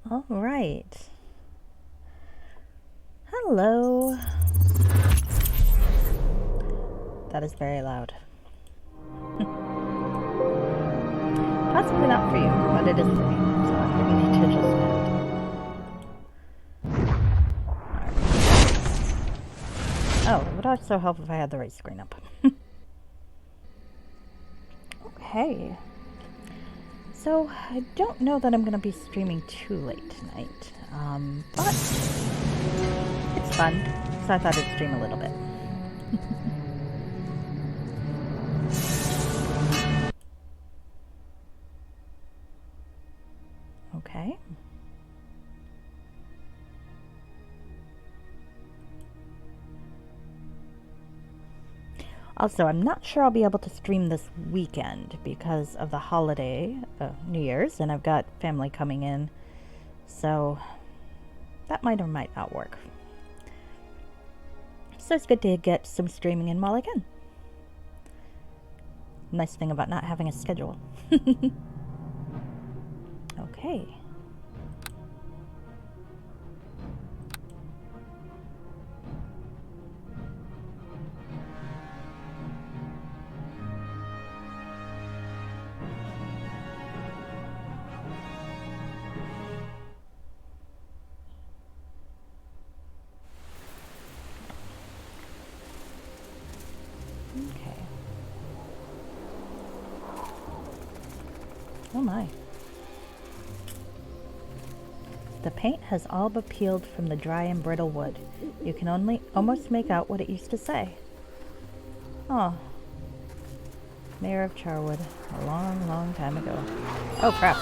All right. Hello. That is very loud. Possibly not for you, but it is for me. So I'm going to need to adjust that. Oh, it would also help if I had the right screen up. Okay. So I don't know that I'm going to be streaming too late tonight, but it's fun, so I thought I'd stream a little bit. Okay. Also, I'm not sure I'll be able to stream this weekend because of the holiday, New Year's, and I've got family coming in, so that might or might not work. So it's good to get some streaming in while I can. Nice thing about not having a schedule. Okay. Okay. Oh my. The paint has all but peeled from the dry and brittle wood. You can only almost make out what it used to say. Oh. Mayor of Charwood, a long, long time ago. Oh crap.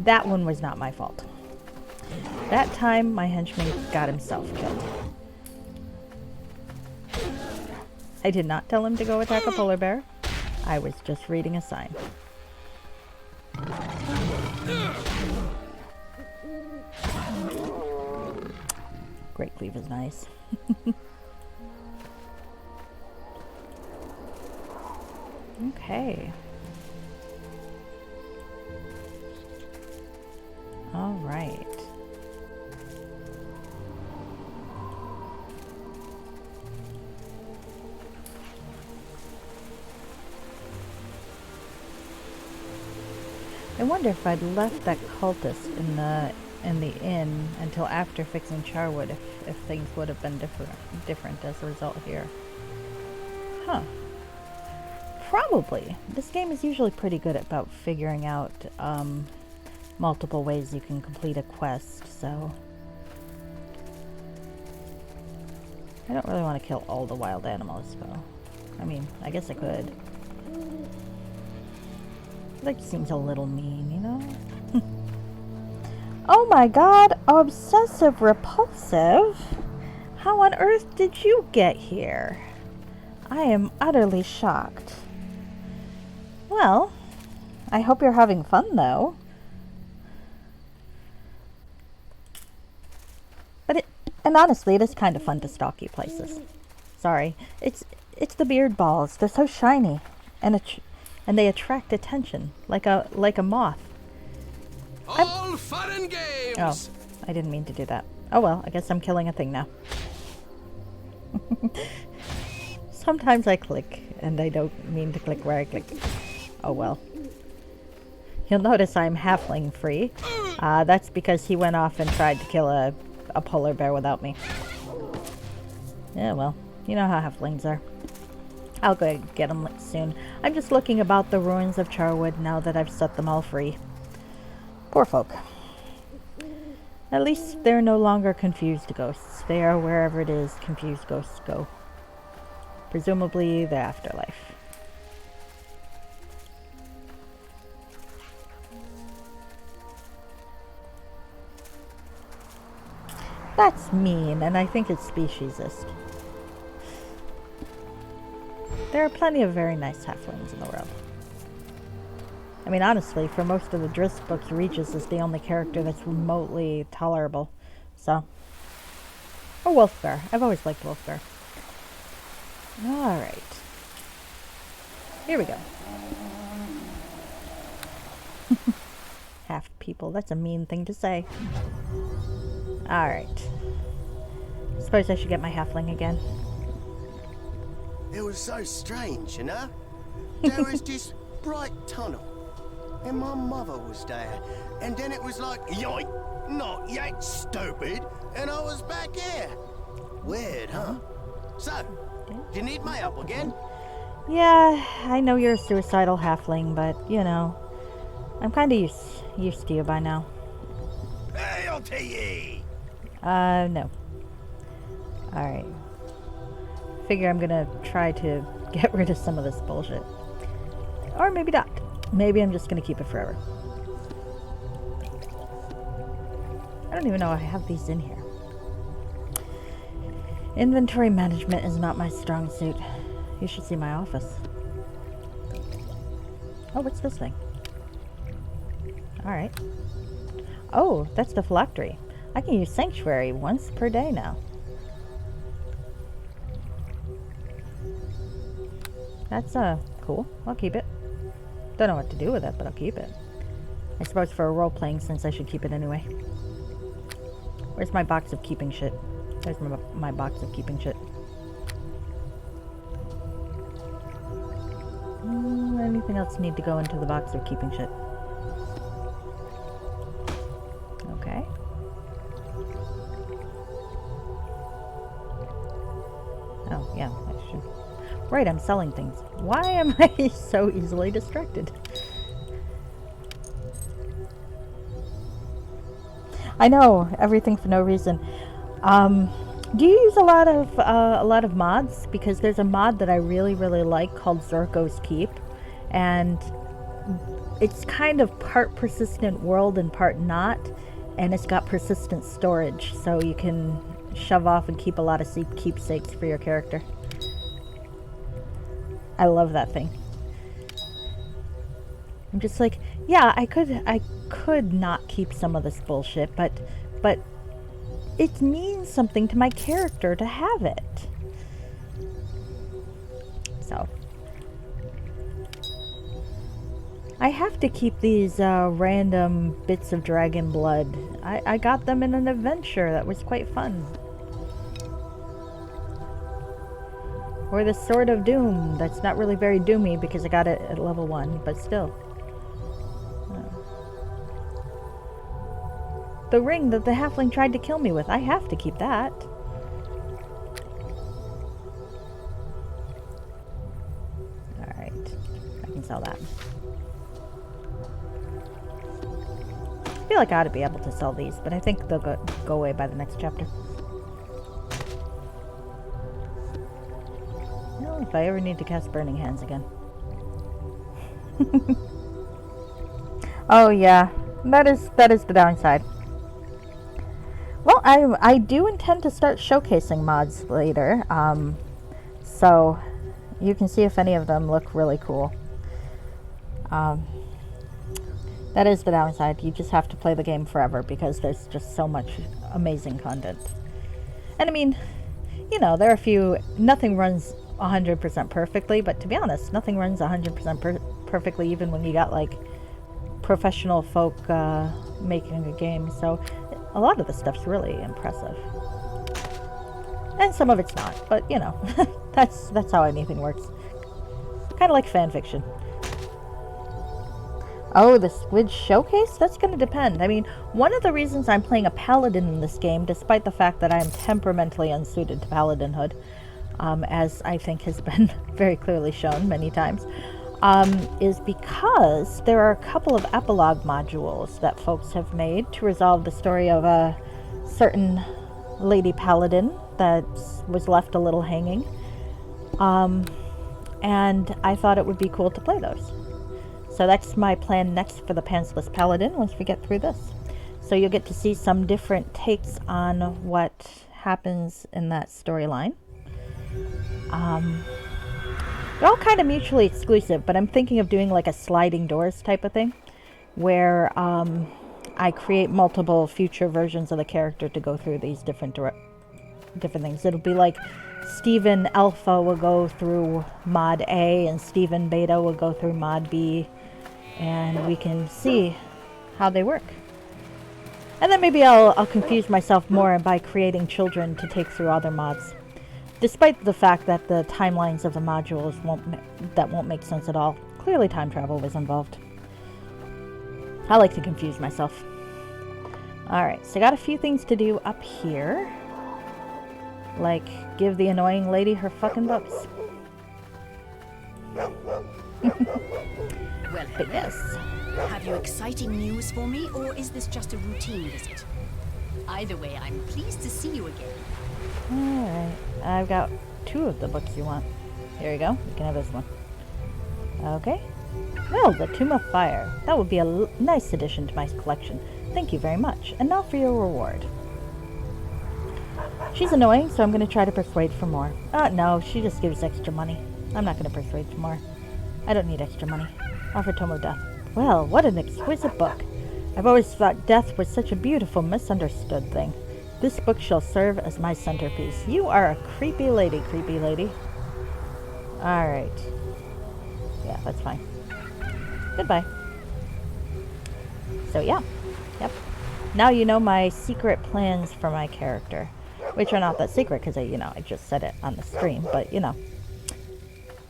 That one was not my fault. That time, my henchman got himself killed. I did not tell him to go attack a polar bear. I was just reading a sign. Great cleave is nice. Okay. All right. I wonder if I'd left that cultist in the inn until after fixing Charwood, if things would have been different as a result here. Huh. Probably. This game is usually pretty good about figuring out multiple ways you can complete a quest, so I don't really want to kill all the wild animals, though. I mean, I guess I could. That seems a little mean, you know? Oh my god, obsessive repulsive? How on earth did you get here? I am utterly shocked. Well, I hope you're having fun, though. And honestly, it is kind of fun to stalk you places. Sorry, it's the beard balls. They're so shiny, and they attract attention like a moth. All fun and games. Oh, I didn't mean to do that. Oh well, I guess I'm killing a thing now. Sometimes I click, and I don't mean to click where I click. Oh well. You'll notice I'm halfling free. That's because he went off and tried to kill a polar bear without me. Yeah, well, you know how halflings are. I'll go get them soon. I'm just looking about the ruins of Charwood now that I've set them all free. Poor folk. At least they're no longer confused ghosts. They are wherever it is confused ghosts go. Presumably the afterlife. That's mean, and I think it's speciesist. There are plenty of very nice halflings in the world. I mean, honestly, for most of the Drizzt books, Regis is the only character that's remotely tolerable. So. Or Wolfgar. I've always liked Wolfgar. Alright. Here we go. people. That's a mean thing to say. Alright. Suppose I should get my halfling again. It was so strange, you know? There was this bright tunnel, and my mother was there. And then it was like, yoink, not yet, stupid, and I was back here. Weird, huh? So, you need my help again? Yeah, I know you're a suicidal halfling, but, you know, I'm kind of used to you by now. Hail to ye! No. Alright. Figure I'm gonna try to get rid of some of this bullshit. Or maybe not. Maybe I'm just gonna keep it forever. I don't even know I have these in here. Inventory management is not my strong suit. You should see my office. Oh, what's this thing? Alright. Oh, that's the phylactery. I can use Sanctuary once per day now. That's cool. I'll keep it. Don't know what to do with it, but I'll keep it. I suppose for a role-playing sense I should keep it anyway. Where's my box of keeping shit? There's my box of keeping shit. Anything else need to go into the box of keeping shit? Okay. Oh, yeah, I should. Right, I'm selling things. Why am I so easily distracted? I know, everything for no reason. Do you use a lot of mods? Because there's a mod that I really like called Zorko's Keep, and it's kind of part persistent world and part not, and it's got persistent storage, so you can shove off and keep a lot of keepsakes for your character. I love that thing. I'm just like, yeah, I could not keep some of this bullshit, but it means something to my character to have it. So I have to keep these random bits of dragon blood. I got them in an adventure that was quite fun. Or the Sword of Doom. That's not really very doomy because I got it at level 1, but still. The ring that the halfling tried to kill me with. I have to keep that. Alright. I can sell that. I feel like I ought to be able to sell these, but I think they'll go away by the next chapter. Well, if I ever need to cast Burning Hands again. Oh yeah, that is the downside. Well, I do intend to start showcasing mods later, so you can see if any of them look really cool. That is the downside. You just have to play the game forever because there's just so much amazing content. And I mean, you know, there are a few. Nothing runs 100% perfectly, but to be honest, nothing runs 100% perfectly, even when you got like professional folk making a game. So a lot of the stuff's really impressive, and some of it's not. But you know, that's how anything works. Kind of like fan fiction. Oh, the Squid Showcase? That's going to depend. I mean, one of the reasons I'm playing a paladin in this game, despite the fact that I am temperamentally unsuited to paladinhood, as I think has been very clearly shown many times, is because there are a couple of epilogue modules that folks have made to resolve the story of a certain lady paladin that was left a little hanging. And I thought it would be cool to play those. So that's my plan next for the Pantsless Paladin once we get through this. So you'll get to see some different takes on what happens in that storyline. They're all kind of mutually exclusive, but I'm thinking of doing like a sliding doors type of thing, where I create multiple future versions of the character to go through these different things. It'll be like Steven Alpha will go through Mod A, and Steven Beta will go through Mod B, and we can see how they work. And then maybe I'll confuse myself more by creating children to take through other mods. Despite the fact that the timelines of the modules won't make sense at all. Clearly time travel was involved. I like to confuse myself. Alright, so I got a few things to do up here. Like, give the annoying lady her fucking books. Well, But yes. have you exciting news for me, or is this just a routine visit? Either way, I'm pleased to see you again. Alright, I've got 2 of the books you want. Here you go, you can have this one. Okay. Well, the Tomb of Fire. That would be a nice addition to my collection. Thank you very much. And now for your reward. She's annoying, so I'm going to try to persuade for more. No, she just gives extra money. I'm not going to persuade for more. I don't need extra money. Offer Tome of Death. Well, what an exquisite book. I've always thought death was such a beautiful, misunderstood thing. This book shall serve as my centerpiece. You are a creepy lady, creepy lady. Alright. Yeah, that's fine. Goodbye. So yeah. Yep. Now you know my secret plans for my character. Which are not that secret because I just said it on the stream. But,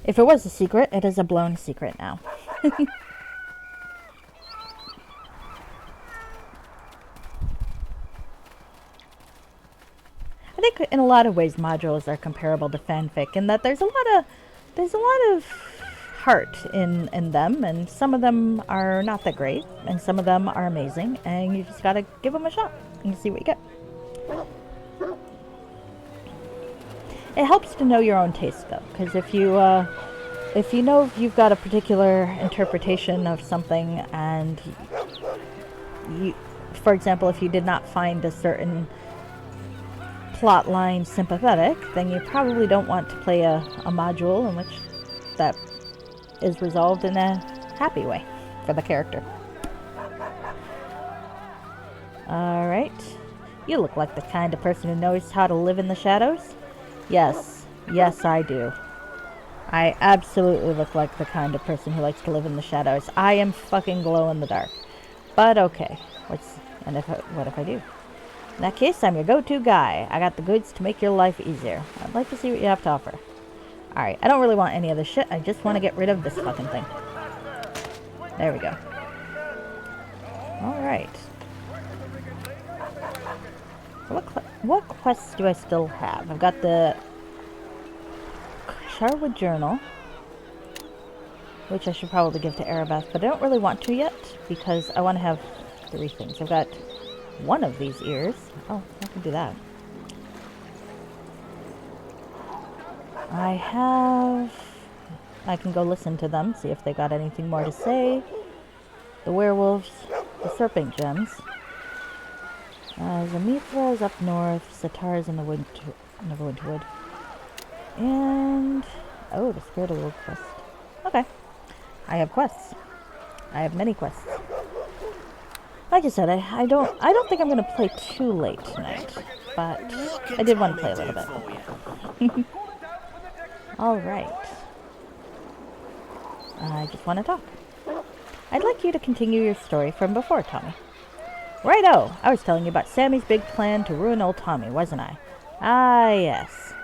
if it was a secret, it is a blown secret now. I think in a lot of ways modules are comparable to fanfic in that there's a lot of heart in them, and some of them are not that great, and some of them are amazing, and you just gotta give them a shot and see what you get. It helps to know your own taste though, because if you know you've got a particular interpretation of something, and for example, if you did not find a certain plot line sympathetic, then you probably don't want to play a module in which that is resolved in a happy way for the character. Alright. You look like the kind of person who knows how to live in the shadows. Yes. Yes, I do. I absolutely look like the kind of person who likes to live in the shadows. I am fucking glow in the dark. But okay. What if I do? In that case, I'm your go-to guy. I got the goods to make your life easier. I'd like to see what you have to offer. Alright, I don't really want any of this shit. I just want to get rid of this fucking thing. There we go. Alright. What quests do I still have? I've got the Sharwood Journal, which I should probably give to Erebeth, but I don't really want to yet, because I want to have 3 things. I've got one of these ears. Oh, I can do that. I can go listen to them, see if they got anything more to say. The werewolves, the serpent gems. Zamithra is up north, Satar is in the Neverwinter Wood. And oh, the Spirit of the World quest. Okay. I have quests. I have many quests. Like I said, I don't think I'm gonna play too late tonight, but I did want to play a little bit. Alright. I just want to talk. I'd like you to continue your story from before, Tommy. Righto! I was telling you about Sammy's big plan to ruin old Tommy, wasn't I? Ah, yes.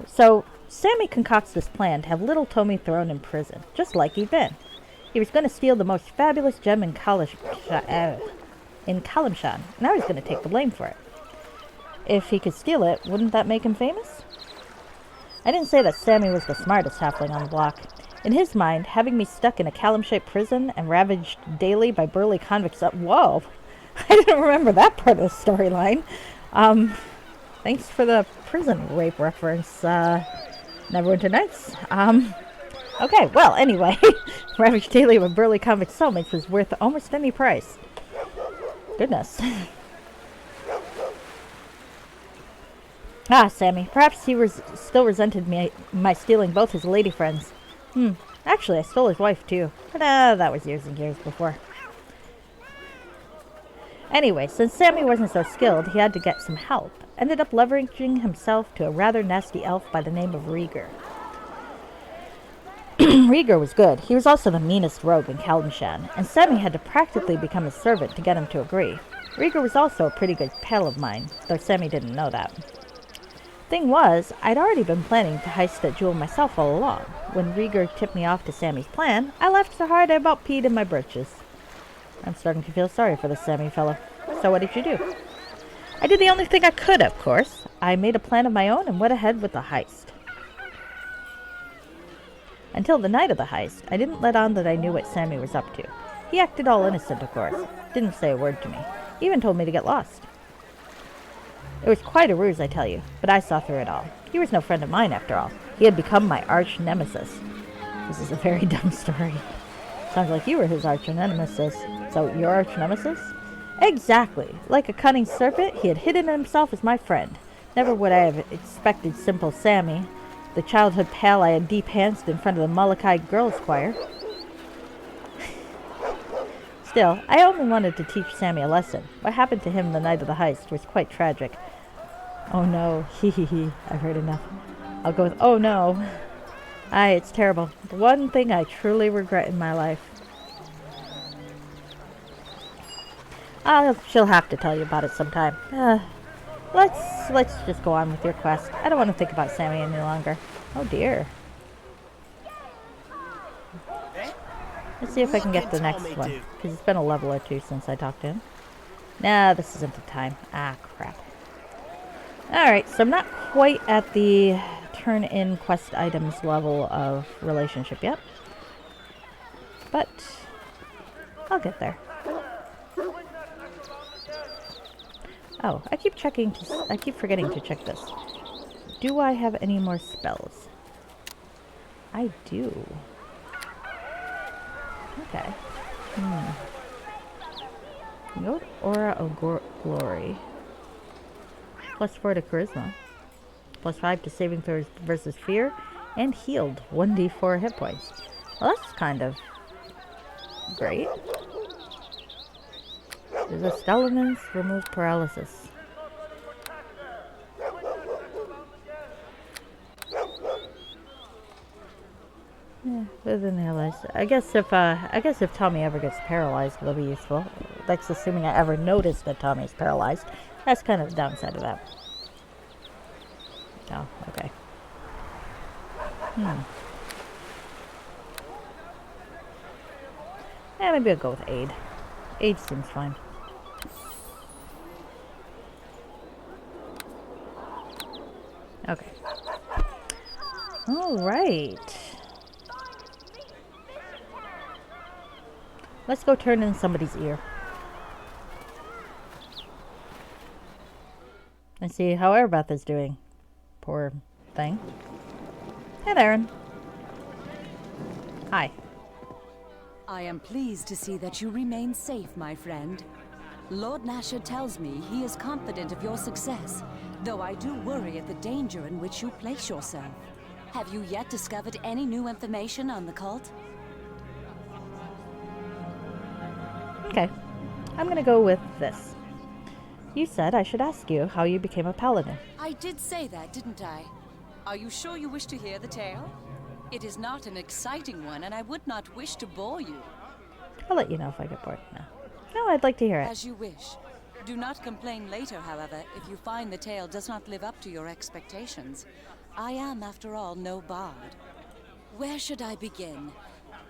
So, Sammy concocts this plan to have little Tommy thrown in prison, just like he'd been. He was going to steal the most fabulous gem in Kalimshan, and I was going to take the blame for it. If he could steal it, wouldn't that make him famous? I didn't say that Sammy was the smartest halfling on the block. In his mind, having me stuck in a Kalim-shaped prison and ravaged daily by burly convicts whoa! I didn't remember that part of the storyline. Thanks for the prison rape reference, Neverwinter Nights. Okay, well, anyway, ravaged daily by burly convict cellmates was worth almost any price. Goodness. Ah, Sammy, perhaps he still resented my stealing both his lady friends. Actually, I stole his wife, too. But, that was years and years before. Anyway, since Sammy wasn't so skilled, he had to get some help. Ended up leveraging himself to a rather nasty elf by the name of Rieger. Rieger was good. He was also the meanest rogue in Kalimshan, and Sammy had to practically become his servant to get him to agree. Rieger was also a pretty good pal of mine, though Sammy didn't know that. Thing was, I'd already been planning to heist that jewel myself all along. When Rieger tipped me off to Sammy's plan, I laughed so hard I about peed in my britches. I'm starting to feel sorry for this Sammy fellow. So what did you do? I did the only thing I could, of course. I made a plan of my own and went ahead with the heist. Until the night of the heist, I didn't let on that I knew what Sammy was up to. He acted all innocent, of course. Didn't say a word to me. Even told me to get lost. It was quite a ruse, I tell you, but I saw through it all. He was no friend of mine, after all. He had become my arch-nemesis. This is a very dumb story. Sounds like you were his arch-nemesis. So, your arch-nemesis? Exactly. Like a cunning serpent, he had hidden himself as my friend. Never would I have expected simple Sammy, the childhood pal I had deep-handsed in front of the Molokai girls' choir. Still, I only wanted to teach Sammy a lesson. What happened to him the night of the heist was quite tragic. Oh no, hee. I've heard enough. I'll go with, oh no. Aye, it's terrible. The one thing I truly regret in my life. She'll have to tell you about it sometime. Let's just go on with your quest. I don't want to think about Sammy any longer. Oh dear. Let's see if I can get the next one, because it's been a level or two since I talked to him. Nah, this isn't the time. Ah, crap. Alright, so I'm not quite at the turn-in quest items level of relationship yet. But I'll get there. Oh, I keep forgetting to check this. Do I have any more spells? I do. Okay. Note Aura of Glory. +4 to Charisma. +5 to saving throws versus fear. And healed 1d4 hit points. Well, that's kind of great. There's a Stellan's remove paralysis. Yeah, within the allies. I guess if Tommy ever gets paralyzed, it'll be useful. That's assuming I ever notice that Tommy's paralyzed. That's kind of the downside of that. Oh, okay. Yeah, maybe I'll go with aid. Aid seems fine. Okay. Alright. Let's go turn in somebody's ear. And see how Airbeth is doing. Poor thing. Hey, Aaron. Hi. I am pleased to see that you remain safe, my friend. Lord Nasher tells me he is confident of your success, though I do worry at the danger in which you place yourself. Have you yet discovered any new information on the cult? Okay. I'm gonna go with this. You said I should ask you how you became a paladin. I did say that, didn't I? Are you sure you wish to hear the tale? It is not an exciting one, and I would not wish to bore you. I'll let you know if I get bored. No, I'd like to hear it. As you wish. Do not complain later, however, if you find the tale does not live up to your expectations. I am, after all, no bard. Where should I begin?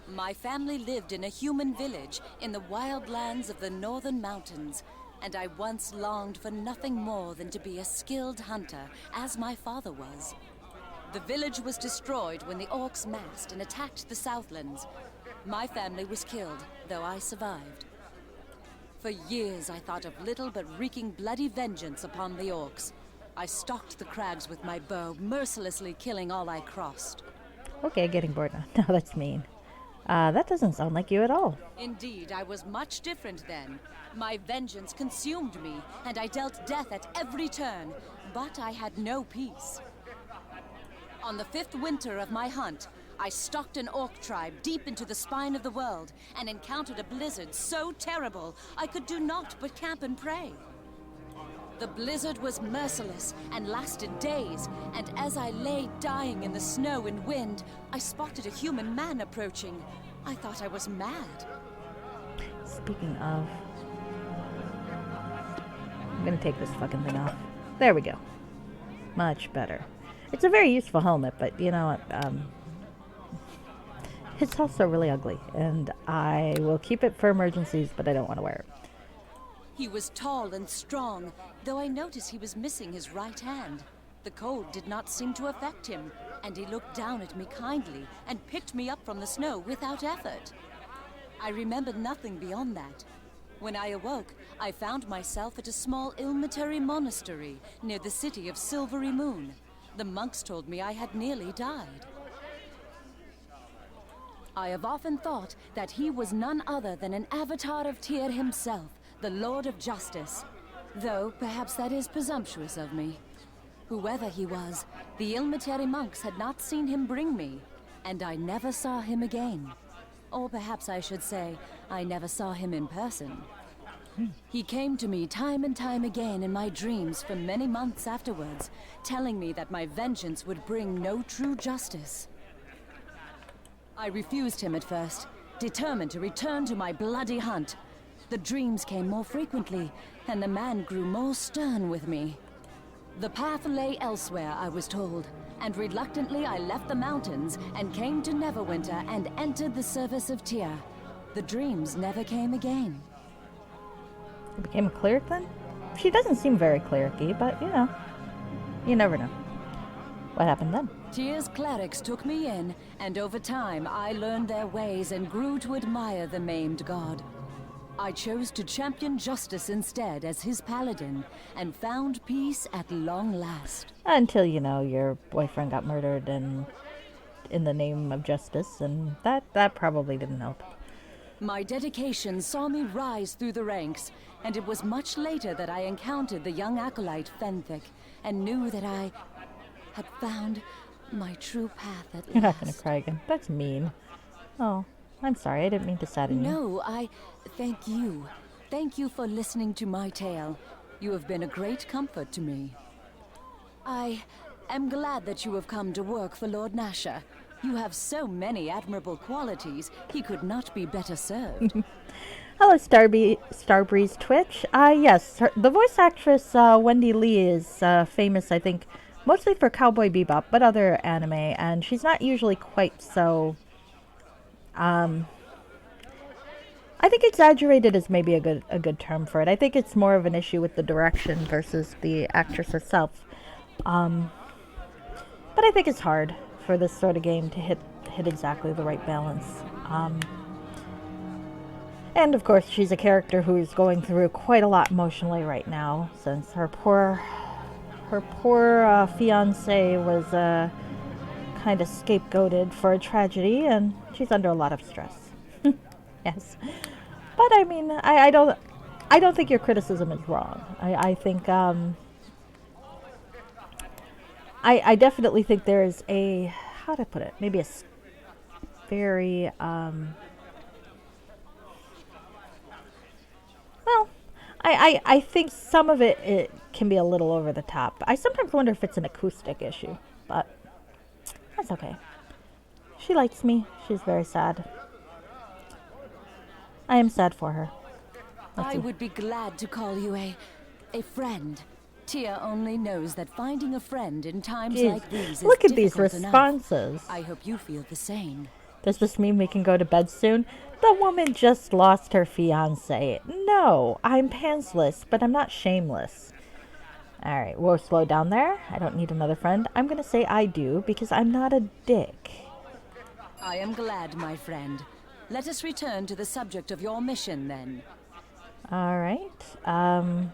My family lived in a human village in the wild lands of the northern mountains, and I once longed for nothing more than to be a skilled hunter, as my father was. The village was destroyed when the orcs massed and attacked the Southlands. My family was killed, though I survived. For years I thought of little but wreaking bloody vengeance upon the orcs. I stalked the crags with my bow, mercilessly killing all I crossed. Okay, getting bored now. No, that's mean. That doesn't sound like you at all. Indeed, I was much different then. My vengeance consumed me, and I dealt death at every turn, but I had no peace. On the 5th winter of my hunt, I stalked an orc tribe deep into the spine of the world and encountered a blizzard so terrible I could do naught but camp and pray. The blizzard was merciless and lasted days, and as I lay dying in the snow and wind, I spotted a human man approaching. I thought I was mad. Speaking of... I'm gonna take this fucking thing off. There we go. Much better. It's a very useful helmet, but you know what? It's also really ugly, and I will keep it for emergencies, but I don't want to wear it. He was tall and strong, though I noticed he was missing his right hand. The cold did not seem to affect him, and he looked down at me kindly and picked me up from the snow without effort. I remembered nothing beyond that. When I awoke, I found myself at a small Ilmitary monastery near the city of Silvery Moon. The monks told me I had nearly died. I have often thought that he was none other than an avatar of Tyr himself, the Lord of Justice. Though perhaps that is presumptuous of me. Whoever he was, the Ilmitary monks had not seen him bring me, and I never saw him again. Or perhaps I should say, I never saw him in person. He came to me time and time again in my dreams for many months afterwards, telling me that my vengeance would bring no true justice. I refused him at first, determined to return to my bloody hunt. The dreams came more frequently, and the man grew more stern with me. The path lay elsewhere, I was told, and reluctantly I left the mountains and came to Neverwinter and entered the service of Tyr. The dreams never came again. You became a cleric then? She doesn't seem very cleric-y, but you know, you never know. What happened then? Tyr's clerics took me in, and over time I learned their ways and grew to admire the maimed god. I chose to champion justice instead as his paladin, and found peace at long last. Until, you know, your boyfriend got murdered and in the name of justice, and that probably didn't help. My dedication saw me rise through the ranks, and it was much later that I encountered the young acolyte Fenthic, and knew that I had found my true path at last. You're not gonna cry again. That's mean. Oh, I'm sorry. I didn't mean to sadden you. No, I thank you. Thank you for listening to my tale. You have been a great comfort to me. I am glad that you have come to work for Lord Nasher. You have so many admirable qualities, he could not be better served. Hello, Starbreeze Twitch. Yes, the voice actress Wendy Lee is famous, I think, mostly for Cowboy Bebop, but other anime, and she's not usually quite so... I think exaggerated is maybe a good term for it. I think it's more of an issue with the direction versus the actress herself. But I think it's hard for this sort of game to hit exactly the right balance. And of course, she's a character who's going through quite a lot emotionally right now, since her poor fiance was kind of scapegoated for a tragedy, and she's under a lot of stress. Yes, but I mean, I don't think your criticism is wrong. I think I definitely think there is a, how to put it, maybe a very well, I think some of it can be a little over the top. I sometimes wonder if it's an acoustic issue, but that's okay. She likes me. She's very sad. I am sad for her. I would be glad to call you a friend. Tyr only knows that finding a friend in times like these is look at these difficult responses. enough. I hope you feel the same. Does this mean we can go to bed soon? The woman just lost her fiancé. No, I'm pantsless, but I'm not shameless. Alright, we'll slow down there. I don't need another friend. I'm going to say I do, because I'm not a dick. I am glad, my friend. Let us return to the subject of your mission, then. Alright. I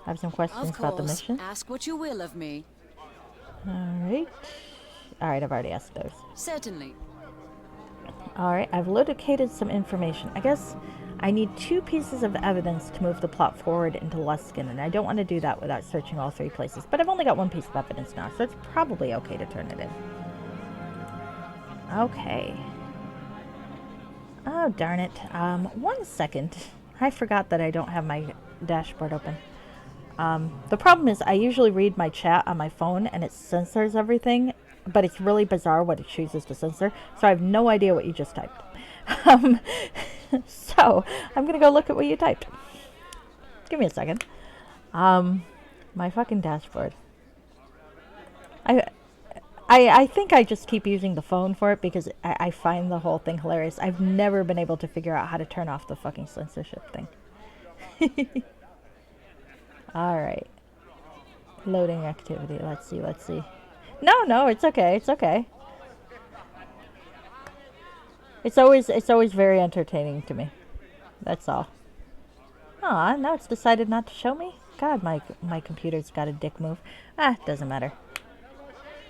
have some questions about the mission. Ask what you will of me. Alright. Alright, I've already asked those. Certainly. Alright, I've located some information. I guess I need 2 pieces of evidence to move the plot forward into Luskin, and I don't want to do that without searching all 3 places. But I've only got 1 piece of evidence now, so it's probably okay to turn it in. Okay. Oh, darn it. 1 second. I forgot that I don't have my dashboard open. The problem is I usually read my chat on my phone and it censors everything, but it's really bizarre what it chooses to censor, so I have no idea what you just typed. So, I'm going to go look at what you typed. Give me a second. My fucking dashboard. I think I just keep using the phone for it because I find the whole thing hilarious. I've never been able to figure out how to turn off the fucking censorship thing. Alright. Loading activity. Let's see. No, it's okay. It's okay. It's always very entertaining to me. That's all. Aw, now it's decided not to show me? God, my computer's got a dick move. Ah, doesn't matter.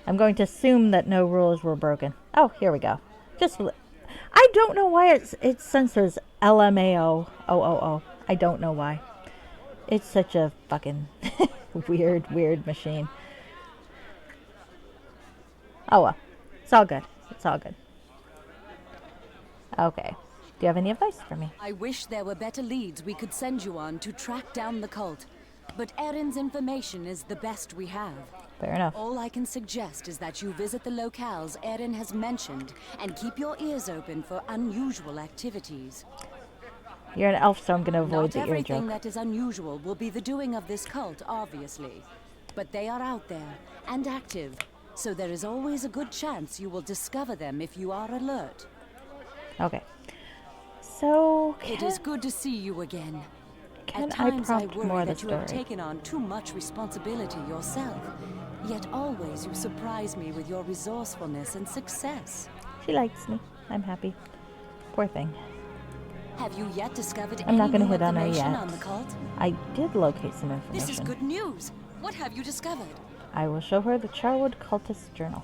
I'm going to assume that no rules were broken. Oh, here we go. I don't know why it censors LMAO. I don't know why. It's such a fucking weird machine. Oh well. It's all good. It's all good. Okay. Do you have any advice for me? I wish there were better leads we could send you on to track down the cult. But Erin's information is the best we have. Fair enough. All I can suggest is that you visit the locales Erin has mentioned and keep your ears open for unusual activities. You're an elf, so I'm going to avoid Not the ear everything joke. that is unusual will be the doing of this cult, obviously. But they are out there and active, so there is always a good chance you will discover them if you are alert. Okay. So, It is good to see you again. can At I times prompt worry more of the that you have story? taken on too much responsibility yourself. Yet always you surprise me with your resourcefulness and success. She likes me. I'm happy. Poor thing. Have you yet discovered I'm not any gonna new hit on her information yet. on the cult? I did locate some information. This is good news. What have you discovered? I will show her the Charwood Cultist Journal.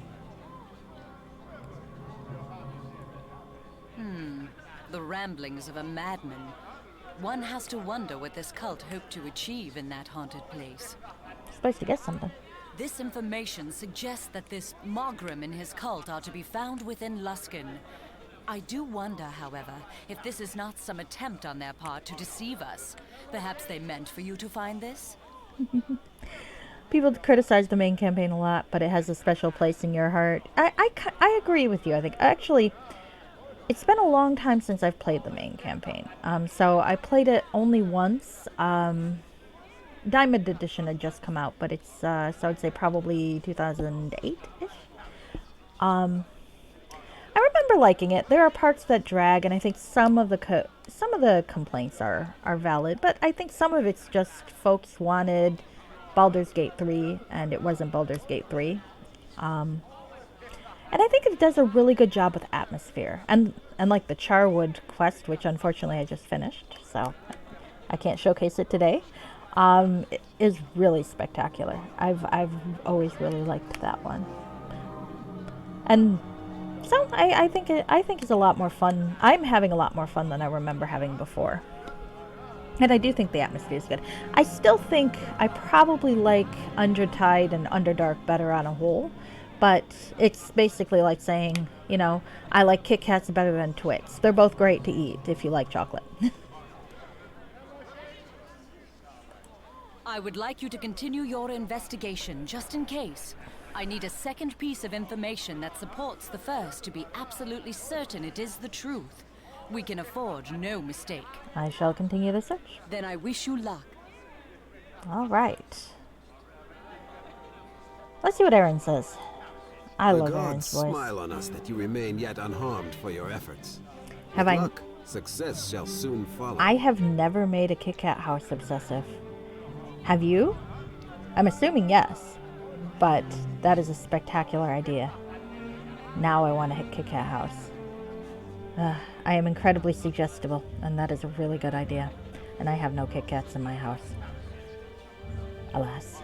The ramblings of a madman. One has to wonder what this cult hoped to achieve in that haunted place. Supposed to get something. This information suggests that this Mogram and his cult are to be found within Luskan. I do wonder, however, if this is not some attempt on their part to deceive us. Perhaps they meant for you to find this? People criticize the main campaign a lot, but it has a special place in your heart. I agree with you. I think actually, it's been a long time since I've played the main campaign. So I played it only once. Diamond Edition had just come out, but it's so I'd say probably 2008-ish. I remember liking it. There are parts that drag, and I think some of the complaints are valid, but I think some of it's just folks wanted Baldur's Gate 3, and it wasn't Baldur's Gate 3. And I think it does a really good job with atmosphere, and like the Charwood quest, which unfortunately I just finished, so I can't showcase it today. It is really spectacular. I've always really liked that one, and so I think it's a lot more fun. I'm having a lot more fun than I remember having before. And I do think the atmosphere is good. I still think I probably like Undertide and Underdark better on a whole. But it's basically like saying, you know, I like Kit Kats better than Twix. They're both great to eat if you like chocolate. I would like you to continue your investigation, just in case. I need a second piece of information that supports the first to be absolutely certain it is the truth. We can afford no mistake. I shall continue the search. Then I wish you luck. All right. Let's see what Erin says. I The love gods Erin's voice. smile on us that you remain yet unharmed for your efforts. Have With I- luck, success shall soon follow. I have never made a Kit Kat house obsessive. Have you? I'm assuming yes. But that is a spectacular idea. Now I want to hit Kit Kat house. I am incredibly suggestible, and that is a really good idea. And I have no Kit Kats in my house. Alas.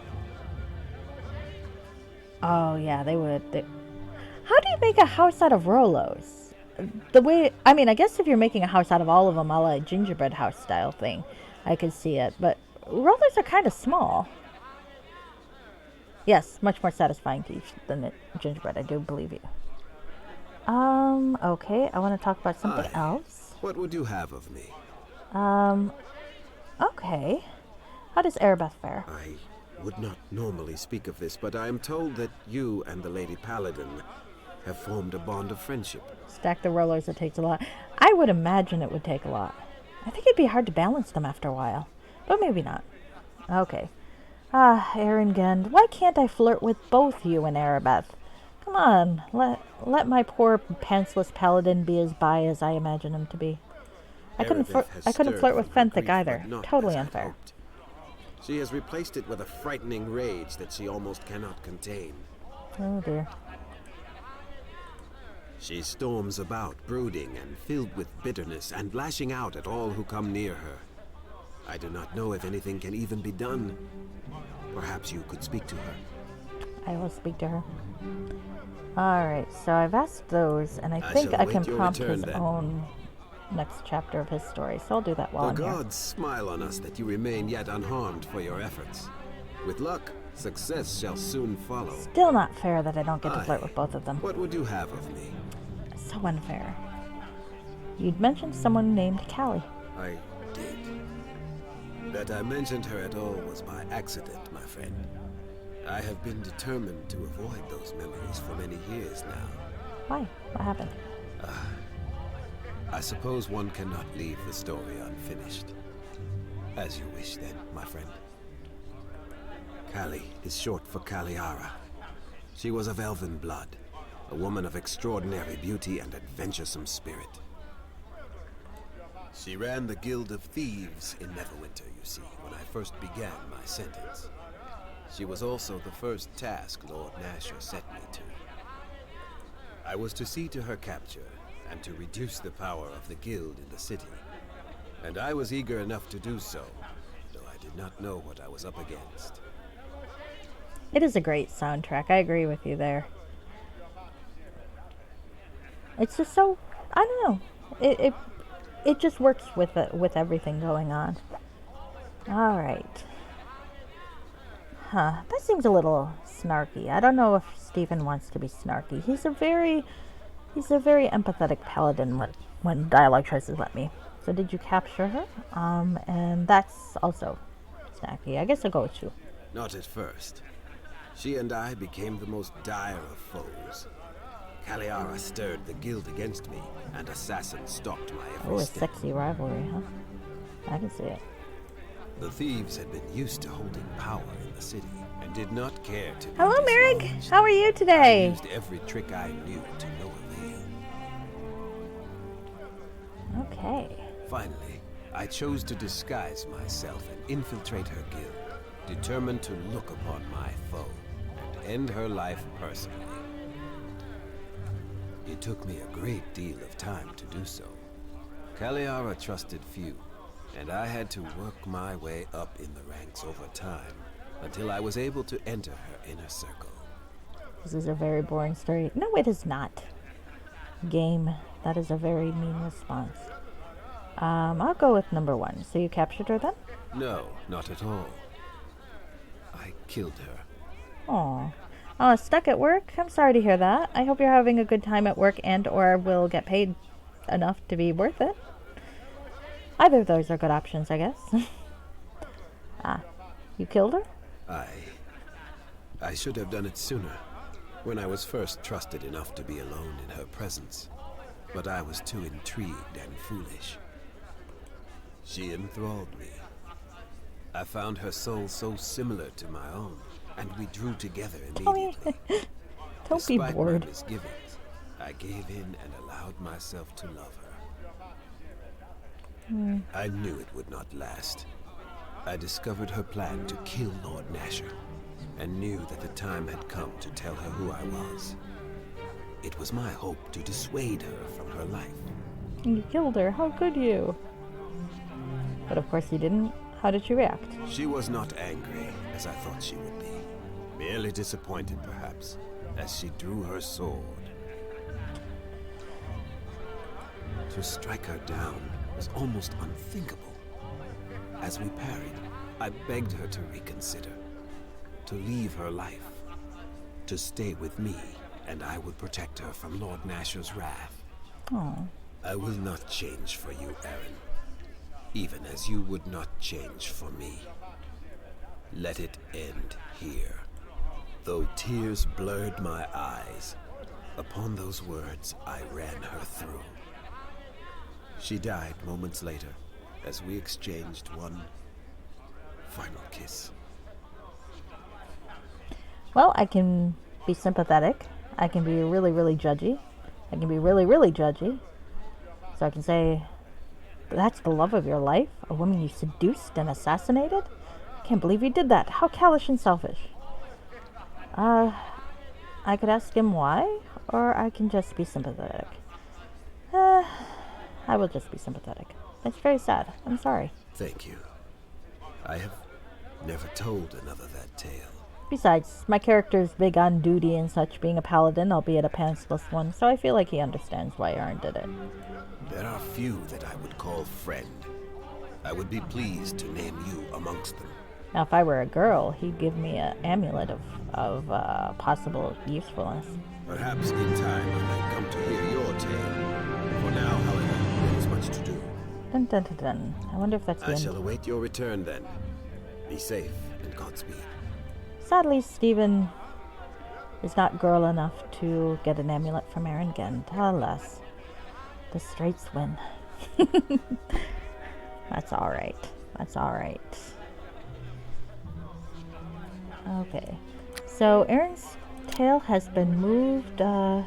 Oh yeah, they would. How do you make a house out of Rolos? The way, I mean, I guess if you're making a house out of all of them, a la gingerbread house style thing, I could see it. But Rolos are kind of small. Yes, much more satisfying to eat than the gingerbread. I do believe you. Okay, I want to talk about something Aye. else. What would you have of me? Okay. How does Erebeth fare? I would not normally speak of this, but I am told that you and the Lady Paladin have formed a bond of friendship. Stack the rollers, it takes a lot. I would imagine it would take a lot. I think it'd be hard to balance them after a while, but maybe not. Okay. Ah, Erengund, why can't I flirt with both you and Arabeth? Come on, let my poor pantsless paladin be as bi as I imagine him to be. I couldn't flirt with Fenthic either. Totally unfair. Hoped. She has replaced it with a frightening rage that she almost cannot contain. Oh dear. She storms about, brooding and filled with bitterness, and lashing out at all who come near her. I do not know if anything can even be done. Perhaps you could speak to her. I will speak to her. Alright, so I've asked those, and I think I can prompt his own next chapter of his story, so I'll do that while I'm here. The gods smile on us that you remain yet unharmed for your efforts. With luck, success shall soon follow. Still not fair that I don't get to flirt with both of them. What would you have of me? So unfair. You'd mentioned someone named Callie. I did. That I mentioned her at all was by accident, my friend. I have been determined to avoid those memories for many years now. Why? What happened? I suppose one cannot leave the story unfinished. As you wish then, my friend. Callie is short for Caliara. She was of elven blood, a woman of extraordinary beauty and adventuresome spirit. She ran the Guild of Thieves in Neverwinter, you see, when I first began my sentence. She was also the first task Lord Nasher set me to. I was to see to her capture, and to reduce the power of the Guild in the city. And I was eager enough to do so, though I did not know what I was up against. It is a great soundtrack, I agree with you there. It's just so, I don't know, it just works with everything going on. Alright. Huh, that seems a little snarky. I don't know if Stephen wants to be snarky. He's a very empathetic paladin when dialogue choices let me. So did you capture her? And that's also snacky. I guess I'll go with you. Not at first. She and I became the most dire of foes. Caliara stirred the guild against me, and assassins stalked my every step. Oh, a sexy rivalry, huh? I can see it. The thieves had been used to holding power in the city, and did not care to be Hello, Merrick! dislodged. How are you today? I used every trick I knew to no avail. Okay. Finally, I chose to disguise myself and infiltrate her guild, determined to look upon my foe and end her life personally. It took me a great deal of time to do so. Caliara trusted few, and I had to work my way up in the ranks over time until I was able to enter her inner circle. This is a very boring story. No, it is not. Game. That is a very mean response. I'll go with number 1. So you captured her then? No, not at all. I killed her. Aw. Oh, stuck at work? I'm sorry to hear that. I hope you're having a good time at work and or will get paid enough to be worth it. Either of those are good options, I guess. You killed her? I should have done it sooner, when I was first trusted enough to be alone in her presence. But I was too intrigued and foolish. She enthralled me. I found her soul so similar to my own, and we drew together immediately. Don't be Despite bored. my misgivings, I gave in and allowed myself to love her. I knew it would not last. I discovered her plan to kill Lord Nasher, and knew that the time had come to tell her who I was. It was my hope to dissuade her from her life. You killed her. How could you? But of course you didn't. How did she react? She was not angry, as I thought she would be. Merely disappointed, perhaps, as she drew her sword. To strike her down was almost unthinkable. As we parried, I begged her to reconsider, to leave her life, to stay with me, and I would protect her from Lord Nasher's wrath. Oh. I will not change for you, Aaron, even as you would not change for me. Let it end here. Though tears blurred my eyes, upon those words I ran her through. She died moments later, as we exchanged one final kiss. Well, I can be sympathetic. I can be really, really judgy. I can be really, really judgy. So I can say, that's the love of your life? A woman you seduced and assassinated? Can't believe you did that. How callous and selfish. I could ask him why, or I can just be sympathetic. I will just be sympathetic. It's very sad. I'm sorry. Thank you. I have never told another that tale. Besides, my character's big on duty and such, being a paladin, albeit a pantsless one, so I feel like he understands why Aaron did it. There are few that I would call friend. I would be pleased to name you amongst them. Now, if I were a girl, he'd give me an amulet of possible usefulness. Perhaps in time I might come to hear your tale. For now, however, there is much to do. Dun dun dun dun. I wonder if that's the I end. shall await your return then. Be safe and Godspeed. Sadly, Stephen is not girl enough to get an amulet from Aaron again. Alas, the straights win. That's alright. That's alright. Okay. So, Aaron's tale has been moved to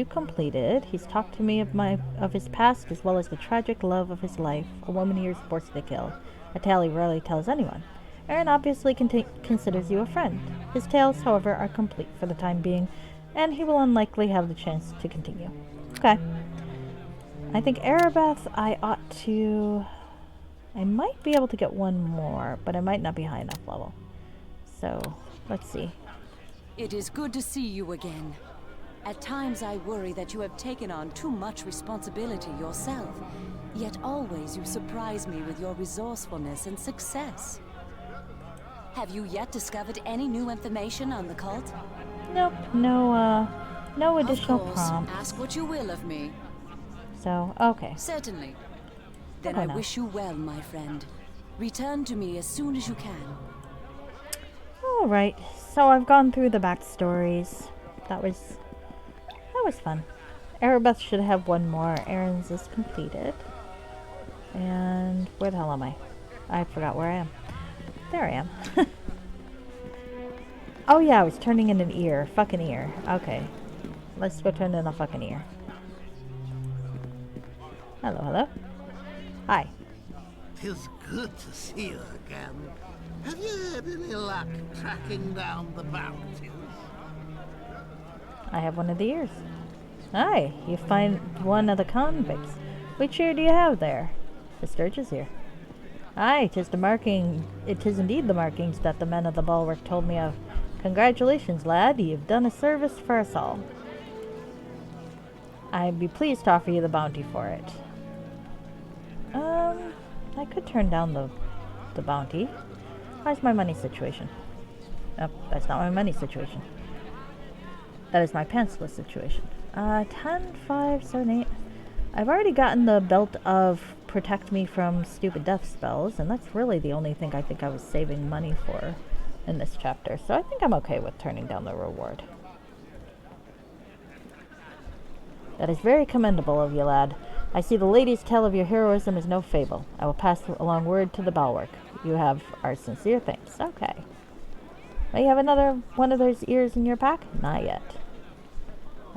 completed. He's talked to me of his past as well as the tragic love of his life, a woman he was forced to kill. A tale he rarely tells anyone. Aaron obviously considers you a friend. His tales, however, are complete for the time being, and he will unlikely have the chance to continue. Okay. I think Erebeth, I might be able to get one more, but I might not be high enough level. So, let's see. It is good to see you again. At times I worry that you have taken on too much responsibility yourself, yet always you surprise me with your resourcefulness and success. Have you yet discovered any new information on the cult? Nope, no additional Of course, prompts. ask what you will of me. So, okay. Certainly. Then Okay, I now. wish you well, my friend. Return to me as soon as you can. Alright, so I've gone through the backstories. That was fun. Erebeth should have one more. Aaron's is completed. And where the hell am I? I forgot where I am. There I am. Oh yeah, I was turning in an ear. Fucking ear. Okay. Let's go turn in a fucking ear. Hello, hello. Hi. 'Tis good to see you again. Have you had any luck tracking down the bounties? I have one of the ears. Hi, you find one of the convicts. Which ear do you have there? The Sturge's ear. Aye, 'tis indeed the markings that the men of the bulwark told me of. Congratulations, lad, you've done a service for us all. I'd be pleased to offer you the bounty for it. I could turn down the bounty. How's my money situation? Oh, that's not my money situation. That is my pantsless situation. 10, 5, 7, 8. I've already gotten the belt of protect me from stupid death spells, and that's really the only thing I think I was saving money for in this chapter, so I think I'm okay with turning down the reward. That is very commendable of you, lad. I see the lady's tale of your heroism is no fable. I will pass along word to the bulwark. You have our sincere thanks. Okay. May you have another one of those ears in your pack? Not yet.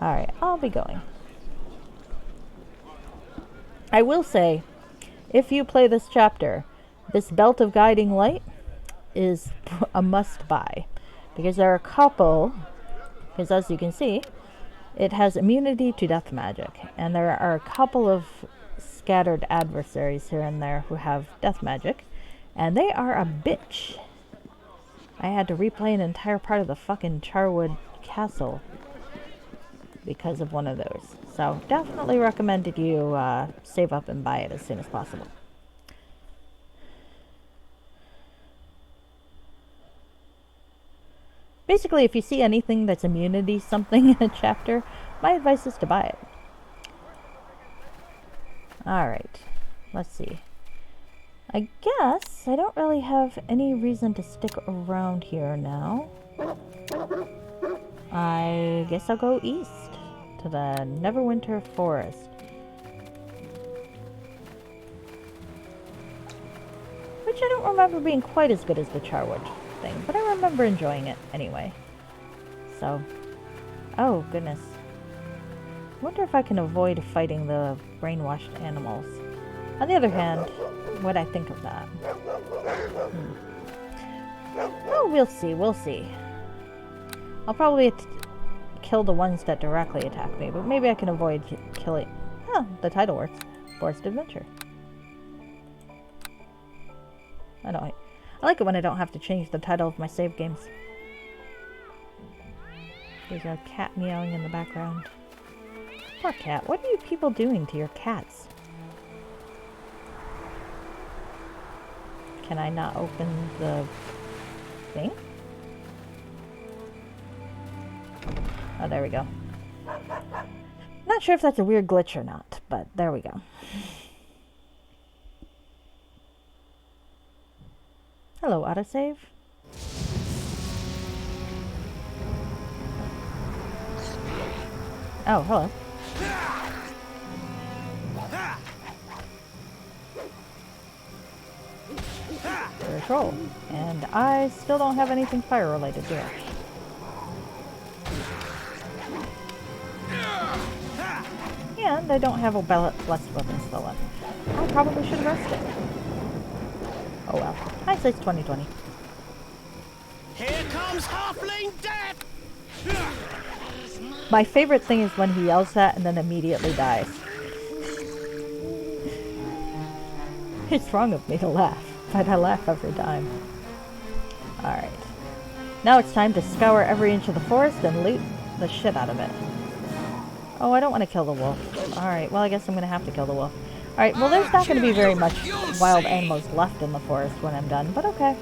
Alright, I'll be going. I will say, if you play this chapter, this Belt of Guiding Light is a must-buy. Because there are a couple, because as you can see, it has immunity to death magic. And there are a couple of scattered adversaries here and there who have death magic. And they are a bitch. I had to replay an entire part of the fucking Charwood Castle because of one of those. So definitely recommended you save up and buy it as soon as possible. Basically, if you see anything that's immunity something in a chapter, my advice is to buy it. Alright, let's see. I guess I don't really have any reason to stick around here now. I guess I'll go east to the Neverwinter Forest. Which I don't remember being quite as good as the Charwood thing, but I remember enjoying it anyway. So, oh goodness. I wonder if I can avoid fighting the brainwashed animals. On the other hand, what I think of that? Well, we'll see, we'll see. I'll probably kill the ones that directly attack me, but maybe I can avoid killing... Huh, the title works. Forced Adventure. I like it when I don't have to change the title of my save games. There's a cat meowing in the background. Poor cat. What are you people doing to your cats? Can I not open the thing? Oh, there we go. Not sure if that's a weird glitch or not, but there we go. Hello, autosave. Oh, hello. You're a troll. And I still don't have anything fire related, do I? And I don't have a blessed weapon spell left. I probably should have rested. Oh well. Hindsight's 2020. Here comes halfling death! My favorite thing is when he yells that and then immediately dies. It's wrong of me to laugh, but I laugh every time. Alright. Now it's time to scour every inch of the forest and loot the shit out of it. Oh, I don't want to kill the wolf. Alright, well I guess I'm going to have to kill the wolf. Alright, well there's not going to be very much wild animals left in the forest when I'm done, but okay.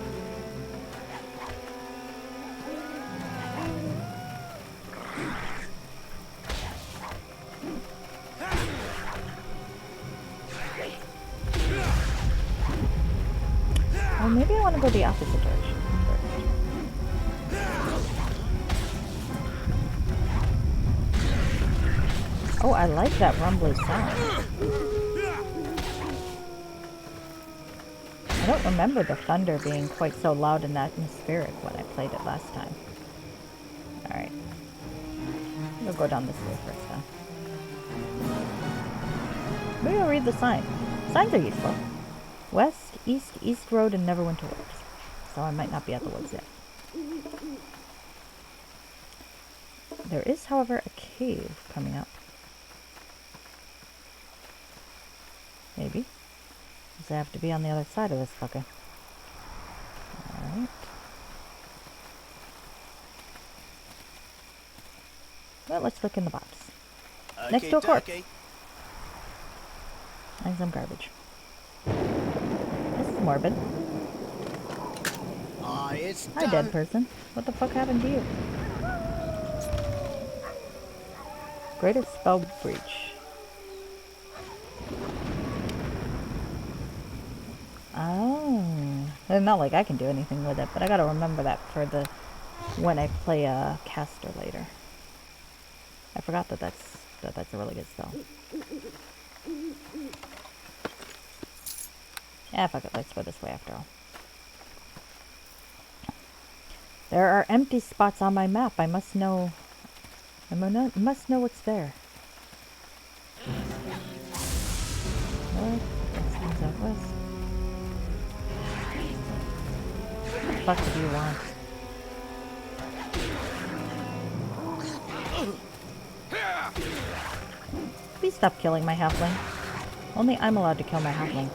Well, maybe I want to go the opposite direction first. Oh, I like that rumbly sound. I don't remember the thunder being quite so loud and atmospheric when I played it last time. Alright. We'll go down this way first then. Maybe I'll read the sign. Signs are useful. West, East Road, and Neverwinter Woods. So I might not be at the woods yet. There is, however, a cave coming up. Maybe. Does it have to be on the other side of this fucker? Alright. Well, let's look in the box. Next to a corpse. And some garbage. This is morbid. Hi, dead person. What the fuck happened to you? Greatest spell breach. Oh. It's not like I can do anything with it, but I gotta remember that for the when I play a caster later. I forgot that that's a really good spell. Yeah, fuck it, let's go this way after all. There are empty spots on my map. I must know what's there. North, east, southwest. What the fuck do you want? Please stop killing my halfling. Only I'm allowed to kill my halfling.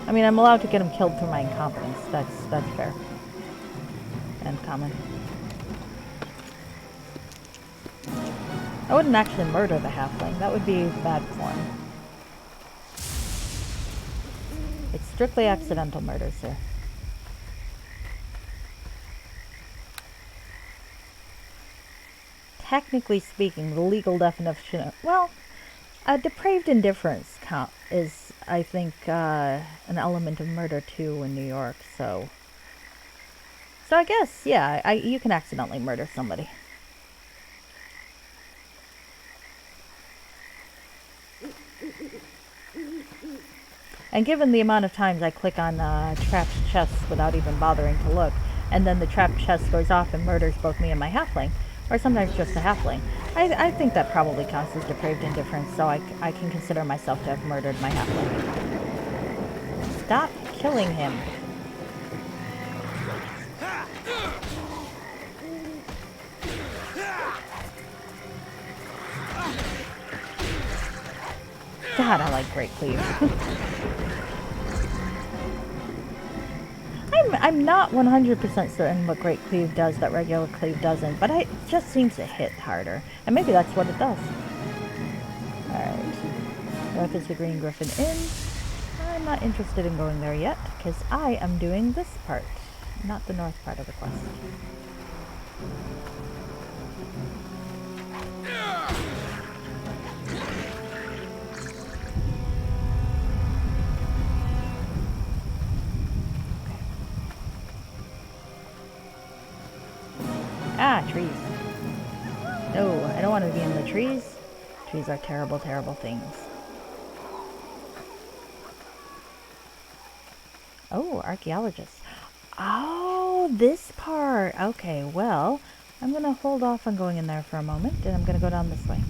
I mean, I'm allowed to get him killed through my incompetence. That's fair. And common. I wouldn't actually murder the halfling. That would be bad form. It's strictly accidental murder, sir. Technically speaking, the legal definition of... Well, depraved indifference is, I think, an element of murder too in New York, so I guess, yeah, you can accidentally murder somebody. And given the amount of times I click on trapped chests without even bothering to look, and then the trapped chest goes off and murders both me and my halfling, or sometimes just the halfling, I think that probably counts as depraved indifference, so I can consider myself to have murdered my halfling. Stop killing him. God, I like Great Cleave. I'm not 100% certain what Great Cleave does that regular Cleave doesn't, but it just seems to hit harder. And maybe that's what it does. Alright. North is the Green Griffin Inn. I'm not interested in going there yet, because I am doing this part, not the north part of the quest. Ah, trees. No, I don't want to be in the trees. Trees are terrible, terrible things. Oh, archaeologists. Oh, this part. Okay, well, I'm going to hold off on going in there for a moment, and I'm going to go down this way.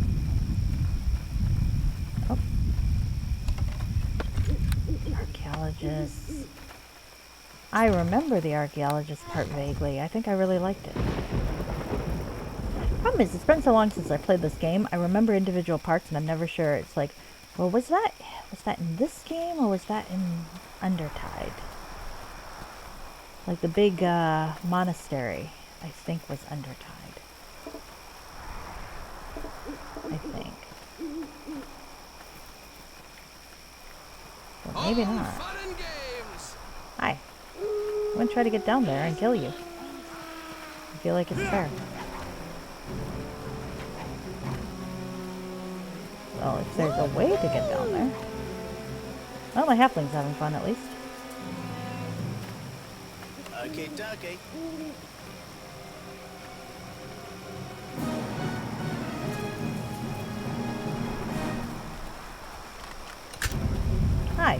Oh. Archaeologists. I remember the archaeologist part vaguely. I think I really liked it. Problem is, it's been so long since I played this game, I remember individual parts and I'm never sure. It's like, well, was that in this game or was that in Undertide? Like the big monastery, I think, was Undertide. I think. Well, maybe not. Hi. I'm gonna try to get down there and kill you. I feel like it's fair. Well, if there's a way to get down there. Well, my halfling's having fun at least. Okay, dokie. Hi.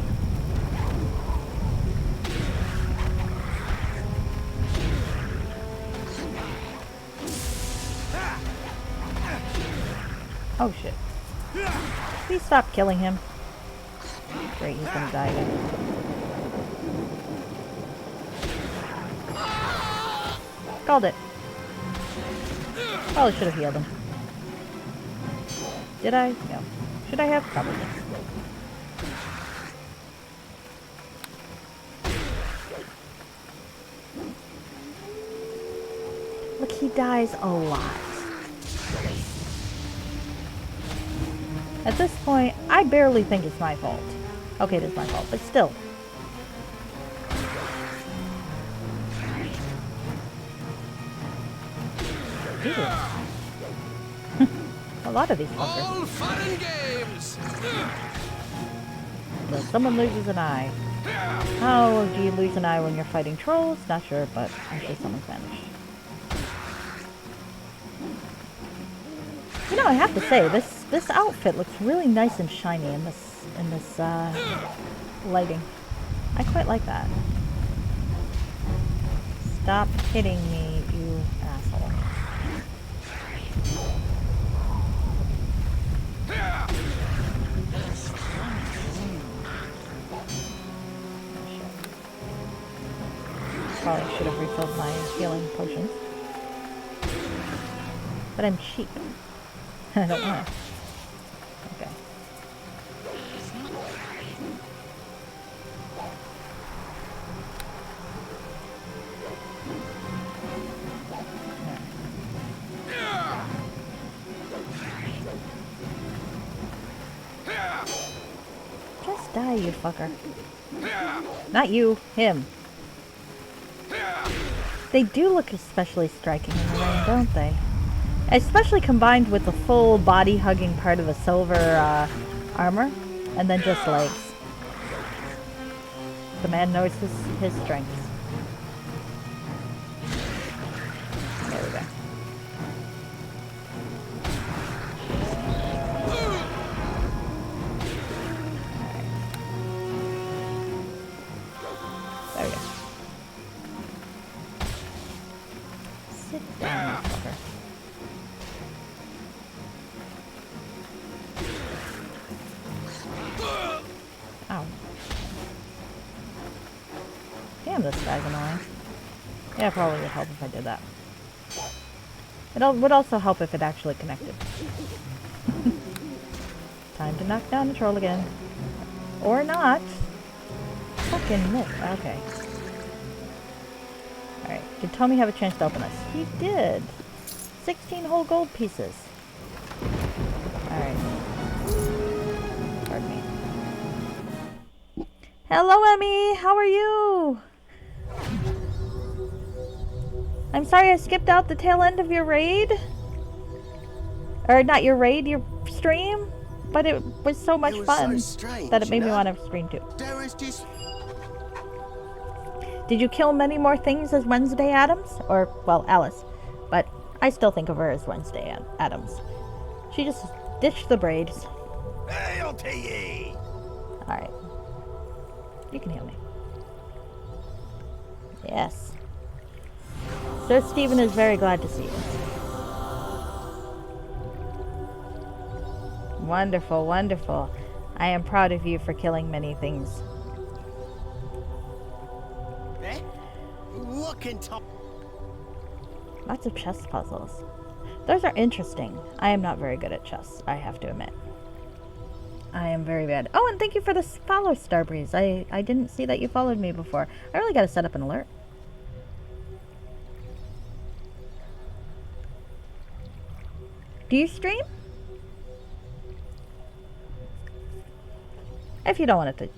Oh shit. Please stop killing him. Great, he's gonna die again. Called it. Probably should have healed him. Did I? No. Should I have? Probably. Look, he dies a lot. At this point, I barely think it's my fault. Okay, it is my fault, but still. Jesus. A lot of these fuckers. All fun and games. So someone loses an eye. How do you lose an eye when you're fighting trolls? Not sure, but I'm sure someone's vanished. You know, I have to say, this outfit looks really nice and shiny in this lighting. I quite like that. Stop hitting me, you asshole. Probably should have refilled my healing potions. But I'm cheap. I don't want to. Okay. Just die, you fucker. Not you, him. They do look especially striking in the rain, don't they? Especially combined with the full body-hugging part of the silver armor, and then just legs. The man knows his strengths. There we go. Okay. Ow. Damn, this guy's annoying. Yeah, probably would help if I did that. It would also help if it actually connected. Time to knock down the troll again. Or not. Fucking miss. Okay. Alright. Did Tommy have a chance to open this? He did. 16 whole gold pieces. Alright. Pardon me. Hello, Emmy! How are you? I'm sorry I skipped out the tail end of your raid. Or not your raid, your stream. But it was so much fun that it made me want to stream too. There is this... Did you kill many more things as Wednesday Addams? Or, well, Alice. But I still think of her as Wednesday Addams. She just ditched the braids. LTE! Alright. You can heal me. Yes. Sir Stephen is very glad to see you. Wonderful, wonderful. I am proud of you for killing many things. Eh? What can top? Lots of chess puzzles. Those are interesting. I am not very good at chess, I have to admit. I am very bad. Oh, and thank you for the follow, Starbreeze. I didn't see that you followed me before. I really gotta set up an alert. Do you stream? If you don't want to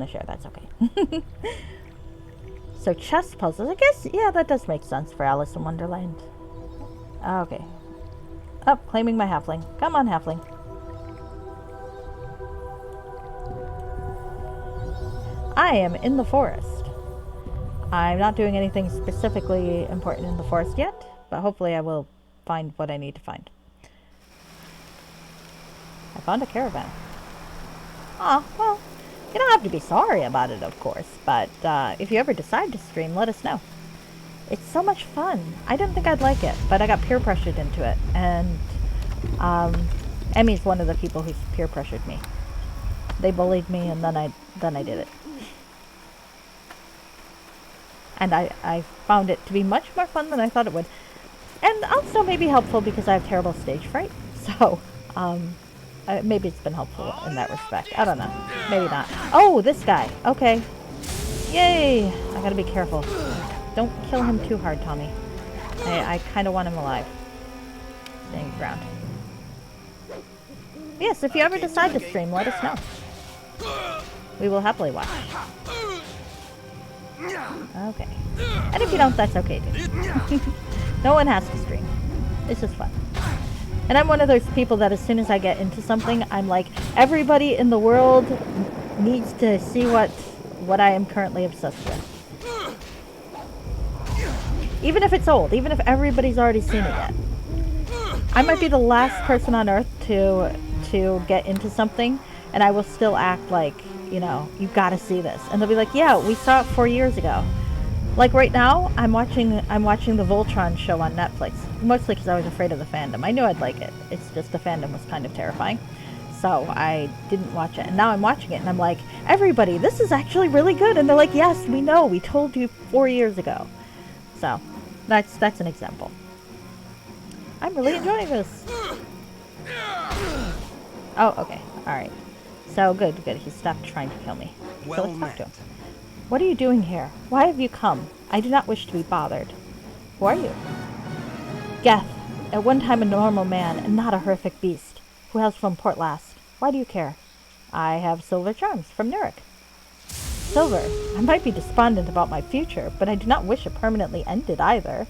share, that's okay. So chess puzzles, I guess, yeah, that does make sense for Alice in Wonderland. Okay. Oh, claiming my halfling. Come on, halfling. I am in the forest. I'm not doing anything specifically important in the forest yet, but hopefully I will find what I need to find. I found a caravan. Aw, well, you don't have to be sorry about it, of course, but if you ever decide to stream, let us know. It's so much fun. I didn't think I'd like it, but I got peer pressured into it, and Emmy's one of the people who's peer pressured me. They bullied me, and then I did it. And I found it to be much more fun than I thought it would. And also maybe helpful because I have terrible stage fright, so maybe it's been helpful in that respect. I don't know. Maybe not. Oh, this guy. Okay. Yay! I gotta be careful. Don't kill him too hard, Tommy. I kind of want him alive. Staying ground. Yes, if you ever decide to stream, let us know. We will happily watch. Okay. And if you don't, that's okay too. No one has to stream. It's just fun. And I'm one of those people that as soon as I get into something, I'm like, everybody in the world needs to see what I am currently obsessed with. Even if it's old, even if everybody's already seen it yet. I might be the last person on earth to get into something, and I will still act like, you know, you gotta see this. And they'll be like, yeah, we saw it 4 years ago. Like right now, I'm watching the Voltron show on Netflix, mostly because I was afraid of the fandom. I knew I'd like it. It's just the fandom was kind of terrifying, so I didn't watch it. And now I'm watching it, and I'm like, everybody, this is actually really good. And they're like, yes, we know. We told you 4 years ago. So that's an example. I'm really enjoying this. Oh, okay, all right. So good. He stopped trying to kill me. So let's talk to him. What are you doing here? Why have you come? I do not wish to be bothered. Who are you? Geth, at one time a normal man and not a horrific beast, who hails from Port Last. Why do you care? I have silver charms from Nurek. Silver? I might be despondent about my future, but I do not wish it permanently ended either.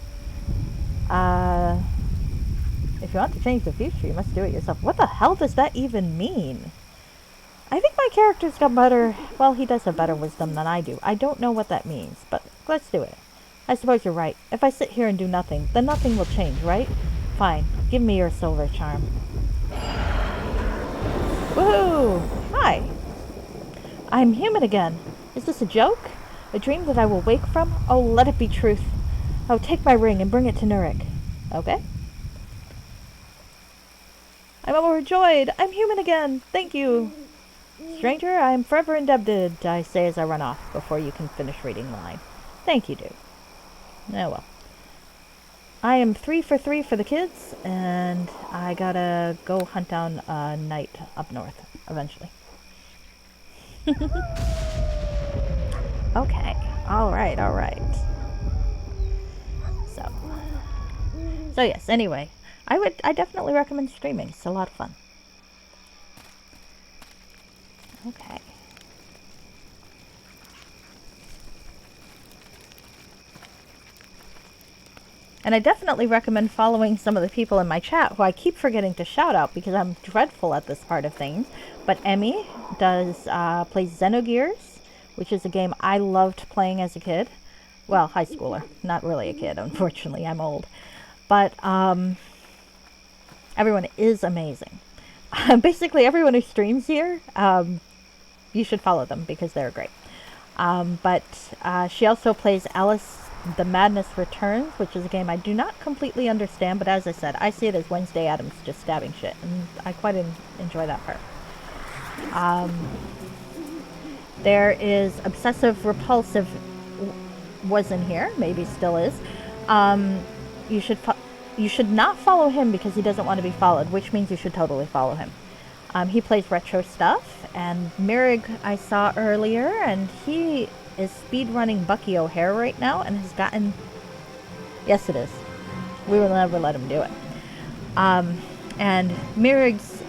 If you want to change the future, you must do it yourself. What the hell does that even mean? I think my character's got better... Well, he does have better wisdom than I do. I don't know what that means, but let's do it. I suppose you're right. If I sit here and do nothing, then nothing will change, right? Fine. Give me your silver charm. Woohoo! Hi. I'm human again. Is this a joke? A dream that I will wake from? Oh, let it be truth. Oh, take my ring and bring it to Nurek. Okay. I'm overjoyed! I'm human again! Thank you! Stranger, I am forever indebted, I say as I run off before you can finish reading the line. Thank you, dude. Oh well. I am 3 for 3 for the kids, and I gotta go hunt down a knight up north, eventually. Okay. Alright, alright. So yes, anyway. I definitely recommend streaming. It's a lot of fun. Okay. And I definitely recommend following some of the people in my chat who I keep forgetting to shout out because I'm dreadful at this part of things. But Emmy plays Xenogears, which is a game I loved playing as a kid. Well, high schooler. Not really a kid, unfortunately. I'm old. But everyone is amazing. Basically, everyone who streams here, you should follow them because they're great. But she also plays Alice the Madness Returns, which is a game I do not completely understand, but as I said, I see it as Wednesday Addams just stabbing shit, and I quite enjoy that part. There is Obsessive Repulsive was in here, maybe still is. You should not follow him because he doesn't want to be followed, which means you should totally follow him. He plays retro stuff, and Mirig I saw earlier, and he is speedrunning Bucky O'Hare right now and has gotten... Yes, it is. We will never let him do it. And Mirig's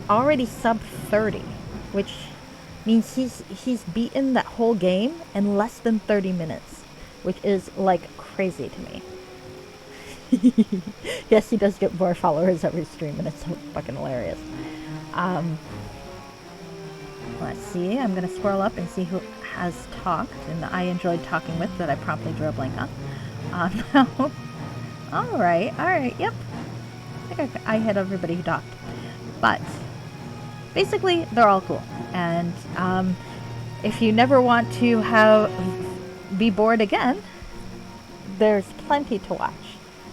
already sub 30, which means he's beaten that whole game in less than 30 minutes, which is like crazy to me. Yes, he does get more followers every stream, and it's so fucking hilarious. Let's see, I'm going to scroll up and see who has talked, and I enjoyed talking with that I promptly drew a blank on. No. Alright, yep. I think I hit everybody who talked. But, basically, they're all cool. And, if you never want to be bored again, there's plenty to watch.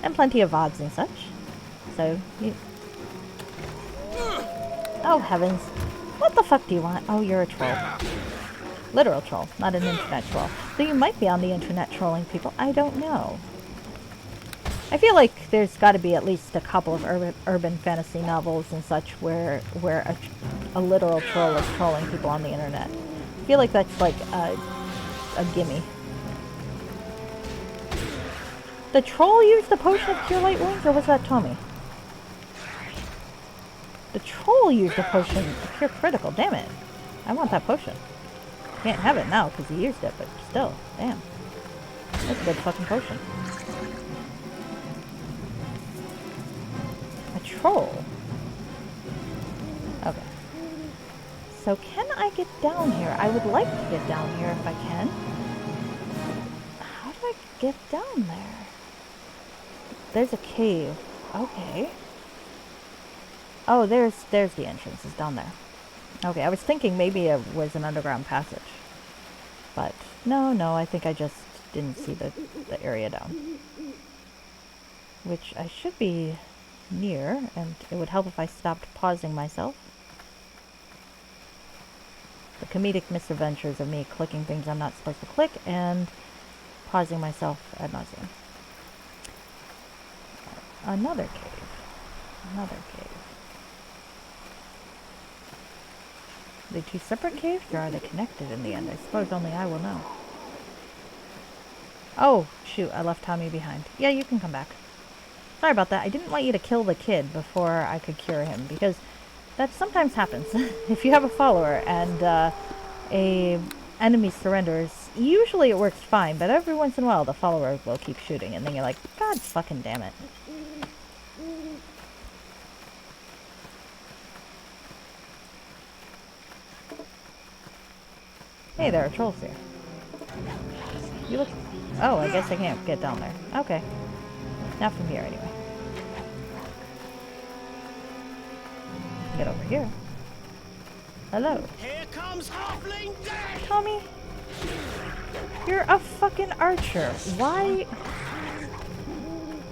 And plenty of VODs and such. So, oh, heavens. What the fuck do you want? Oh, you're a troll. Literal troll, not an internet troll. So you might be on the internet trolling people. I don't know. I feel like there's got to be at least a couple of urban fantasy novels and such where a literal troll is trolling people on the internet. I feel like that's like a gimme. The troll used the potion of Cure Light Wounds, or was that Tommy? The troll used a potion of Cure Critical. Damn it. I want that potion. Can't have it now because he used it, but still. Damn. That's a good fucking potion. A troll. Okay. So can I get down here? I would like to get down here if I can. How do I get down there? There's a cave. Okay. Oh, there's the entrance. It's down there. Okay, I was thinking maybe it was an underground passage. But no, I think I just didn't see the area down. Which I should be near, and it would help if I stopped pausing myself. The comedic misadventures of me clicking things I'm not supposed to click and pausing myself ad nauseum. Another cave. Another cave. Are they two separate caves, or are they connected in the end? I suppose only I will know. Oh, shoot, I left Tommy behind. Yeah, you can come back. Sorry about that. I didn't want you to kill the kid before I could cure him, because that sometimes happens. If you have a follower and a enemy surrenders, usually it works fine, but every once in a while the follower will keep shooting, and then you're like, God fucking damn it. Hey, there are trolls here. You look... Oh, I guess I can't get down there. Okay. Not from here, anyway. Get over here. Hello. Here comes Halfling Death! Tommy? You're a fucking archer. Why?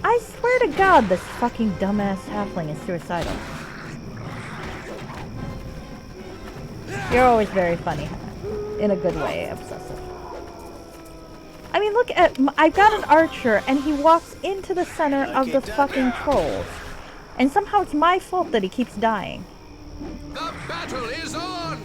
I swear to God, this fucking dumbass halfling is suicidal. You're always very funny. In a good way, obsessive. I mean, look at... I've got an archer, and he walks into the center of the fucking trolls. And somehow it's my fault that he keeps dying. The battle is on!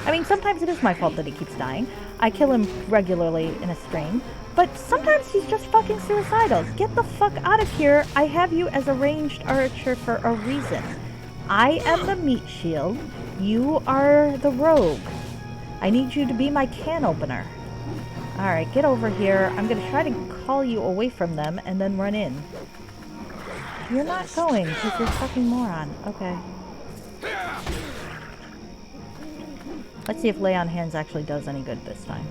I mean, sometimes it is my fault that he keeps dying. I kill him regularly in a stream. But sometimes he's just fucking suicidal. Get the fuck out of here. I have you as a ranged archer for a reason. I am the meat shield. You are the rogue. I need you to be my can opener. Alright, get over here. I'm gonna try to call you away from them and then run in. You're not going because you're a fucking moron. Okay. Let's see if lay on hands actually does any good this time.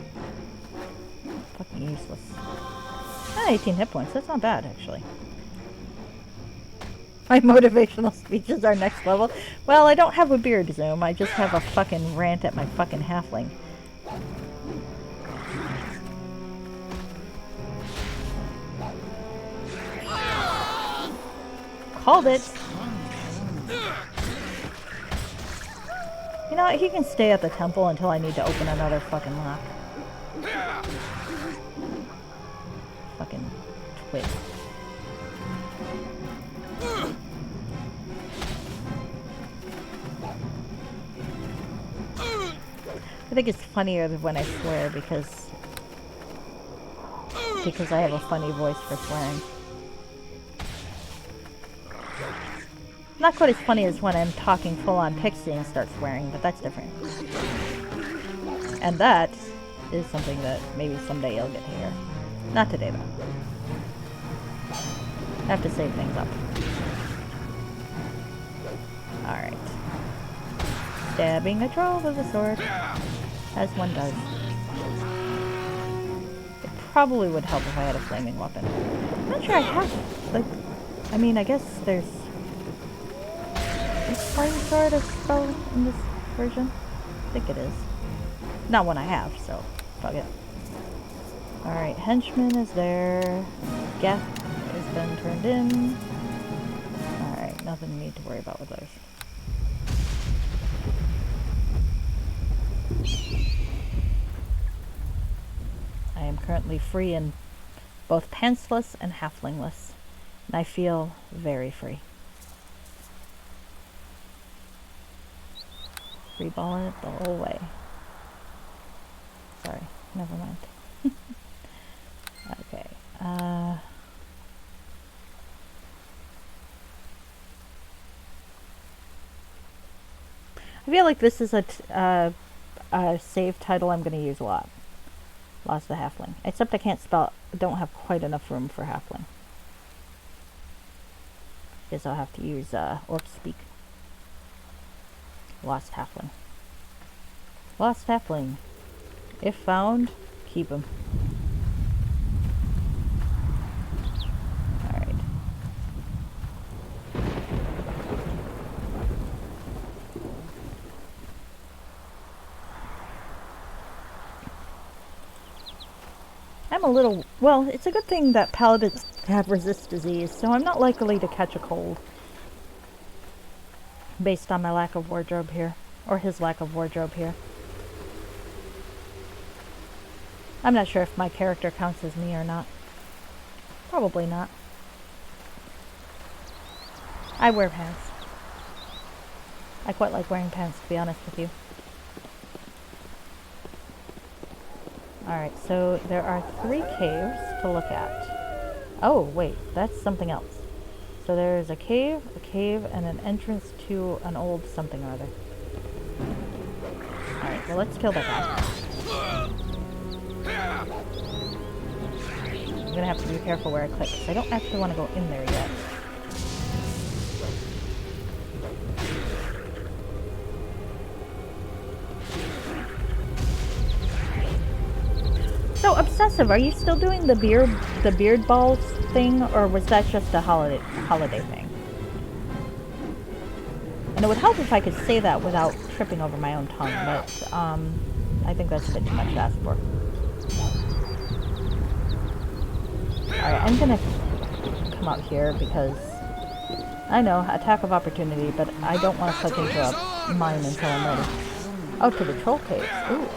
Fucking useless. 18 hit points. That's not bad, actually. My motivational speeches are next level. Well, I don't have a beard zoom. I just have a fucking rant at my fucking halfling. Called it. You know what? He can stay at the temple until I need to open another fucking lock. Fucking twig. I think it's funnier when I swear because I have a funny voice for swearing. Not quite as funny as when I'm talking full-on pixie and start swearing, but that's different. And that is something that maybe someday you'll get to hear. Not today, though. I have to save things up. Alright. Stabbing a troll with a sword. As one does. It probably would help if I had a flaming weapon. I'm not sure I have, like... I mean, I guess there's... Is flame sword a spell in this version? I think it is. Not one I have, so fuck it. Alright, henchman is there. Geth has been turned in. Alright, nothing we need to worry about with those. I am currently free in both pantsless and halflingless, and I feel very free. Free balling it the whole way. Sorry, never mind. Okay. I feel like this is a save title I'm going to use a lot. Lost the halfling. Except I can't spell. Don't have quite enough room for halfling. Guess I'll have to use orc speak. Lost halfling. Lost halfling. If found, keep him. Alright. I'm a little... Well, it's a good thing that paladins have resist disease, so I'm not likely to catch a cold. Based on my lack of wardrobe here. Or his lack of wardrobe here. I'm not sure if my character counts as me or not. Probably not. I wear pants. I quite like wearing pants, to be honest with you. Alright, so there are 3 caves to look at. Oh, wait, that's something else. So there's a cave, and an entrance to an old something or other. Alright, well let's kill that guy. I'm gonna have to be careful where I click, because I don't actually want to go in there yet. So, Obsessive, are you still doing the beard balls thing, or was that just a holiday thing? And it would help if I could say that without tripping over my own tongue, but I think that's a bit too much to ask for. Alright, I'm gonna come out here because I know, attack of opportunity, but I don't want to click into a mine until I'm ready. Oh, to the troll caves. Ooh.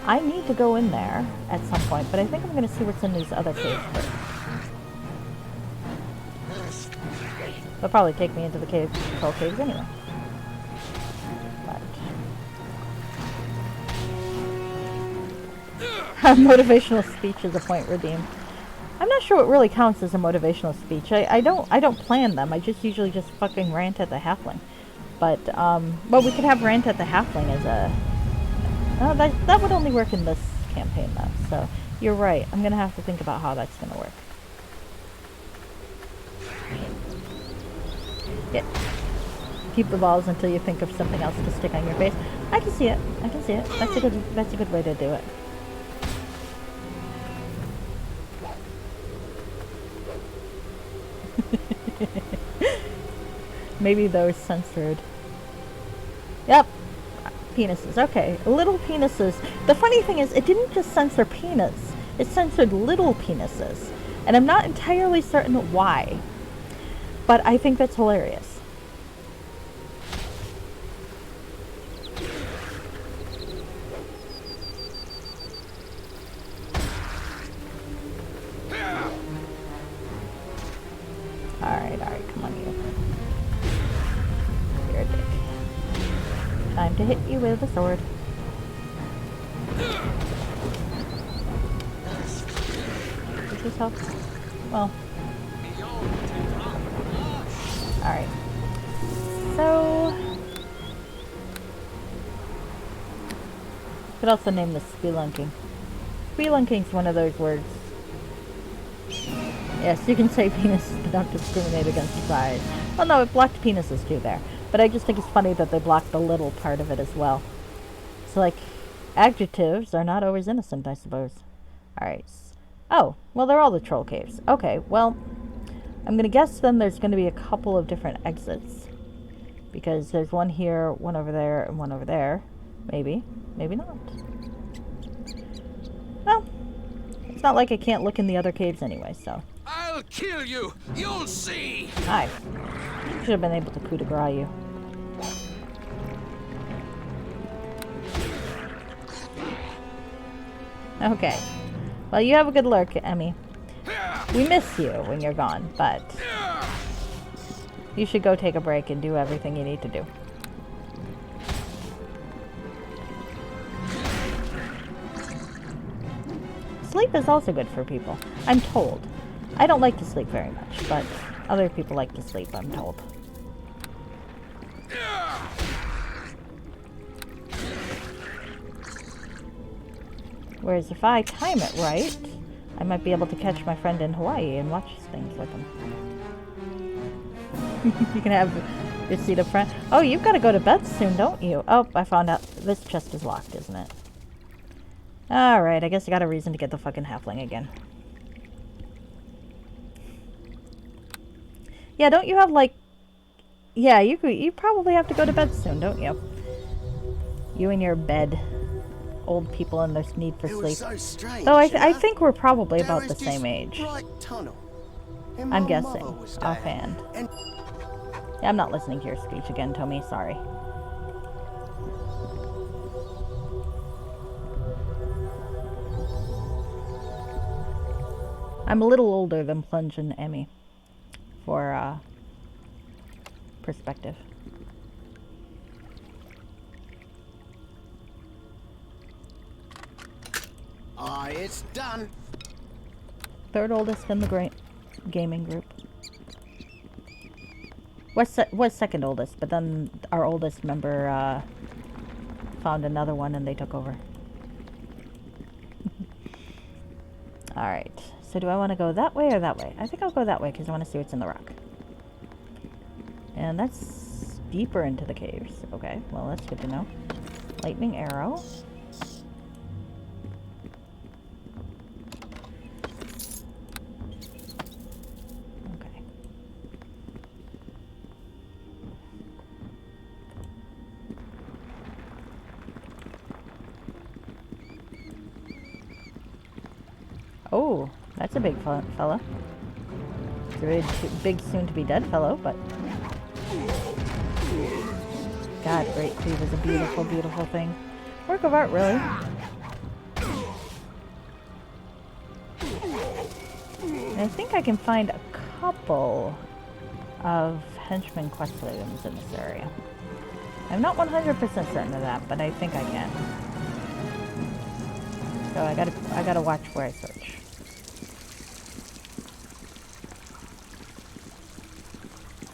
I need to go in there at some point, but I think I'm going to see what's in these other caves first. They'll probably take me into the troll caves anyway. But motivational speech is a point redeemed. I'm not sure what really counts as a motivational speech. I don't plan them. I just usually just fucking rant at the halfling. But well, we could have rant at the halfling as a. That would only work in this campaign though. So you're right. I'm gonna have to think about how that's gonna work. Yeah. Keep the balls until you think of something else to stick on your face. I can see it. I can see it. That's a good way to do it. Maybe those censored. Yep. Penises. Okay. Little penises. The funny thing is, it didn't just censor penis. It censored little penises. And I'm not entirely certain why. But I think that's hilarious. Alright, come on you. You're a dick. Time to hit you with a sword. Does this help? Well. Alright. So... could also name this spelunking. Spelunking's one of those words. Yes, you can say penises, but don't discriminate against size. Well, no, it blocked penises too there. But I just think it's funny that they blocked the little part of it as well. It's like, adjectives are not always innocent, I suppose. Alright. Oh, well, they're all the troll caves. Okay, well, I'm gonna guess then there's gonna be a couple of different exits. Because there's one here, one over there, and one over there. Maybe. Maybe not. Well, it's not like I can't look in the other caves anyway, so. I'll kill you! You'll see! Hi. Should have been able to coup de grace you. Okay. Well, you have a good lurk, Emmy. We miss you when you're gone, but you should go take a break and do everything you need to do. Sleep is also good for people, I'm told. I don't like to sleep very much, but other people like to sleep, I'm told. Whereas if I time it right, I might be able to catch my friend in Hawaii and watch things with him. You can have your seat up front. Oh, you've got to go to bed soon, don't you? Oh, I found out this chest is locked, isn't it? Alright, I guess I got a reason to get the fucking halfling again. Yeah, don't you have, like... yeah, you probably have to go to bed soon, don't you? You and your bed. Old and their need for sleep. So strange, Though I think we're probably about the same age. I'm guessing. Offhand. Yeah, I'm not listening to your speech again, Tommy. Sorry. I'm a little older than Plunge and Emmy. For, perspective. It's done. Third oldest in the gaming group. Was second oldest, but then our oldest member found another one and they took over. Alright, so do I want to go that way or that way? I think I'll go that way because I want to see what's in the rock. And that's deeper into the caves. Okay, well that's good to know. Lightning arrow. Oh, that's a big fella. big soon-to-be-dead fellow, but... God, Great Cleave is a beautiful, beautiful thing. Work of art, really. And I think I can find a couple of henchman quest items in this area. I'm not 100% certain of that, but I think I can. So I gotta watch where I search.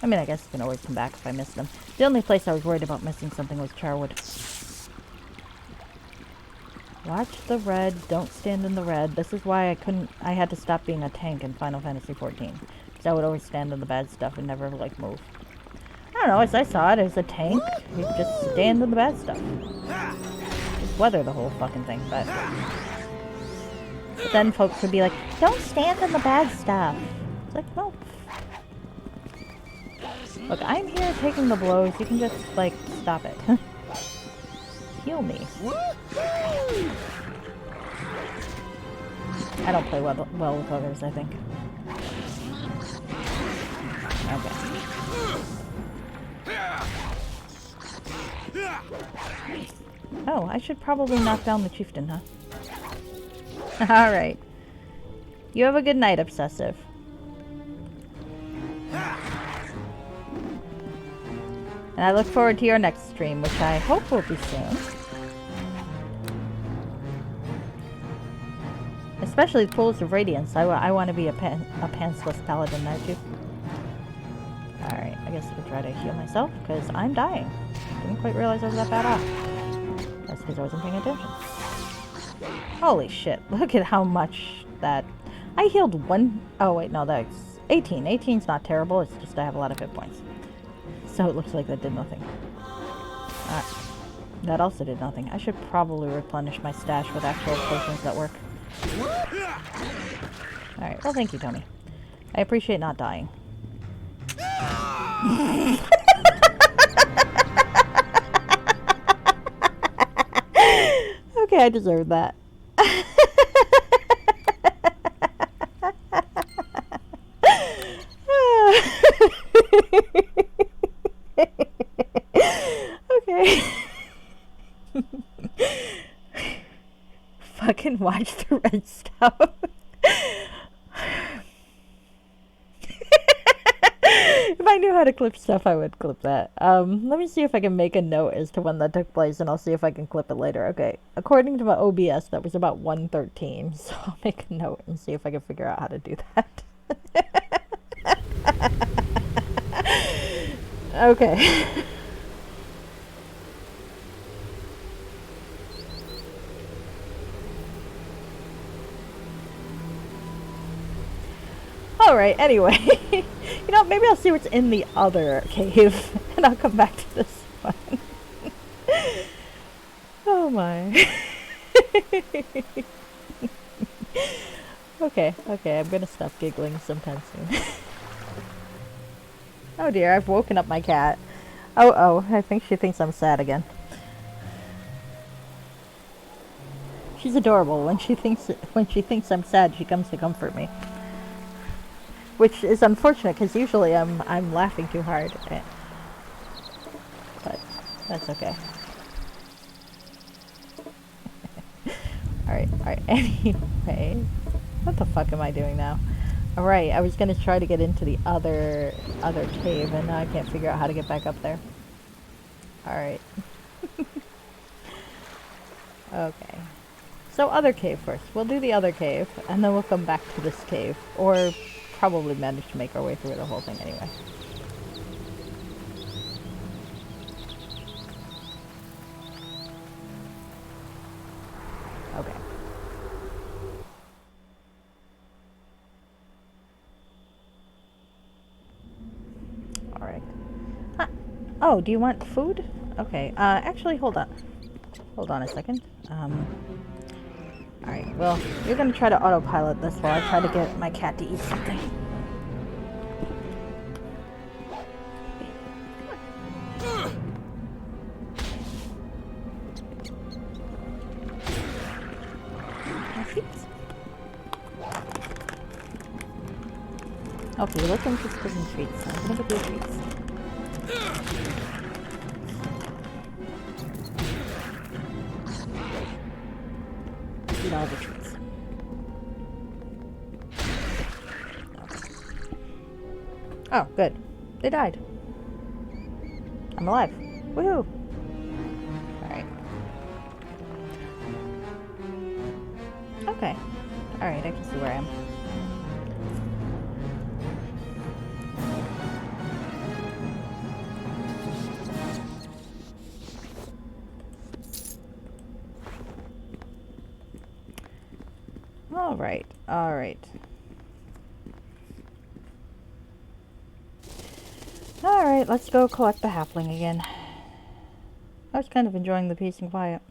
I mean, I guess I can always come back if I miss them. The only place I was worried about missing something was Charwood. Watch the red, don't stand in the red. This is why I had to stop being a tank in Final Fantasy XIV. Because I would always stand in the bad stuff and never, like, move. I don't know, as I saw it, as a tank, you just stand in the bad stuff. Just weather the whole fucking thing, but then folks would be like, don't stand in the bad stuff. It's like, well... Look, I'm here taking the blows. You can just, like, stop it. Heal me. I don't play well with others, I think. Okay. Oh, I should probably knock down the chieftain, huh? Alright. You have a good night, Obsessive. And I look forward to your next stream, which I hope will be soon. Especially Pools of Radiance. I want to be a pantsless paladin now, too. Alright, I guess I could try to heal myself, because I'm dying. Didn't quite realize I was that bad off. That's because I wasn't paying attention. Holy shit, look at how much that... I healed one... Oh, wait, no, that's 18. 18's not terrible, it's just I have a lot of hit points. So it looks like that did nothing. That also did nothing. I should probably replenish my stash with actual potions that work. Alright, well thank you, Tony. I appreciate not dying. Okay, I deserve that. Okay. Fucking watch the red stuff. If I knew how to clip stuff, I would clip that. Let me see if I can make a note as to when that took place, and I'll see if I can clip it later. Okay, according to my OBS, that was about 1:13, so I'll make a note and see if I can figure out how to do that. Okay. Alright, anyway. You know, maybe I'll see what's in the other cave, and I'll come back to this one. Oh my. Okay, I'm gonna stop giggling sometime soon. Oh dear, I've woken up my cat. Oh, I think she thinks I'm sad again. She's adorable. When she thinks I'm sad, she comes to comfort me. Which is unfortunate, because usually I'm laughing too hard. But that's okay. Alright, anyway. What the fuck am I doing now? Alright, I was gonna try to get into the other cave, and now I can't figure out how to get back up there. Alright. Okay. So other cave first. We'll do the other cave, and then we'll come back to this cave. Or probably manage to make our way through the whole thing anyway. Okay. Alright. Huh. Oh, do you want food? Okay, actually, hold on. Hold on a second. Alright, well, you're gonna try to autopilot this while I try to get my cat to eat something. Okay, you're looking for prison treats. I'm gonna get you treats. Eat all the treats. Okay. Oh, good. They died. I'm alive. Woohoo! Alright. Okay. Alright, I can see where I am. Alright, alright. Alright, let's go collect the halfling again. I was kind of enjoying the peace and quiet.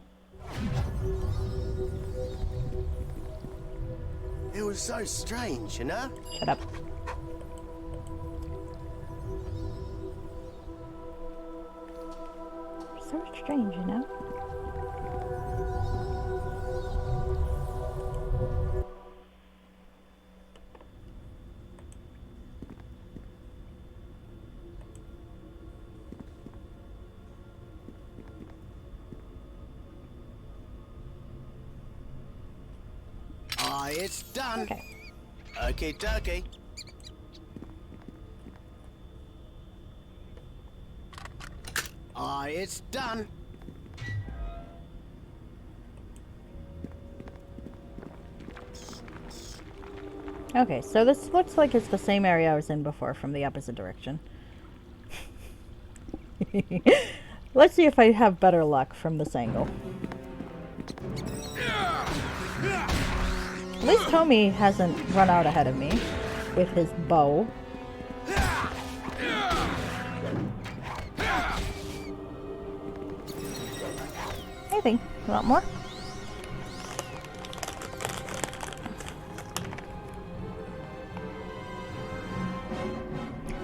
It was so strange, you know? Shut up. So strange, you know? Aye, it's done. Okay. Okay, dokie. Aye, it's done. Okay, so this looks like it's the same area I was in before from the opposite direction. Let's see if I have better luck from this angle. At least Tommy hasn't run out ahead of me with his bow. Anything? You want more?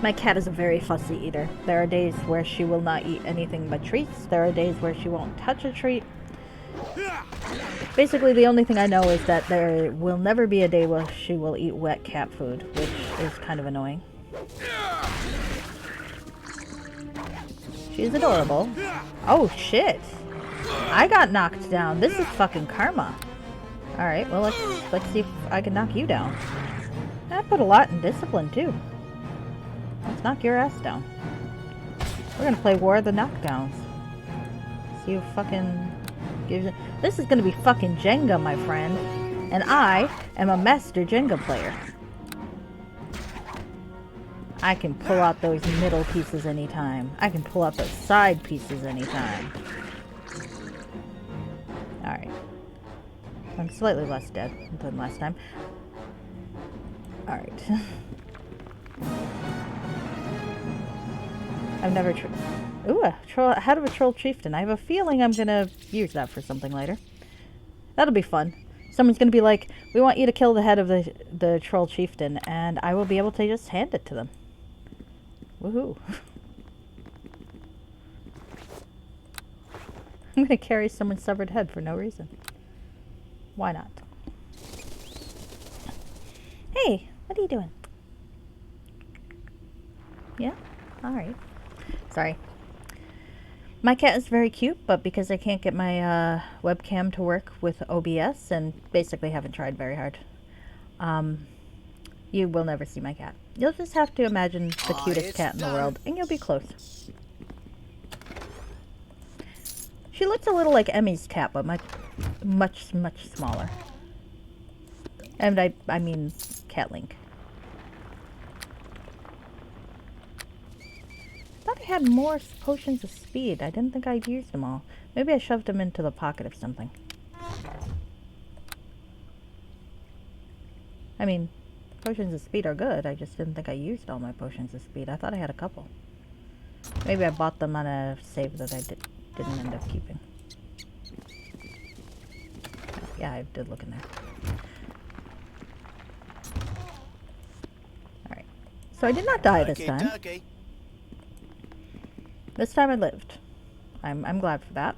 My cat is a very fussy eater. There are days where she will not eat anything but treats. There are days where she won't touch a treat. Basically, the only thing I know is that there will never be a day where she will eat wet cat food, which is kind of annoying. She's adorable. Oh, shit. I got knocked down. This is fucking karma. Alright, well, let's see if I can knock you down. I put a lot in discipline, too. Let's knock your ass down. We're gonna play War of the Knockdowns. See who fucking gives it. This is gonna be fucking Jenga, my friend. And I am a master Jenga player. I can pull out those middle pieces anytime. I can pull out those side pieces anytime. Alright. I'm slightly less dead than last time. Alright. I've never ooh, head of a troll chieftain. I have a feeling I'm gonna use that for something later. That'll be fun. Someone's gonna be like, we want you to kill the head of the troll chieftain, and I will be able to just hand it to them. Woohoo. I'm gonna carry someone's severed head for no reason. Why not? Hey, what are you doing? Yeah? Alright. Sorry. My cat is very cute, but because I can't get my webcam to work with OBS and basically haven't tried very hard, you will never see my cat. You'll just have to imagine the cutest cat in the world, and you'll be close. She looks a little like Emmy's cat, but much smaller. And I mean Cat Link. I thought I had more potions of speed. I didn't think I'd used them all. Maybe I shoved them into the pocket of something. I mean, potions of speed are good. I just didn't think I used all my potions of speed. I thought I had a couple. Maybe I bought them on a save that I didn't end up keeping. Yeah, I did look in there. Alright. So I did not die this time. This time I lived. I'm glad for that.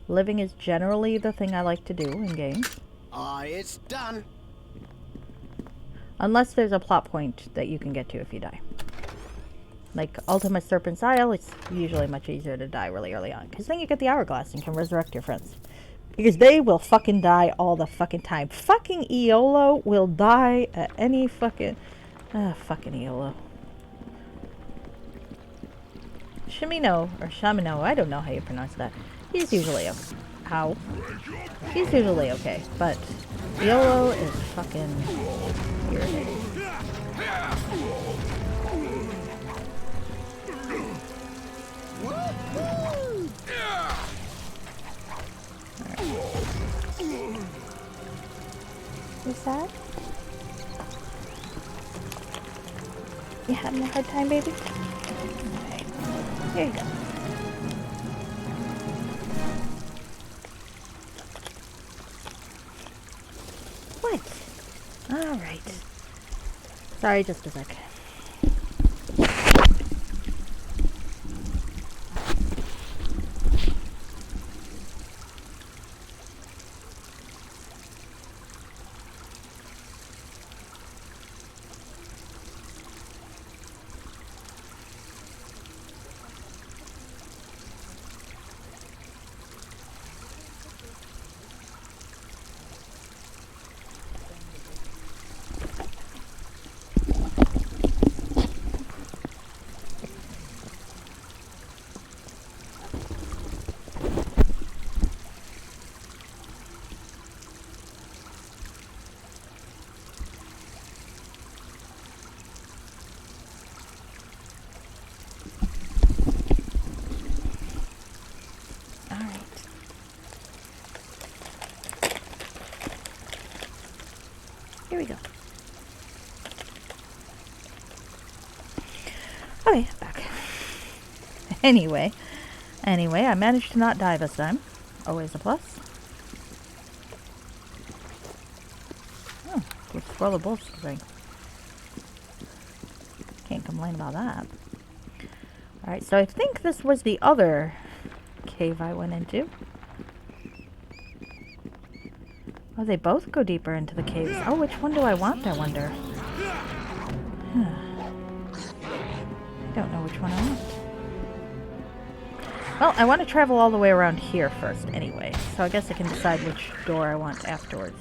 Living is generally the thing I like to do in games. Aye, it's done. Unless there's a plot point that you can get to if you die. Like Ultima Serpent's Isle, it's usually much easier to die really early on. Because then you get the hourglass and can resurrect your friends. Because they will fucking die all the fucking time. Fucking Iolo will die at any fucking... fucking Iolo. Shimino, or Shamino, I don't know how you pronounce that. He's usually okay. Ow. He's usually okay, but Iolo is fucking irritating. You sad? You having a hard time, baby? Okay. There you go. What? Alright. Sorry, just a sec. Here we go. Okay, back. Anyway, I managed to not die this time. Always a plus. Oh, good scroll of bolts thing. Can't complain about that. Alright, so I think this was the other cave I went into. Oh, they both go deeper into the caves. Oh, which one do I want, I wonder? I don't know which one I want. Well, I want to travel all the way around here first anyway, so I guess I can decide which door I want afterwards.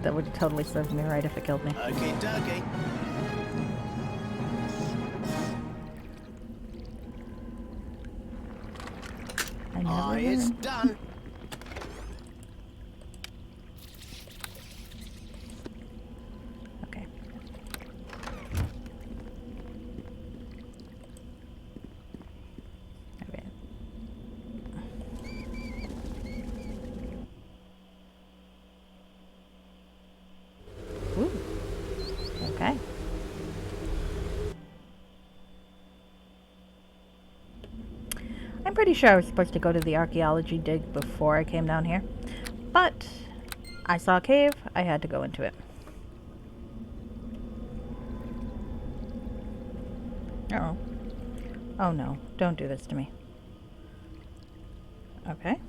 That would have totally served me right if it killed me. Okay, dokie. Oh, it's done. Okay. Okay. Ooh. Okay. I'm pretty sure I was supposed to go to the archaeology dig before I came down here, but I saw a cave, I had to go into it. Uh-oh. Oh no, don't do this to me. Okay.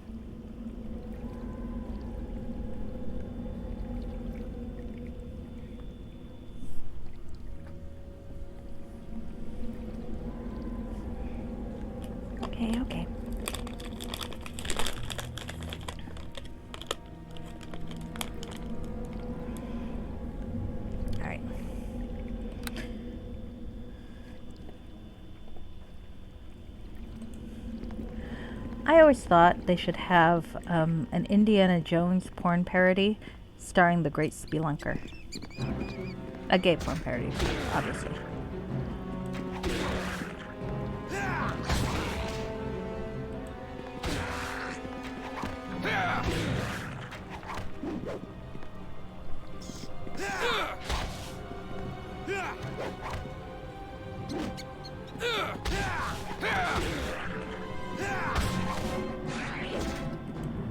Okay. All right. I always thought they should have an Indiana Jones porn parody starring the Great Spelunker. A gay porn parody, obviously.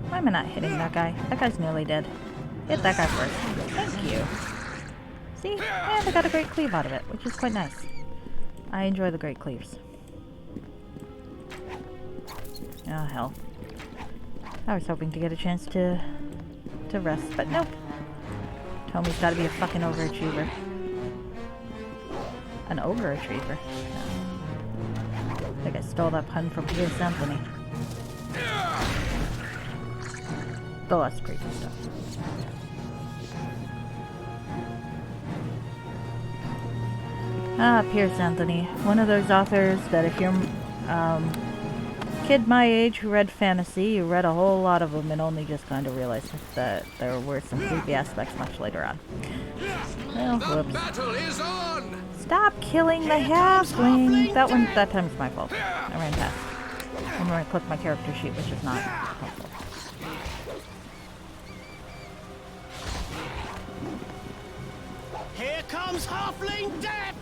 Why am I not hitting that guy? That guy's nearly dead. Hit that guy first. Thank you. See? And I got a great cleave out of it, which is quite nice. I enjoy the great cleaves. Oh, hell. I was hoping to get a chance to rest, but nope. Tommy's gotta be a fucking overachiever. An overachiever? No. I think I stole that pun from Piers Anthony. The less creepy stuff. Ah, Piers Anthony. One of those authors that if you're kid my age who read fantasy, you read a whole lot of them and only just kind of realized that there were some creepy aspects much later on. Well, whoops. Battle is on! Stop killing the halfling! That time was my fault. I ran past. I'm going to click my character sheet, which is not helpful. Here comes halfling death!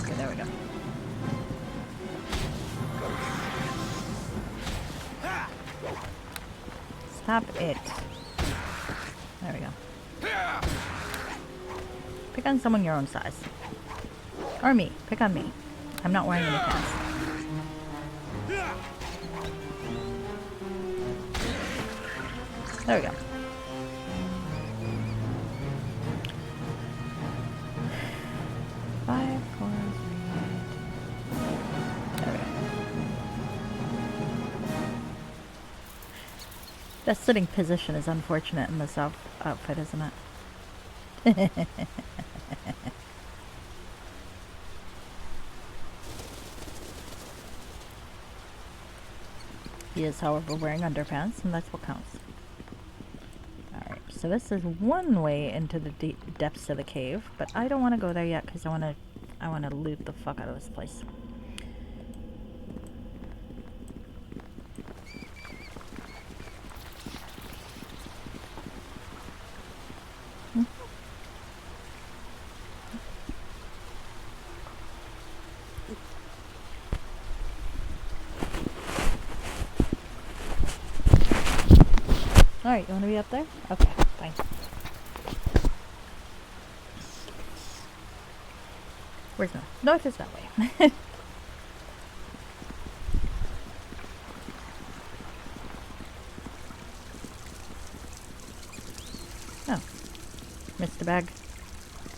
Okay, there we go. Stop it. There we go. Pick on someone your own size. Or me. Pick on me. I'm not wearing any pants. There we go. Five, 4, 3, 8. There we go. That sitting position is unfortunate in this outfit, isn't it? He is, however, wearing underpants, and that's what counts. Alright, so this is one way into the depths of the cave, but I don't want to go there yet because I want to loot the fuck out of this place. Alright, you want to be up there? Okay, fine. Where's north? North is that way. Oh. Missed a bag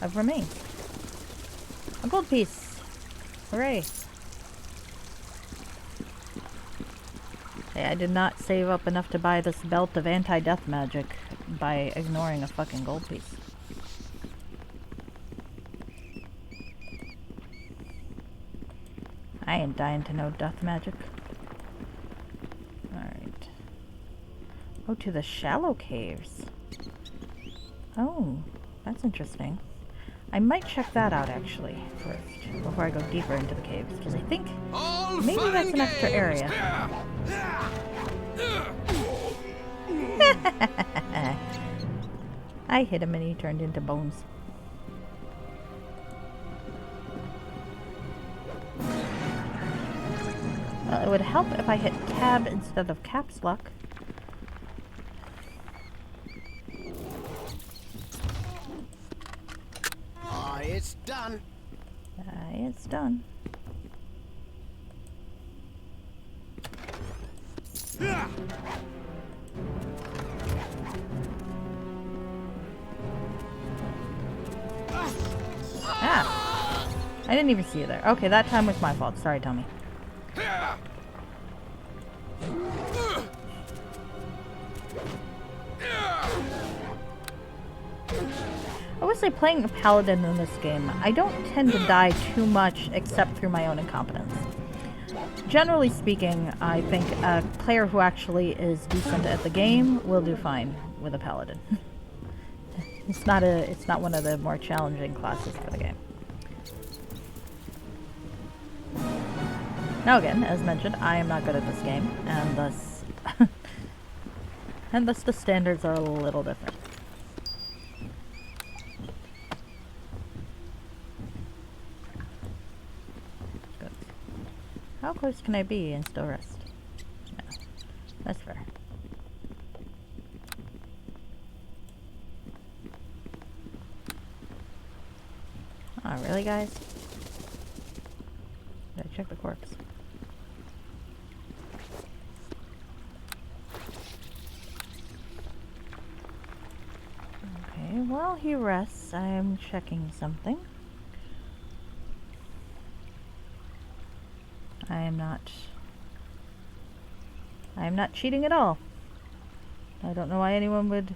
of remains. A gold piece. Hooray. Hey, I did not save up enough to buy this belt of anti-death magic by ignoring a fucking gold piece. I ain't dying to know death magic. Alright. Oh, to the shallow caves. Oh, that's interesting. I might check that out actually first, before I go deeper into the caves, because I think maybe that's an extra area. I hit him and he turned into bones. Well, it would help if I hit tab instead of caps lock. It's done. It's done. Ah! I didn't even see you there. Okay, that time was my fault. Sorry, Tommy. I would say playing a paladin in this game, I don't tend to die too much except through my own incompetence. Generally speaking, I think a player who actually is decent at the game will do fine with a paladin. It's not one of the more challenging classes for the game. Now again, as mentioned, I am not good at this game, and thus and thus the standards are a little different. Good. How close can I be and still rest? No, that's fair. Oh, really, guys? There's check the corpse. Okay, while he rests, I'm checking something. I am not cheating at all. I don't know why anyone would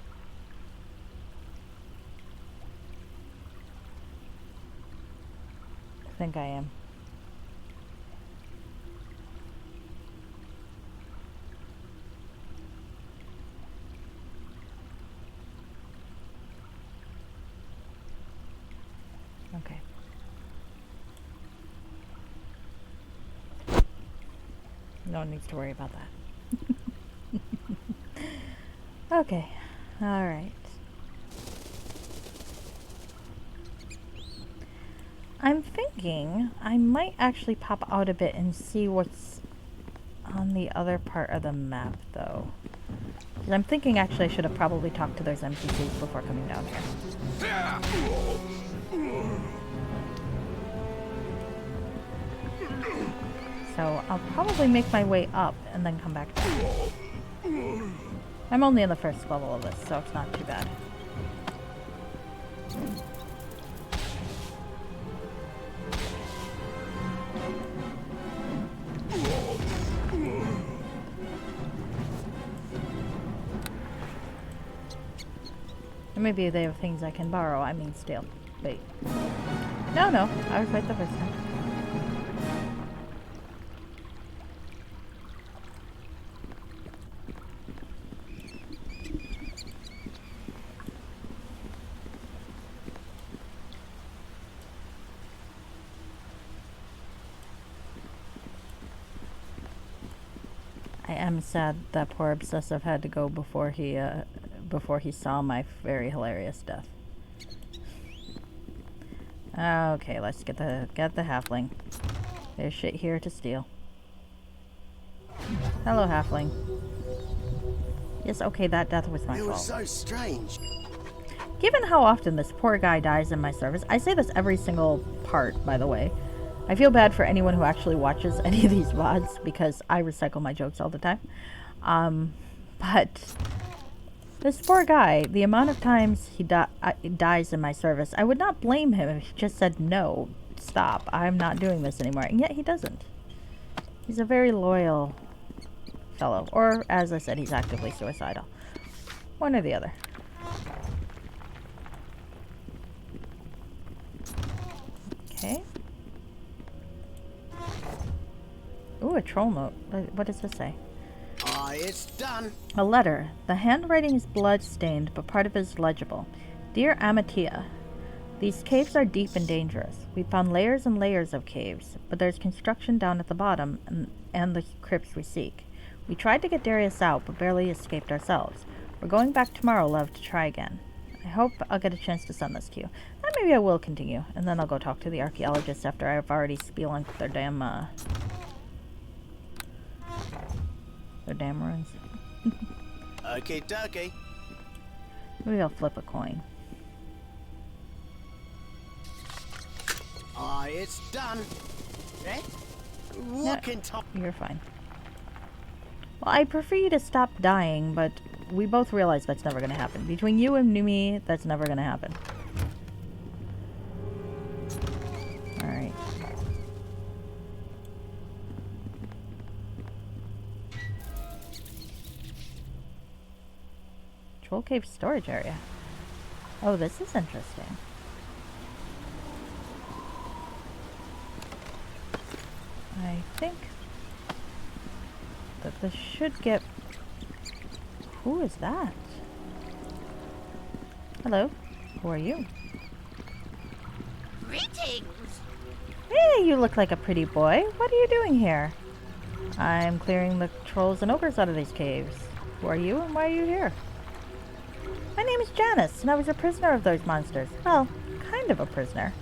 think I am. Okay. No one needs to worry about that. Okay. All right. I'm thinking I might actually pop out a bit and see what's on the other part of the map, though. 'Cause I'm thinking actually I should have probably talked to those NPCs before coming down here. So I'll probably make my way up and then come back down. I'm only in the first level of this, so it's not too bad. And maybe they have things I can borrow. I mean, steal. Wait. No, I was right the first time. I am sad that poor obsessive had to go before he saw my very hilarious death. Okay, let's get the halfling. There's shit here to steal. Hello, halfling. Yes, okay, that death was my It fault. was so strange. Given how often this poor guy dies in my service, I say this every single part, by the way. I feel bad for anyone who actually watches any of these VODs because I recycle my jokes all the time. But this poor guy, the amount of times he dies in my service, I would not blame him if he just said, no, stop, I'm not doing this anymore. And yet he doesn't. He's a very loyal fellow. Or, as I said, he's actively suicidal. One or the other. Okay. Ooh, a troll note. What does this say? It's done. A letter. The handwriting is blood-stained, but part of it is legible. Dear Amatia, these caves are deep and dangerous. We found layers and layers of caves, but there's construction down at the bottom and the crypts we seek. We tried to get Darius out, but barely escaped ourselves. We're going back tomorrow, love, to try again. I hope I'll get a chance to send this to you. And maybe I will continue, and then I'll go talk to the archaeologists after I've already spelunked their damn ruins. Okay, dokie. Maybe I'll flip a coin. It's done. Eh? Yeah, What can top? you're fine. Well, I prefer you to stop dying, but we both realize that's never going to happen. Between you and me, that's never going to happen. Alright. Troll Cave storage area. Oh, this is interesting. I think that this should get... Who is that? Hello, who are you? Greetings! Hey, you look like a pretty boy. What are you doing here? I'm clearing the trolls and ogres out of these caves. Who are you and why are you here? My name is Janice, and I was a prisoner of those monsters. Well, kind of a prisoner.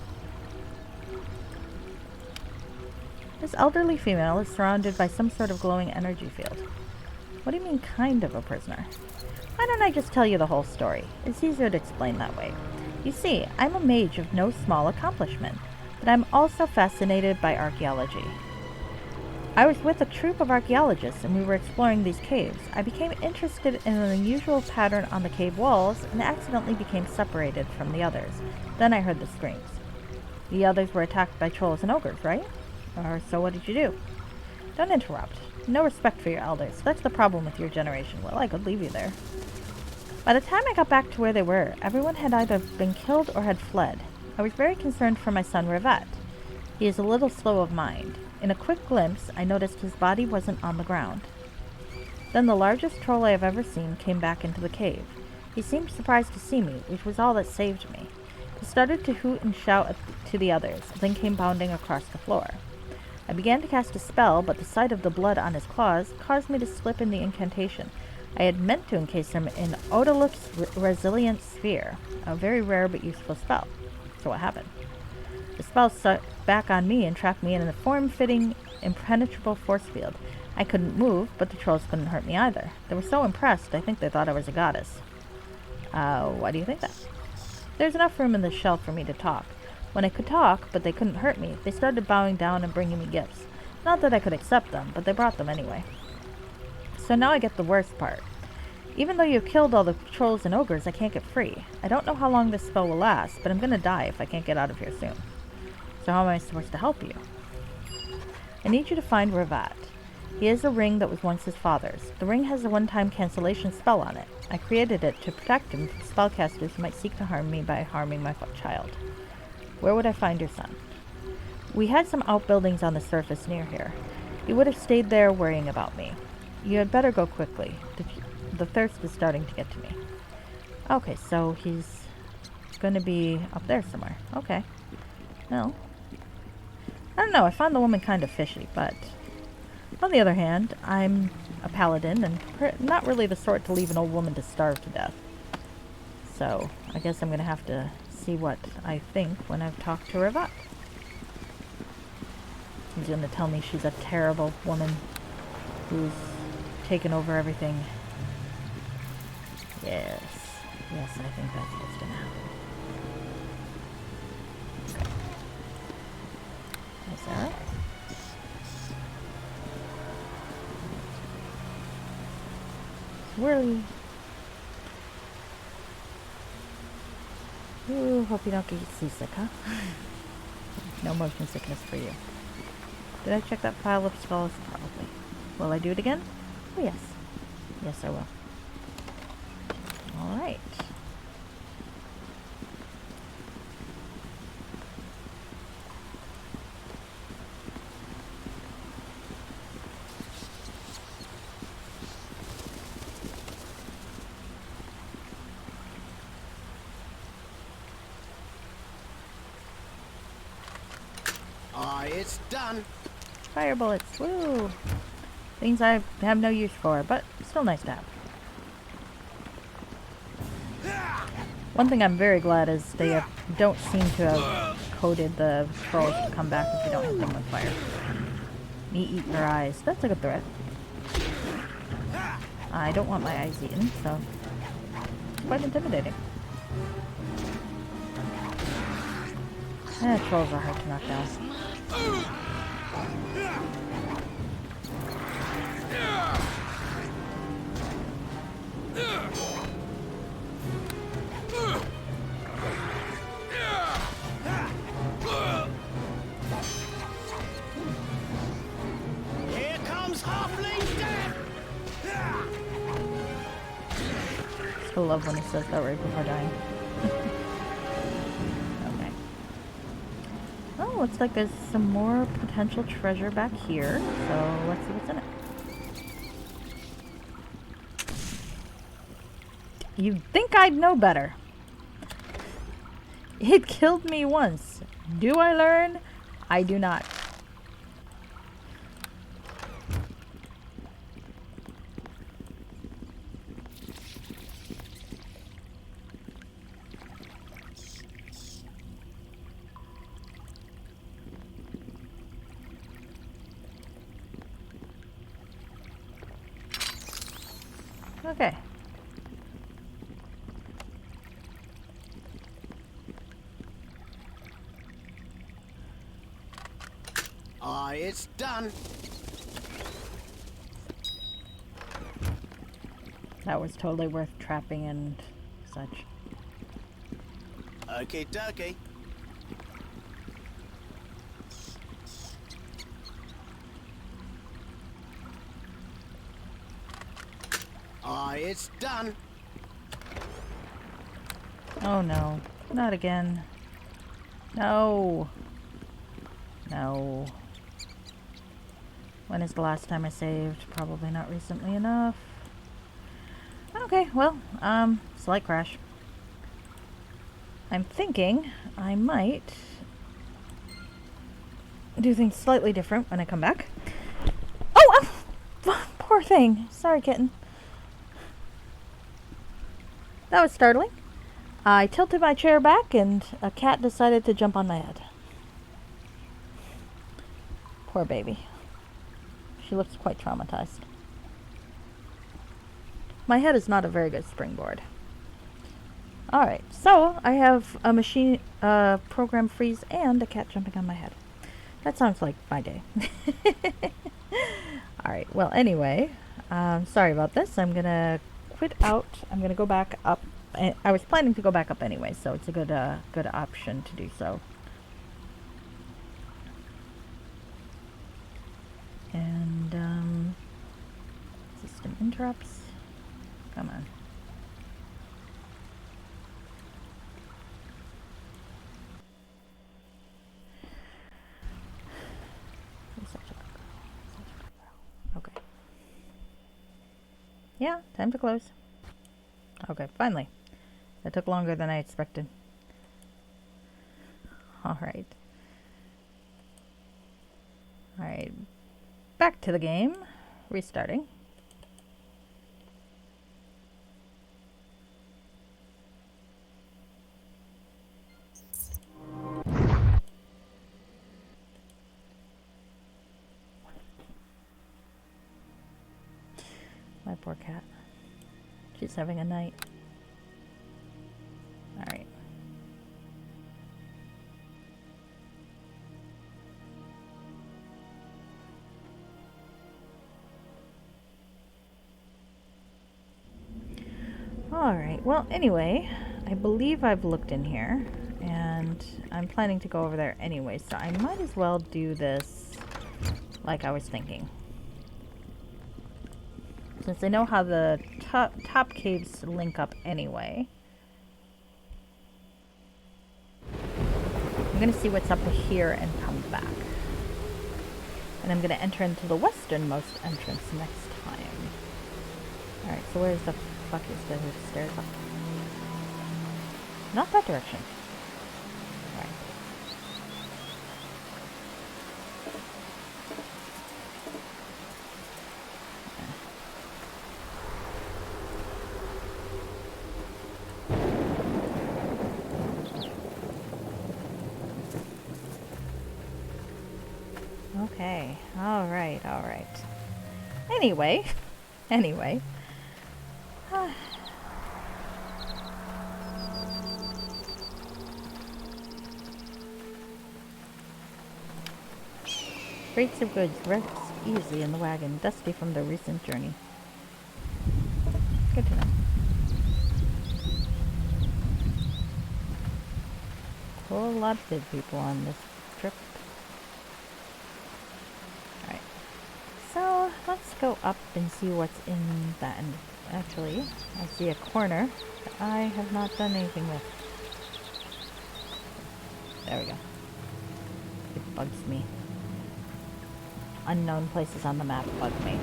This elderly female is surrounded by some sort of glowing energy field. What do you mean, kind of a prisoner? Why don't I just tell you the whole story? It's easier to explain that way. You see, I'm a mage of no small accomplishment, but I'm also fascinated by archaeology. I was with a troop of archaeologists and we were exploring these caves. I became interested in an unusual pattern on the cave walls and accidentally became separated from the others. Then I heard the screams. The others were attacked by trolls and ogres, right? Or so what did you do? Don't interrupt. No respect for your elders. That's the problem with your generation. Well, I could leave you there. By the time I got back to where they were, everyone had either been killed or had fled. I was very concerned for my son Revet. He is a little slow of mind. In a quick glimpse, I noticed his body wasn't on the ground. Then the largest troll I have ever seen came back into the cave. He seemed surprised to see me, which was all that saved me. He started to hoot and shout to the others, then came bounding across the floor. I began to cast a spell, but the sight of the blood on his claws caused me to slip in the incantation. I had meant to encase him in Odaluk's Resilient Sphere, a very rare but useful spell. So what happened? The spell sucked back on me and trapped me in a form-fitting, impenetrable force field. I couldn't move, but the trolls couldn't hurt me either. They were so impressed, I think they thought I was a goddess. Why do you think that? There's enough room in the shell for me to talk. When I could talk, but they couldn't hurt me, they started bowing down and bringing me gifts. Not that I could accept them, but they brought them anyway. So now I get the worst part. Even though you've killed all the trolls and ogres, I can't get free. I don't know how long this spell will last, but I'm gonna die if I can't get out of here soon. So how am I supposed to help you? I need you to find Revat. He has a ring that was once his father's. The ring has a one-time cancellation spell on it. I created it to protect him from spellcasters who might seek to harm me by harming my child. Where would I find your son? We had some outbuildings on the surface near here. He would have stayed there worrying about me. You had better go quickly. The thirst is starting to get to me. Okay, so he's going to be up there somewhere. Okay. Well, I don't know. I found the woman kind of fishy, but on the other hand, I'm a paladin and not really the sort to leave an old woman to starve to death. So I guess I'm going to have to see what I think when I've talked to Revat. He's going to tell me she's a terrible woman who's taken over everything. Yes. Yes, I think that's what's going to happen. Okay. Hi, Sarah. Swirly. Ooh, hope you don't get seasick, huh? No motion sickness for you. Did I check that pile of skulls? Probably. Will I do it again? Oh, yes. Yes, I will. Alright. It's done. Fire bullets. Woo! Things I have no use for, but still nice to have. One thing I'm very glad is they don't seem to have coded the trolls to come back if you don't hit them with fire. Me eat your eyes. That's a good threat. I don't want my eyes eaten, so it's quite intimidating. Trolls are hard to knock down. Here comes halfling death. Still love when he says that right before dying. Okay. Oh, looks like there's some more potential treasure back here, so let's see what's in it. You'd think I'd know better. It killed me once. Do I learn? I do not. Okay. It's done. That was totally worth trapping and such. Okie dokie. It's done. Oh no. Not again. No. No. When is the last time I saved? Probably not recently enough. Okay, well, slight crash. I'm thinking I might do things slightly different when I come back. Oh! Poor thing. Sorry, kitten. That was startling. I tilted my chair back and a cat decided to jump on my head. Poor baby. She looks quite traumatized. My head is not a very good springboard. Alright, so I have a machine program freeze and a cat jumping on my head. That sounds like my day. Alright, well anyway, sorry about this. I'm gonna quit out. I'm gonna go back up. I was planning to go back up anyway, so it's a good good option to do so. And system interrupts. Come on. Okay. Yeah, time to close. Okay, finally. That took longer than I expected. Alright. Alright. Back to the game. Restarting. My poor cat. She's having a night. Alright. Alright, well anyway, I believe I've looked in here and I'm planning to go over there anyway, so I might as well do this like I was thinking. Since I know how the top caves link up anyway. I'm gonna see what's up here and come back. And I'm gonna enter into the westernmost entrance next time. Alright, so where's the fuck is the stairs up? Not that direction. Right. Okay, alright. Anyway. Crates of goods rest easy in the wagon, dusty from the recent journey. Good to know. Whole lot of good people on this trip. Alright. So, let's go up and see what's in that. And actually, I see a corner that I have not done anything with. There we go. It bugs me. Unknown places on the map bug me.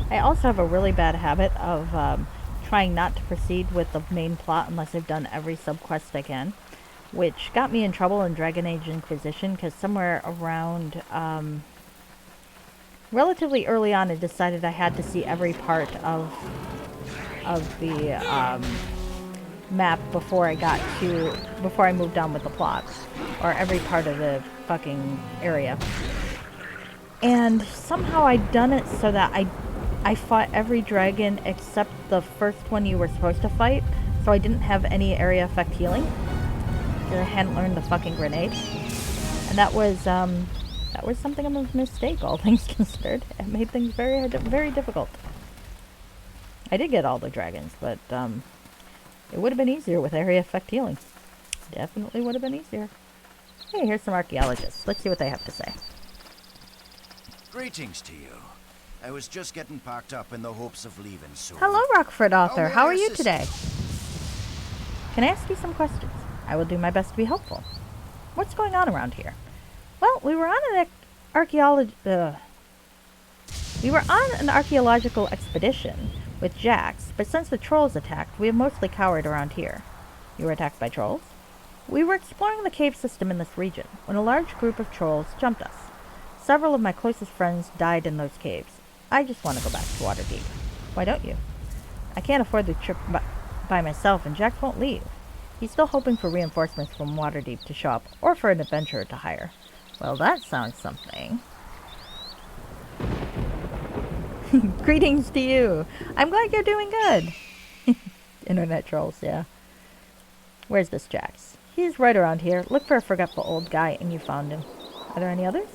I also have a really bad habit of trying not to proceed with the main plot unless I've done every subquest I can, which got me in trouble in Dragon Age Inquisition because somewhere around relatively early on I decided I had to see every part of the map before I moved on with the plot, or every part of the fucking area. And somehow I'd done it so that I fought every dragon except the first one you were supposed to fight, so I didn't have any area effect healing because I hadn't learned the fucking grenade. And that was something of a mistake, all things considered. It made things very, very difficult. I did get all the dragons, but it would have been easier with area effect healing. Definitely would have been easier. Hey, here's some archaeologists. Let's see what they have to say. Greetings to you. I was just getting packed up in the hopes of leaving soon. Hello, Rockford author. may How I are you assist today? Can I ask you some questions? I will do my best to be helpful. What's going on around here? Well, we were on an archaeological expedition with Jax, but since the trolls attacked, we have mostly cowered around here. You were attacked by trolls? We were exploring the cave system in this region when a large group of trolls jumped us. Several of my closest friends died in those caves. I just want to go back to Waterdeep. Why don't you? I can't afford the trip by myself, and Jax won't leave. He's still hoping for reinforcements from Waterdeep to show up, or for an adventurer to hire. Well, that sounds something. Greetings to you. I'm glad you're doing good. Internet trolls, yeah. Where's this Jax? He's right around here. Look for a forgetful old guy and you found him. Are there any others?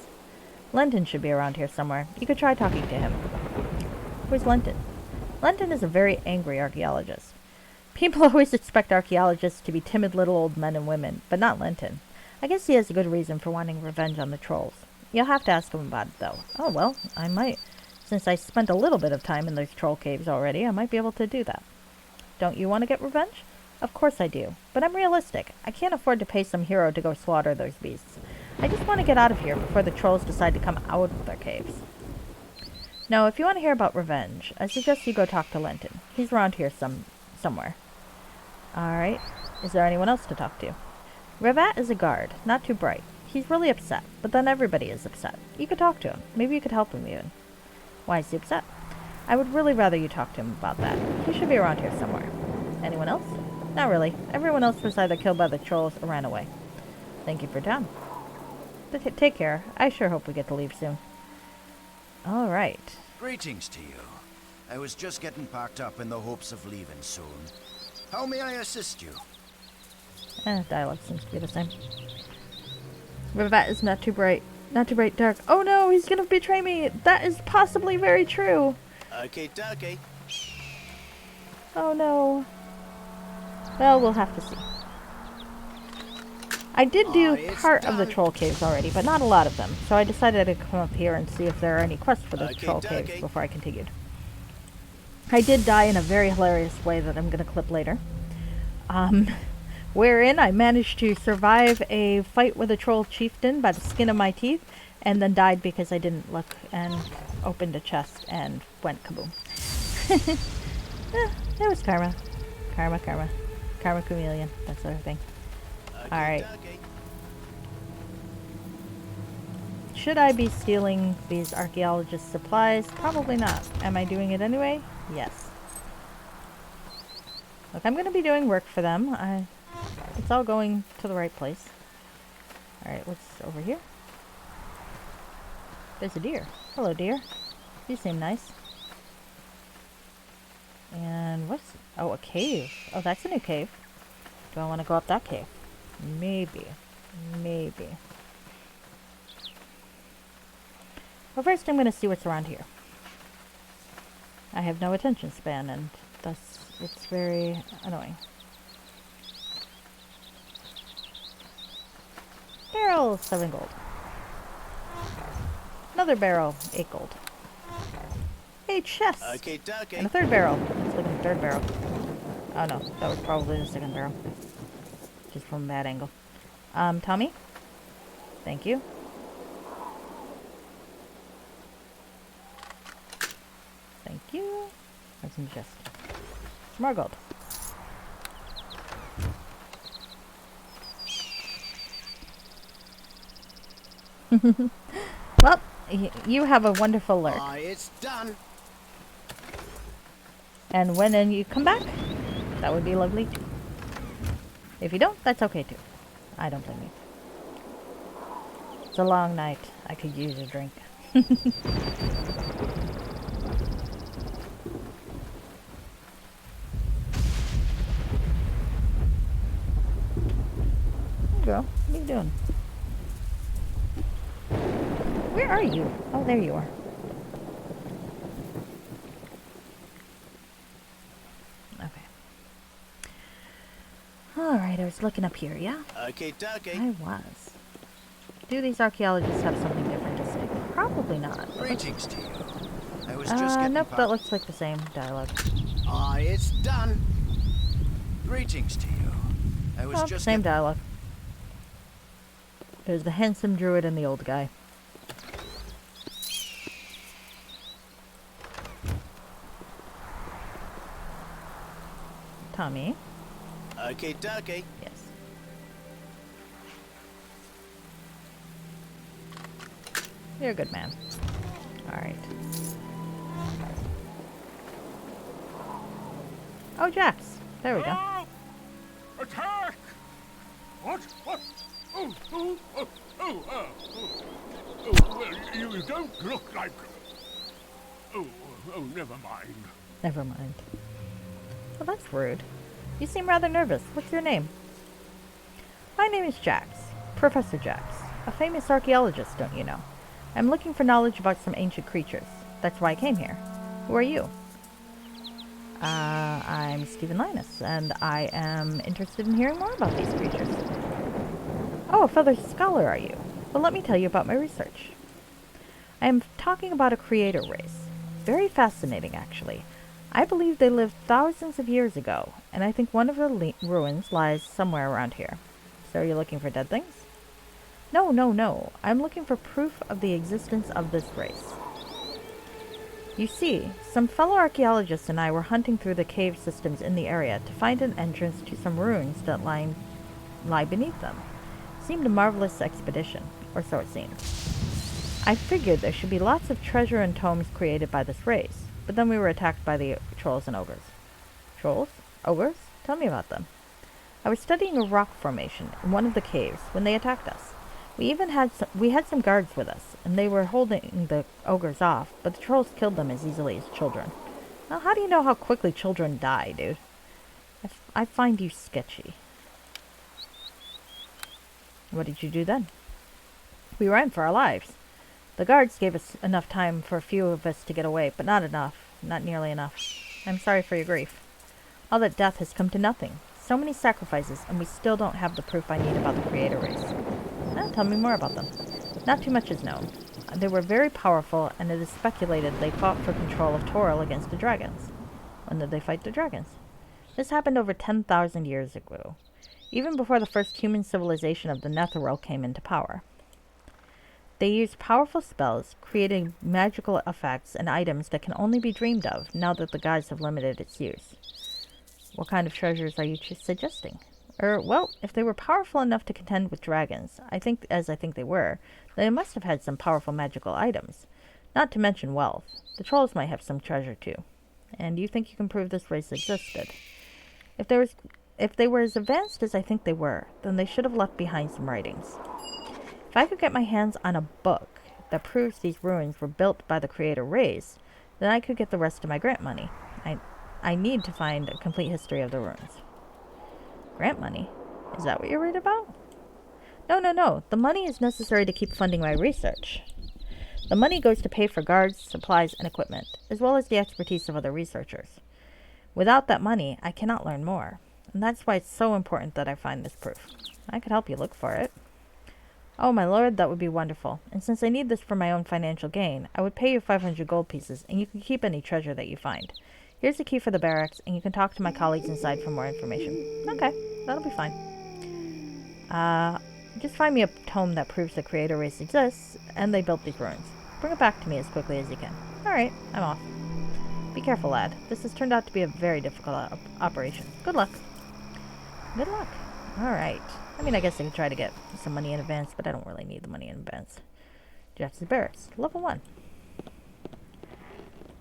Lenton should be around here somewhere. You could try talking to him. Who's Lenton? Lenton is a very angry archaeologist. People always expect archaeologists to be timid little old men and women, but not Lenton. I guess he has a good reason for wanting revenge on the trolls. You'll have to ask him about it, though. Oh, well, I might. Since I spent a little bit of time in those troll caves already, I might be able to do that. Don't you want to get revenge? Of course I do, but I'm realistic. I can't afford to pay some hero to go slaughter those beasts. I just want to get out of here before the trolls decide to come out of their caves. No, if you want to hear about revenge, I suggest you go talk to Lenton. He's around here somewhere. Alright, is there anyone else to talk to? Ravat is a guard, not too bright. He's really upset, but then everybody is upset. You could talk to him. Maybe you could help him even. Why is he upset? I would really rather you talk to him about that. He should be around here somewhere. Anyone else? Not really. Everyone else was either killed by the trolls or ran away. Thank you for your time. Take care. I sure hope we get to leave soon. Alright. Greetings to you. I was just getting packed up in the hopes of leaving soon. How may I assist you? Dialogue seems to be the same. Ravat is not too bright. Not too bright dark. Oh no, he's gonna betray me! That is possibly very true! Okay, dokie. Oh no. Well, we'll have to see. I did do part of the troll caves already, but not a lot of them, so I decided to come up here and see if there are any quests for the troll caves before I continued. I did die in a very hilarious way that I'm gonna clip later. Wherein I managed to survive a fight with a troll chieftain by the skin of my teeth, and then died because I didn't look and opened a chest and went kaboom. It was karma. Karma, karma. Karma chameleon, that sort of thing. Alright. Should I be stealing these archaeologist supplies? Probably not. Am I doing it anyway? Yes. Look, I'm going to be doing work for them. It's all going to the right place. Alright, what's over here? There's a deer. Hello, deer. You seem nice. And what's... Oh, a cave. Oh, that's a new cave. Do I want to go up that cave? Maybe. Maybe. Well, first I'm going to see what's around here. I have no attention span, and thus it's very annoying. Barrel, 7 gold. Another barrel, 8 gold. A chest! Okay, dokie. And a third barrel. Let's look at the third barrel. Oh no, that was probably the second barrel. Just from a bad angle. Tommy? Thank you. Thank you. What's in the chest? Some more gold. Well, you have a wonderful lurk. It's done. And when you come back, that would be lovely too. If you don't, that's okay too. I don't blame you. It's a long night. I could use a drink. There you go. What are you doing? Where are you? Oh, there you are. Okay. Alright, I was looking up here, yeah? Okay, dokie. I was. Do these archaeologists have something different to say? Probably not. Greetings to you. I was just getting Nope, past... that looks like the same dialogue. Aye, it's done. Greetings to you. I was Oh, just same get- dialogue. There's the handsome druid and the old guy. Tommy. Okay, dokie. Yes. You're a good man. Alright. Oh, Jax. There we go. Attack! What? What? Oh, oh, oh, oh, oh, oh, well, you don't look like... Oh, oh, never mind. Never mind. Well, that's rude. You seem rather nervous. What's your name? My name is Jax. Professor Jax. A famous archaeologist, don't you know? I'm looking for knowledge about some ancient creatures. That's why I came here. Who are you? I'm Stephen Linus, and I am interested in hearing more about these creatures. Oh, a feathered scholar, are you? Well, let me tell you about my research. I am talking about a creator race. Very fascinating, actually. I believe they lived thousands of years ago, and I think one of the ruins lies somewhere around here. So are you looking for dead things? No, no, no. I'm looking for proof of the existence of this race. You see, some fellow archaeologists and I were hunting through the cave systems in the area to find an entrance to some ruins that lie beneath them. It seemed a marvelous expedition, or so it seemed. I figured there should be lots of treasure and tomes created by this race, but then we were attacked by the trolls and ogres. Trolls? Ogres? Tell me about them. I was studying a rock formation in one of the caves when they attacked us. We had some guards with us, and they were holding the ogres off, but the trolls killed them as easily as children. Now, how do you know how quickly children die, dude? I find you sketchy. What did you do then? We ran for our lives. The guards gave us enough time for a few of us to get away, but not enough. Not nearly enough. I'm sorry for your grief. All that death has come to nothing. So many sacrifices, and we still don't have the proof I need about the creator race. Tell me more about them. Not too much is known. They were very powerful, and it is speculated they fought for control of Toril against the dragons. When did they fight the dragons? This happened over 10,000 years ago, even before the first human civilization of the Netherworld came into power. They used powerful spells, creating magical effects and items that can only be dreamed of now that the gods have limited its use. What kind of treasures are you suggesting? Well, if they were powerful enough to contend with dragons, I think they were, they must have had some powerful magical items. Not to mention wealth. The trolls might have some treasure too. And you think you can prove this race existed? If they were as advanced as I think they were, then they should have left behind some writings. If I could get my hands on a book that proves these ruins were built by the creator race, then I could get the rest of my grant money. I need to find a complete history of the ruins. Grant money? Is that what you're worried about? No. The money is necessary to keep funding my research. The money goes to pay for guards, supplies, and equipment, as well as the expertise of other researchers. Without that money, I cannot learn more, and that's why it's so important that I find this proof. I could help you look for it. Oh, my lord, that would be wonderful. And since I need this for my own financial gain, I would pay you 500 gold pieces, and you can keep any treasure that you find. Here's the key for the barracks, and you can talk to my colleagues inside for more information. Okay, that'll be fine. Just find me a tome that proves the creator race exists, and they built these ruins. Bring it back to me as quickly as you can. Alright, I'm off. Be careful, lad. This has turned out to be a very difficult operation. Good luck. Good luck. Alright. I mean, I guess I could try to get some money in advance, but I don't really need the money in advance. Jackson's Barracks. Level 1.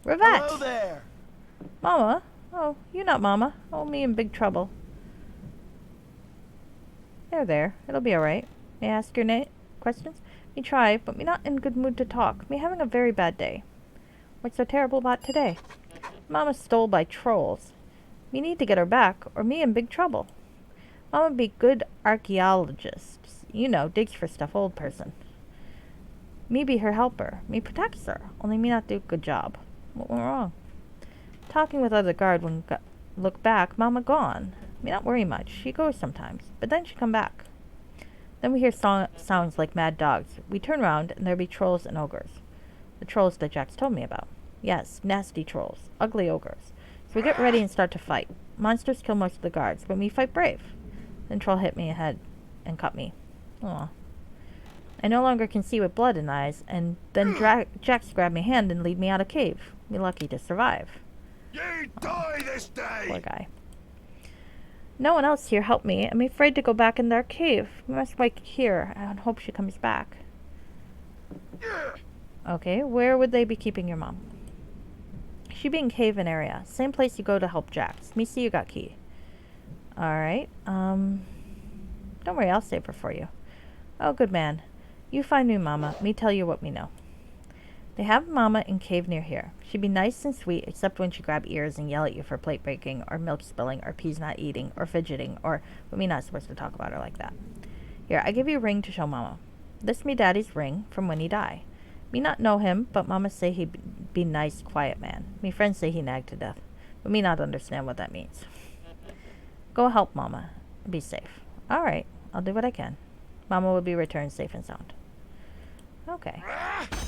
Revette! Hello there! Mama? Oh, you not Mama. Oh, me in big trouble. There. It'll be alright. May I ask your questions? Me try, but me not in good mood to talk. Me having a very bad day. What's so terrible about today? Mama stole by trolls. Me need to get her back, or me in big trouble. Mama be good archaeologist. You know, digs for stuff, old person. Me be her helper. Me protects her. Only me not do good job. What went wrong? Talking with other guard when look back, Mama gone. Me not worry much. She goes sometimes, but then she come back. Then we hear sounds like mad dogs. We turn round, and there be trolls and ogres. The trolls that Jax told me about. Yes, nasty trolls. Ugly ogres. So we get ready and start to fight. Monsters kill most of the guards, but me fight brave. Then troll hit me ahead and cut me. Aw. I no longer can see with blood in eyes, and then Jax grabbed me hand and lead me out of cave. Me lucky to survive. You die this day! Poor guy. No one else here helped me. I'm afraid to go back in their cave. We must wait here and hope she comes back. Okay, where would they be keeping your mom? She be in cave-in area. Same place you go to help Jax. Me see you got key. Alright, don't worry, I'll save her for you. Oh, good man. You find me Mama. Me tell you what me know. They have Mama in cave near here. She be nice and sweet, except when she grab ears and yell at you for plate breaking, or milk spilling, or peas not eating, or fidgeting, but me not supposed to talk about her like that. Here, I give you a ring to show Mama. This me daddy's ring from when he die. Me not know him, but Mama say he be nice, quiet man. Me friends say he nagged to death, but me not understand what that means. Go help Mama. Be safe. Alright, I'll do what I can. Mama will be returned safe and sound. Okay.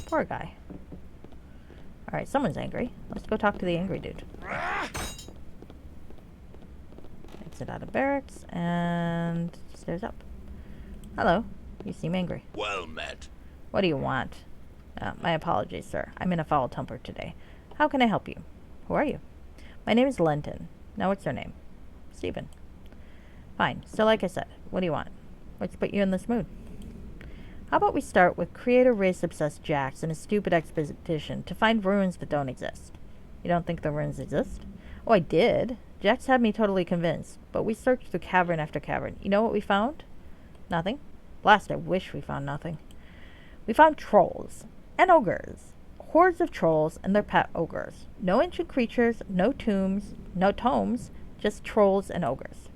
Poor guy. Alright, someone's angry. Let's go talk to the angry dude. Exit out of barracks and stairs up. Hello. You seem angry. Well met. What do you want? My apologies, sir. I'm in a foul temper today. How can I help you? Who are you? My name is Lenton. Now what's your name? Stephen. Fine. So like I said, what do you want? What's put you in this mood? How about we start with creator race-obsessed Jax and a stupid expedition to find ruins that don't exist. You don't think the ruins exist? Oh, I did. Jax had me totally convinced, but we searched through cavern after cavern. You know what we found? Nothing. Blast, I wish we found nothing. We found trolls and ogres. Hordes of trolls and their pet ogres. No ancient creatures, no tombs, just trolls and ogres.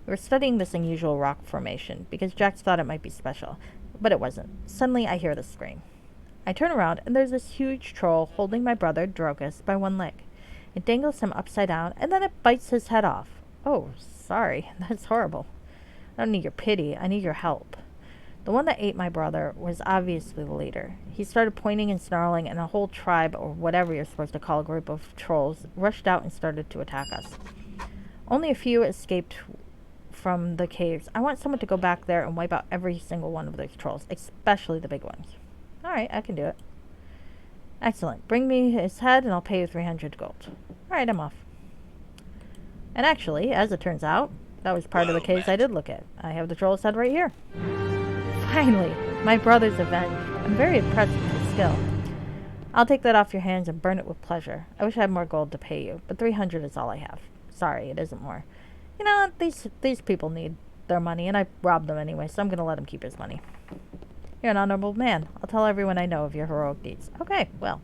We were studying this unusual rock formation because Jax thought it might be special, but it wasn't. Suddenly I hear the scream. I turn around and there's this huge troll holding my brother, Drogus, by one leg. It dangles him upside down and then it bites his head off. Oh, sorry. That's horrible. I don't need your pity. I need your help. The one that ate my brother was obviously the leader. He started pointing and snarling, and a whole tribe, or whatever you're supposed to call a group of trolls, rushed out and started to attack us. Only a few escaped from the caves. I want someone to go back there and wipe out every single one of those trolls, especially the big ones. Alright, I can do it. Excellent. Bring me his head and I'll pay you 300 gold. Alright, I'm off. And actually, as it turns out, that was part of the caves I did look at. I have the troll's head right here. Finally, my brother's avenged. I'm very impressed with his skill. I'll take that off your hands and burn it with pleasure. I wish I had more gold to pay you, but 300 is all I have. Sorry, it isn't more. You know, these people need their money, and I robbed them anyway, so I'm going to let him keep his money. You're an honorable man. I'll tell everyone I know of your heroic deeds. Okay, well,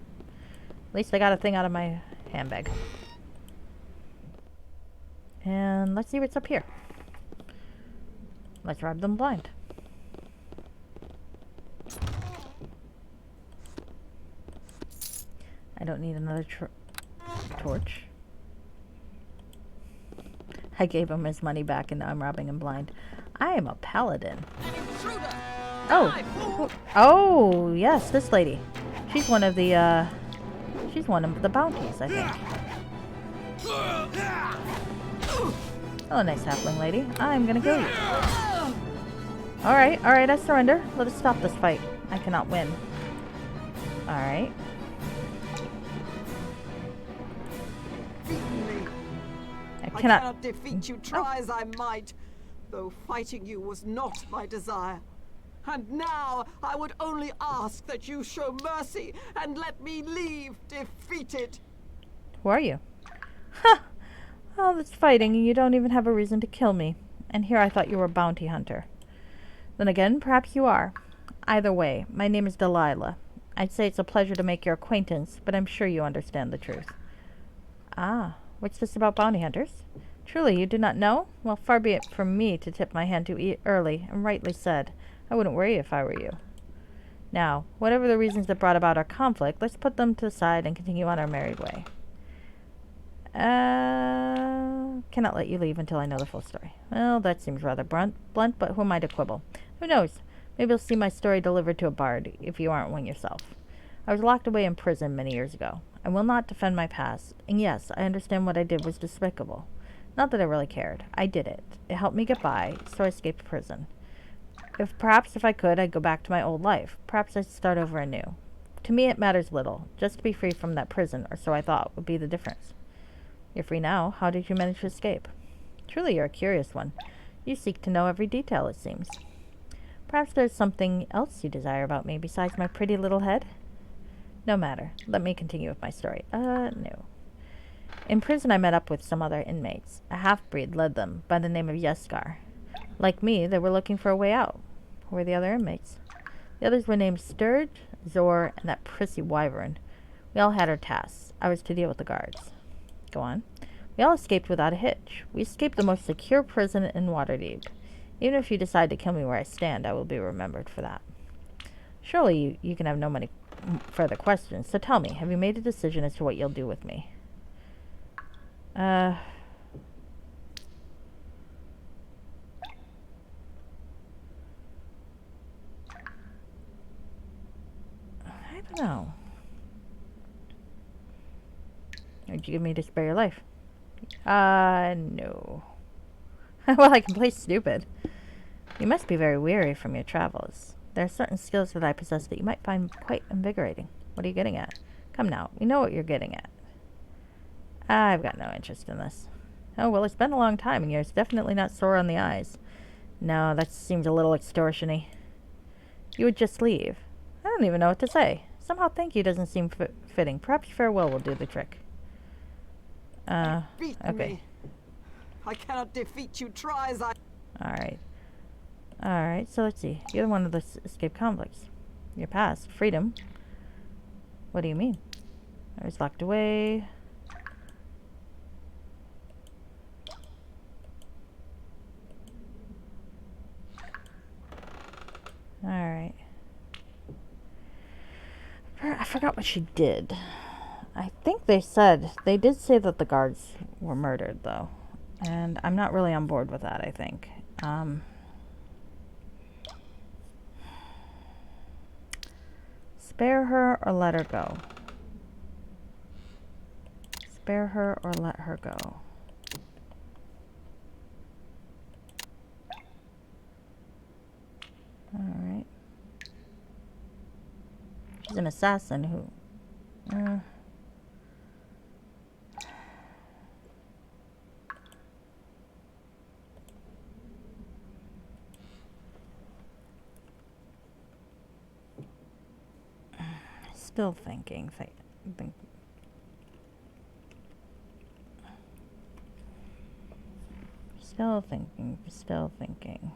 at least I got a thing out of my handbag. And let's see what's up here. Let's rob them blind. I don't need another torch. I gave him his money back and now I'm robbing him blind. I am a paladin. Oh. Oh, yes, this lady. She's one of the bounties, I think. Oh, nice halfling lady. I'm gonna kill you. Alright, I surrender. Let us stop this fight. I cannot win. Alright. I cannot defeat you, try as I might, though fighting you was not my desire. And now I would only ask that you show mercy and let me leave defeated. Who are you? Ha! All this fighting and you don't even have a reason to kill me. And here I thought you were a bounty hunter. Then again, perhaps you are. Either way, my name is Delilah. I'd say it's a pleasure to make your acquaintance, but I'm sure you understand the truth. Ah, what's this about bounty hunters? Truly, you do not know? Well, far be it from me to tip my hand too early, and rightly said. I wouldn't worry if I were you. Now, whatever the reasons that brought about our conflict, let's put them to the side and continue on our married way. Cannot let you leave until I know the full story. Well, that seems rather blunt, but who am I to quibble? Who knows? Maybe you'll see my story delivered to a bard, if you aren't one yourself. I was locked away in prison many years ago. I will not defend my past, and yes, I understand what I did was despicable. Not that I really cared. I did it. It helped me get by, so I escaped prison. Perhaps if I could, I'd go back to my old life. Perhaps I'd start over anew. To me, it matters little. Just to be free from that prison, or so I thought, would be the difference. You're free now. How did you manage to escape? Truly, you're a curious one. You seek to know every detail, it seems. Perhaps there's something else you desire about me besides my pretty little head? No matter. Let me continue with my story. No. In prison, I met up with some other inmates. A half-breed led them, by the name of Yeskar. Like me, they were looking for a way out. Who were the other inmates? The others were named Sturge, Zor, and that prissy wyvern. We all had our tasks. I was to deal with the guards. Go on. We all escaped without a hitch. We escaped the most secure prison in Waterdeep. Even if you decide to kill me where I stand, I will be remembered for that. Surely you can have no many further questions. So tell me, have you made a decision as to what you'll do with me? I don't know. Would you give me to spare your life? No. Well, I can play stupid. You must be very weary from your travels. There are certain skills that I possess that you might find quite invigorating. What are you getting at? Come now, we know what you're getting at. I've got no interest in this. Oh, well, it's been a long time, and yours definitely not sore on the eyes. No, that seems a little extortion-y. You would just leave. I don't even know what to say. Somehow thank you doesn't seem fitting. Perhaps farewell will do the trick. Okay. Me. I cannot defeat you, try as I... Alright, so let's see. You're one of the escaped convicts. Your past, freedom. What do you mean? I was locked away. Alright. I forgot what she did. I think they did say that the guards were murdered, though. And I'm not really on board with that, I think. Spare her or let her go? Spare her or let her go? Alright. She's an assassin who... Still thinking. Still thinking.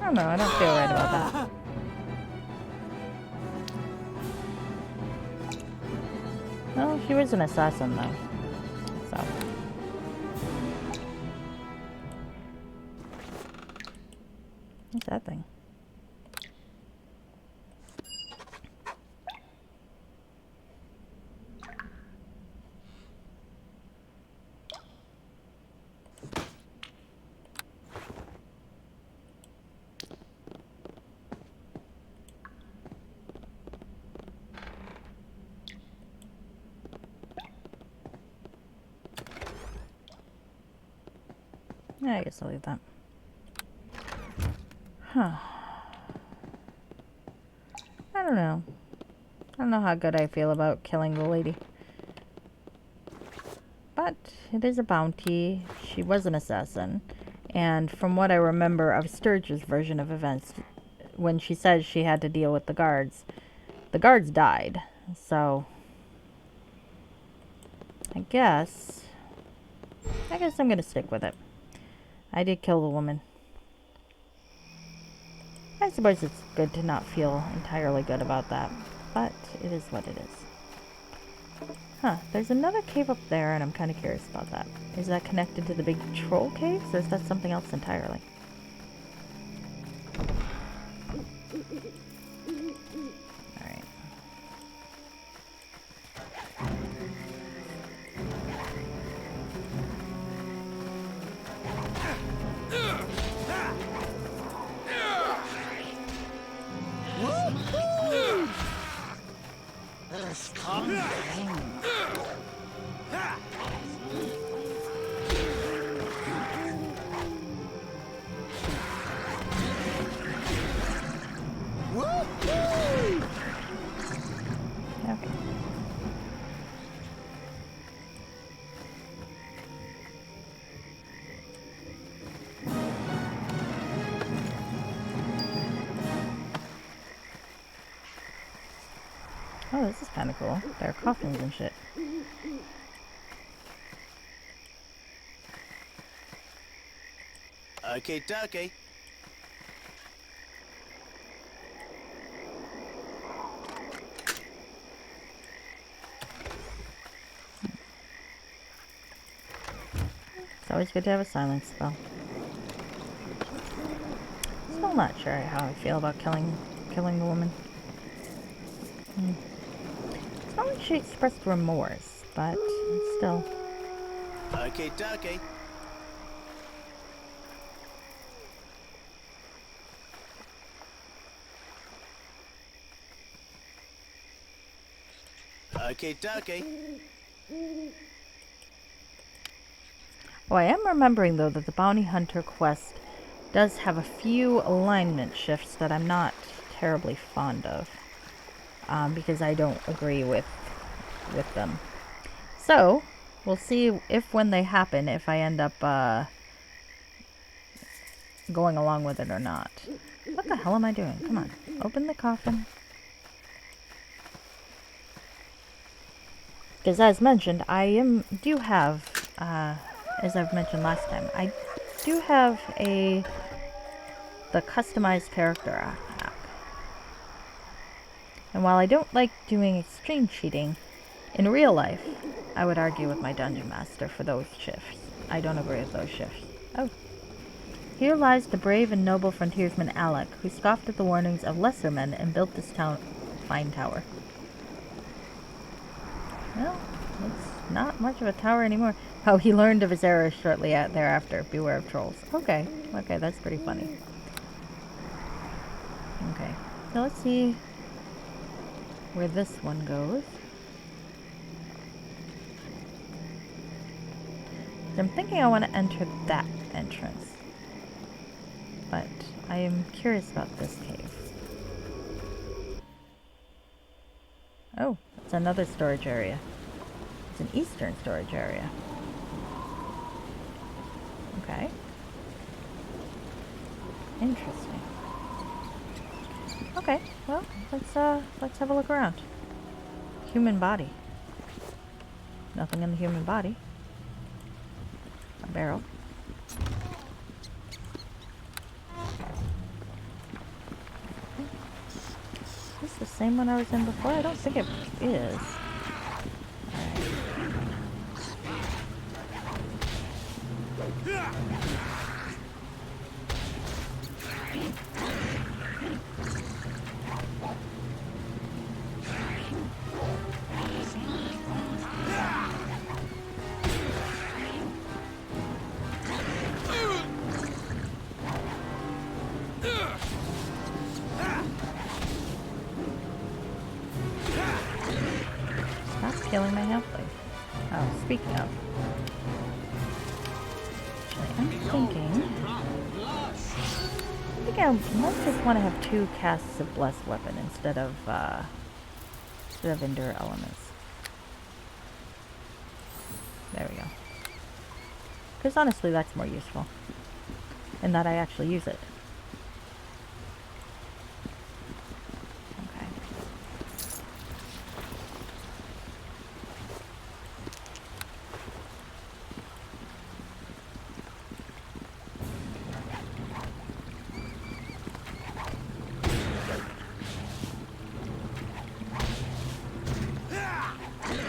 I don't know, I don't feel right about that. Well, she was an assassin, though. So. What's that thing? Yeah, I guess I'll leave that. Huh. I don't know. I don't know how good I feel about killing the lady. But it is a bounty. She was an assassin. And from what I remember of Sturge's version of events, when she says she had to deal with the guards died. So I guess I'm gonna stick with it. I did kill the woman. I suppose it's good to not feel entirely good about that, but it is what it is. Huh, there's another cave up there, and I'm kind of curious about that. Is that connected to the big troll caves, or is that something else entirely? Alright. Okay. Oh, this is kind of cool. There are coffins and shit. Okay, dokie. It's always good to have a silence spell. Still not sure how I feel about killing the woman. It's not like she expressed remorse, but still. Okay, dokie. Okay, dokie. Oh, I am remembering, though, that the Bounty Hunter quest does have a few alignment shifts that I'm not terribly fond of. Because I don't agree with them. So, we'll see if when they happen, if I end up going along with it or not. What the hell am I doing? Come on, open the coffin. Because as mentioned, do have, as I've mentioned last time, I do have the customized character app. And while I don't like doing extreme cheating, in real life, I would argue with my dungeon master for those shifts. I don't agree with those shifts. Oh. Here lies the brave and noble frontiersman Alec, who scoffed at the warnings of lesser men and built this fine tower. Well, it's not much of a tower anymore. Oh, he learned of his errors shortly thereafter. Beware of trolls. Okay, that's pretty funny. Okay, so let's see where this one goes. I'm thinking I want to enter that entrance. But I am curious about this cave. Oh, it's another storage area. It's an eastern storage area. Okay. Interesting. Okay, well, let's have a look around. Human body. Nothing in the human body. A barrel. Is this the same one I was in before? I don't think it is. Stop killing my halfling. Oh, speaking of. I'm thinking I might just want to have 2 casts of Blessed Weapon instead of Endure Elements. There we go. Because honestly, that's more useful. In that I actually use it. Okay.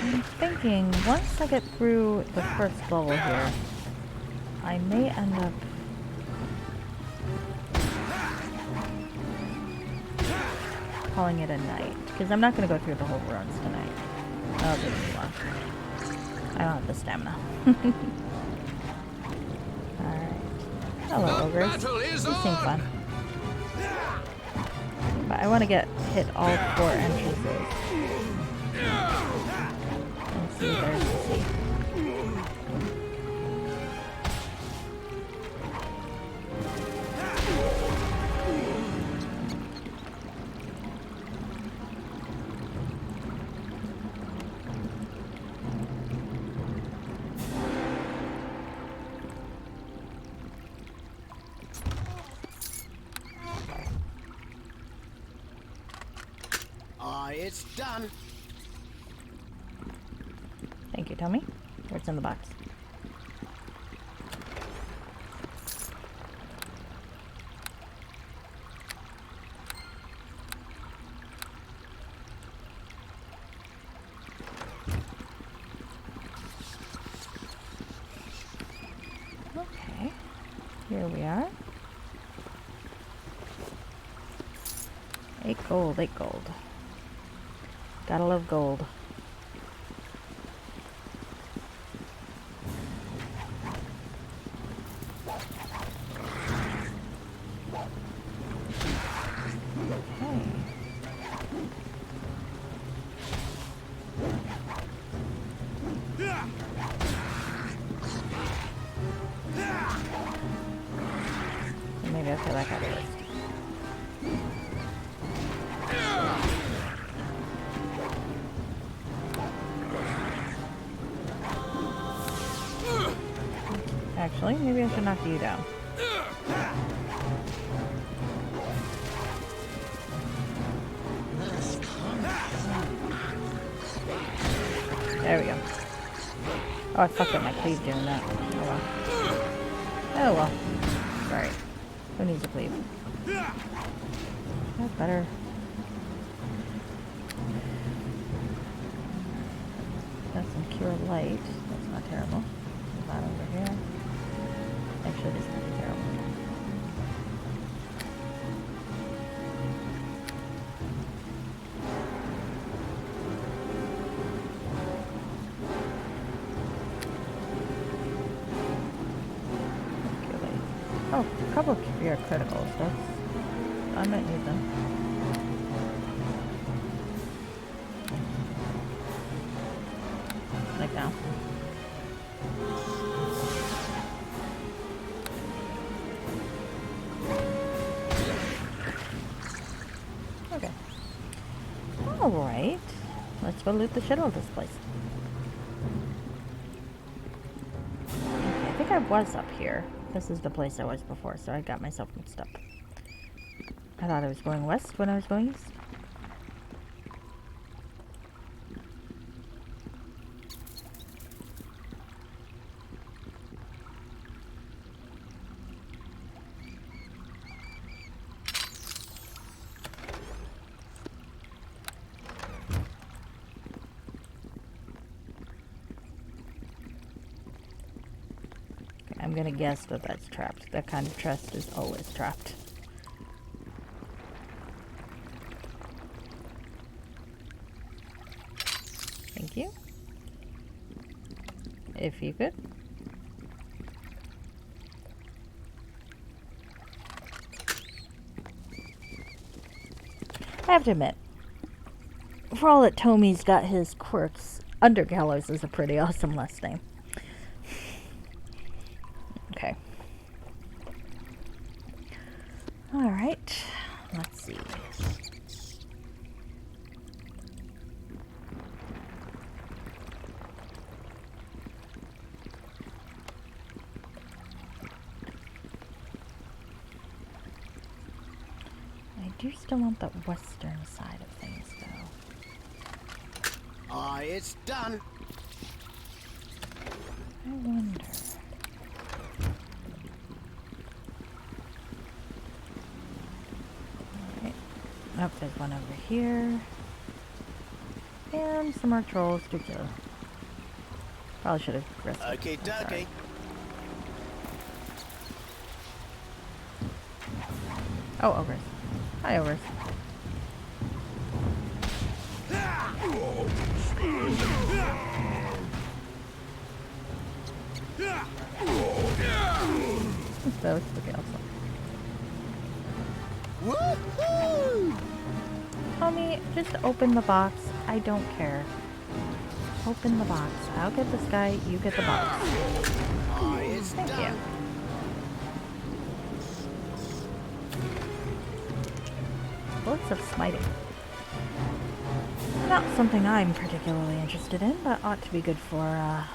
I'm thinking once I get through the first level here, I may end up calling it a night, because I'm not going to go through the whole runs tonight. That'll take too long. I don't have the stamina. Alright. Hello, ogres. These seem fun. But I want to hit all 4 entrances. And see what there is to see. It's done. Thank you, Tommy. What's in the box? Okay. Here we are. 8 gold, 8 gold. Gotta love gold. Maybe I'll kill that guy first. Actually, maybe I should knock you down. There we go. Oh, I fucked up my cleave doing that. Oh well. Oh well. Sorry. Who needs a cleave? That's better. Got some cure light. That's not terrible. That over here. Actually, this could be terrible. Oh, a couple of cure criticals. I might need them. Like now. Okay. Alright. Let's go loot the shit out of this place. Okay, I think I was up here. This is the place I was before, so I got myself mixed up. I thought I was going west when I was going east. I'm gonna guess that that's trapped. That kind of chest is always trapped. Thank you. If you could. I have to admit, for all that Tommy's got his quirks, Undergallows is a pretty awesome last name. Okay. do still want the western side of things, though. Aye, it's done. I wonder. Alright. Oh, there's one over here. And some more trolls to kill. Probably should have rested. Okie dokie. Oh, ogres. Hi, ogres. That was pretty awesome. Woohoo! Homie, just open the box. I don't care. Open the box. I'll get this guy, you get the box. Aye, it's Thank done. you. Bullets of smiting. Not something I'm particularly interested in, but ought to be good for a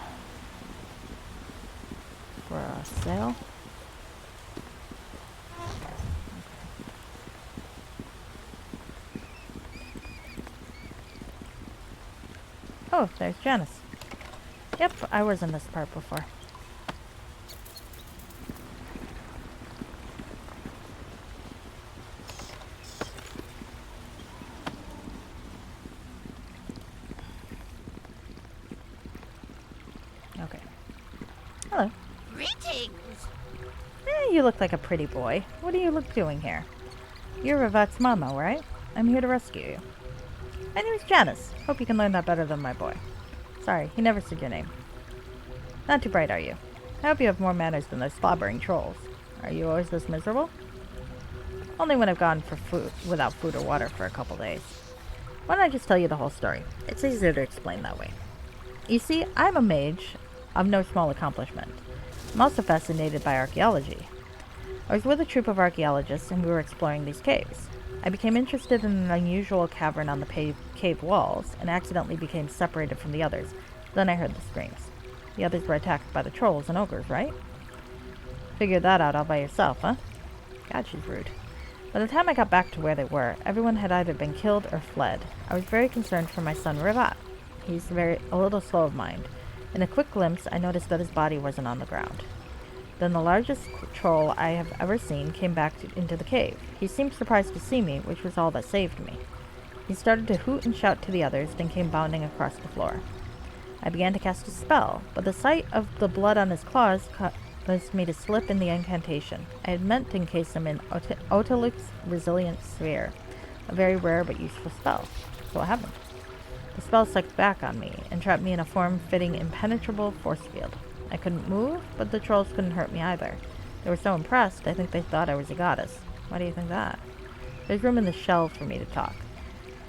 sale. Oh, there's Janice. Yep, I was in this part before. Okay. Hello. Greetings! You look like a pretty boy. What are you doing here? You're Ravat's mama, right? I'm here to rescue you. My name is Janice. Hope you can learn that better than my boy. Sorry, he never said your name. Not too bright, are you? I hope you have more manners than those slobbering trolls. Are you always this miserable? Only when I've gone for food, without food or water for a couple days. Why don't I just tell you the whole story? It's easier to explain that way. You see, I'm a mage of no small accomplishment. I'm also fascinated by archaeology. I was with a troop of archaeologists and we were exploring these caves. I became interested in an unusual cavern on the cave walls and accidentally became separated from the others. Then I heard the screams. The others were attacked by the trolls and ogres, right? Figured that out all by yourself, huh? God, she's rude. By the time I got back to where they were, everyone had either been killed or fled. I was very concerned for my son Rivat. He's a little slow of mind. In a quick glimpse, I noticed that his body wasn't on the ground. Then the largest troll I have ever seen came back into the cave. He seemed surprised to see me, which was all that saved me. He started to hoot and shout to the others, then came bounding across the floor. I began to cast a spell, but the sight of the blood on his claws caused me to slip in the incantation. I had meant to encase him in Otilux's Resilient Sphere, a very rare but useful spell. So what happened? The spell sucked back on me and trapped me in a form-fitting impenetrable force field. I couldn't move, but the trolls couldn't hurt me either. They were so impressed, I think they thought I was a goddess. Why do you think that? There's room in the shell for me to talk.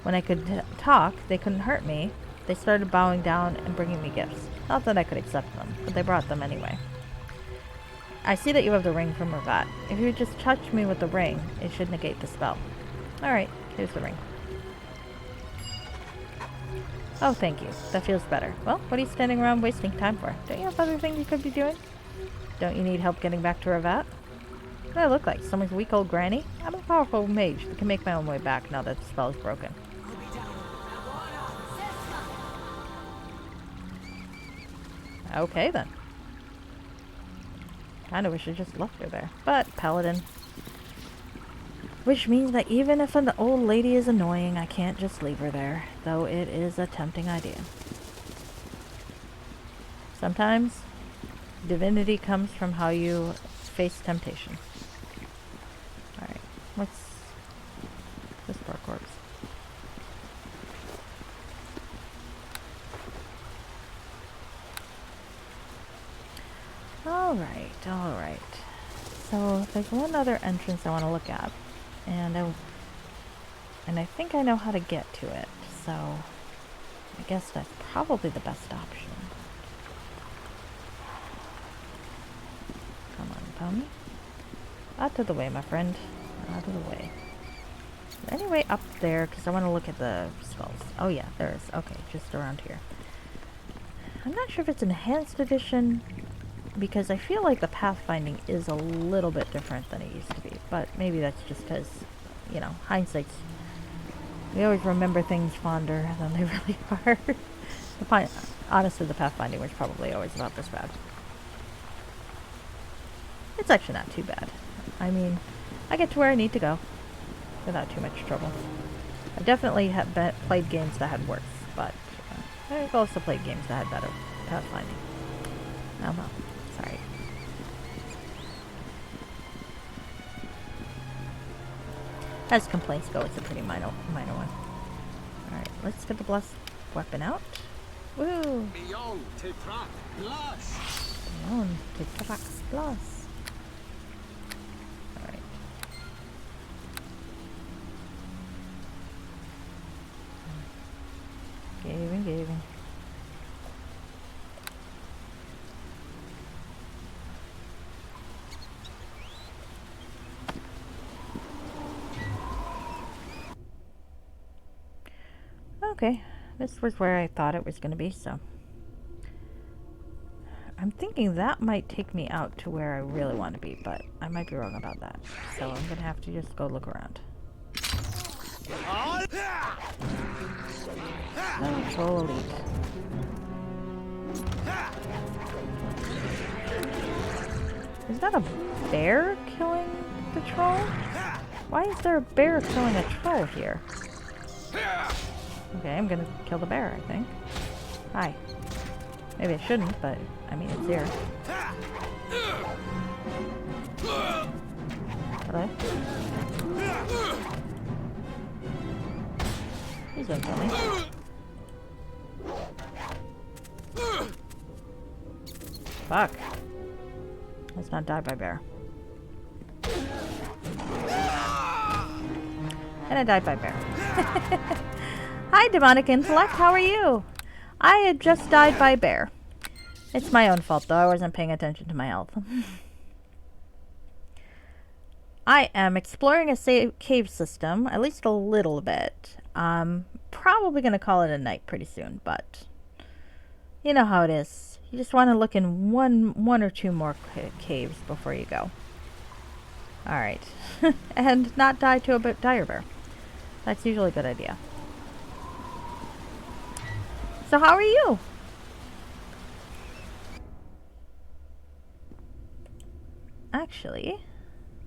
When I could talk, they couldn't hurt me. They started bowing down and bringing me gifts. Not that I could accept them, but they brought them anyway. I see that you have the ring from Ravat. If you would just touch me with the ring, it should negate the spell. Alright, here's the ring. Oh, thank you. That feels better. Well, what are you standing around wasting time for? Don't you have other things you could be doing? Don't you need help getting back to Ravat? What do I look like? Someone's weak old granny? I'm a powerful mage that can make my own way back now that the spell is broken. Okay, then. Kinda wish I just left her there. But, paladin. Which means that even if an old lady is annoying, I can't just leave her there, though it is a tempting idea. Sometimes, divinity comes from how you face temptation. Alright, what's this poor corpse? Alright. So, there's one other entrance I want to look at. And I think I know how to get to it, so I guess that's probably the best option. Come on, Tommy. Out of the way, my friend. Out of the way. Anyway, up there, because I want to look at the skulls. Oh yeah, there is. Okay, just around here. I'm not sure if it's enhanced edition, because I feel like the pathfinding is a little bit different than it used to be, but maybe that's just because, you know, hindsight's... We always remember things fonder than they really are. Honestly, the pathfinding was probably always about this bad. It's actually not too bad. I mean, I get to where I need to go without too much trouble. I definitely have played games that had worse, but I've also played games that had better pathfinding. Oh well, sorry. As complaints go, it's a pretty minor one. Alright, let's get the blessed weapon out. Woo! Beyond Tetrak Plus. Beyond Tetrak Plus. Alright. Gaving. Okay, this was where I thought it was going to be, so... I'm thinking that might take me out to where I really want to be, but I might be wrong about that. So I'm going to have to just go look around. Oh, Troll Elite. Is that a bear killing the troll? Why is there a bear killing a troll here? Okay, I'm gonna kill the bear, I think. Hi. Maybe I shouldn't, but I mean, it's here. Hello? Please don't kill me. Fuck. Let's not die by bear. And I died by bear. Hi, demonic intellect. How are you? I had just died by bear. It's my own fault, though. I wasn't paying attention to my health. I am exploring a cave system, at least a little bit. Probably going to call it a night pretty soon, but you know how it is. You just want to look in one or two more caves before you go. Alright. And not die to a dire bear. That's usually a good idea. So how are you? Actually,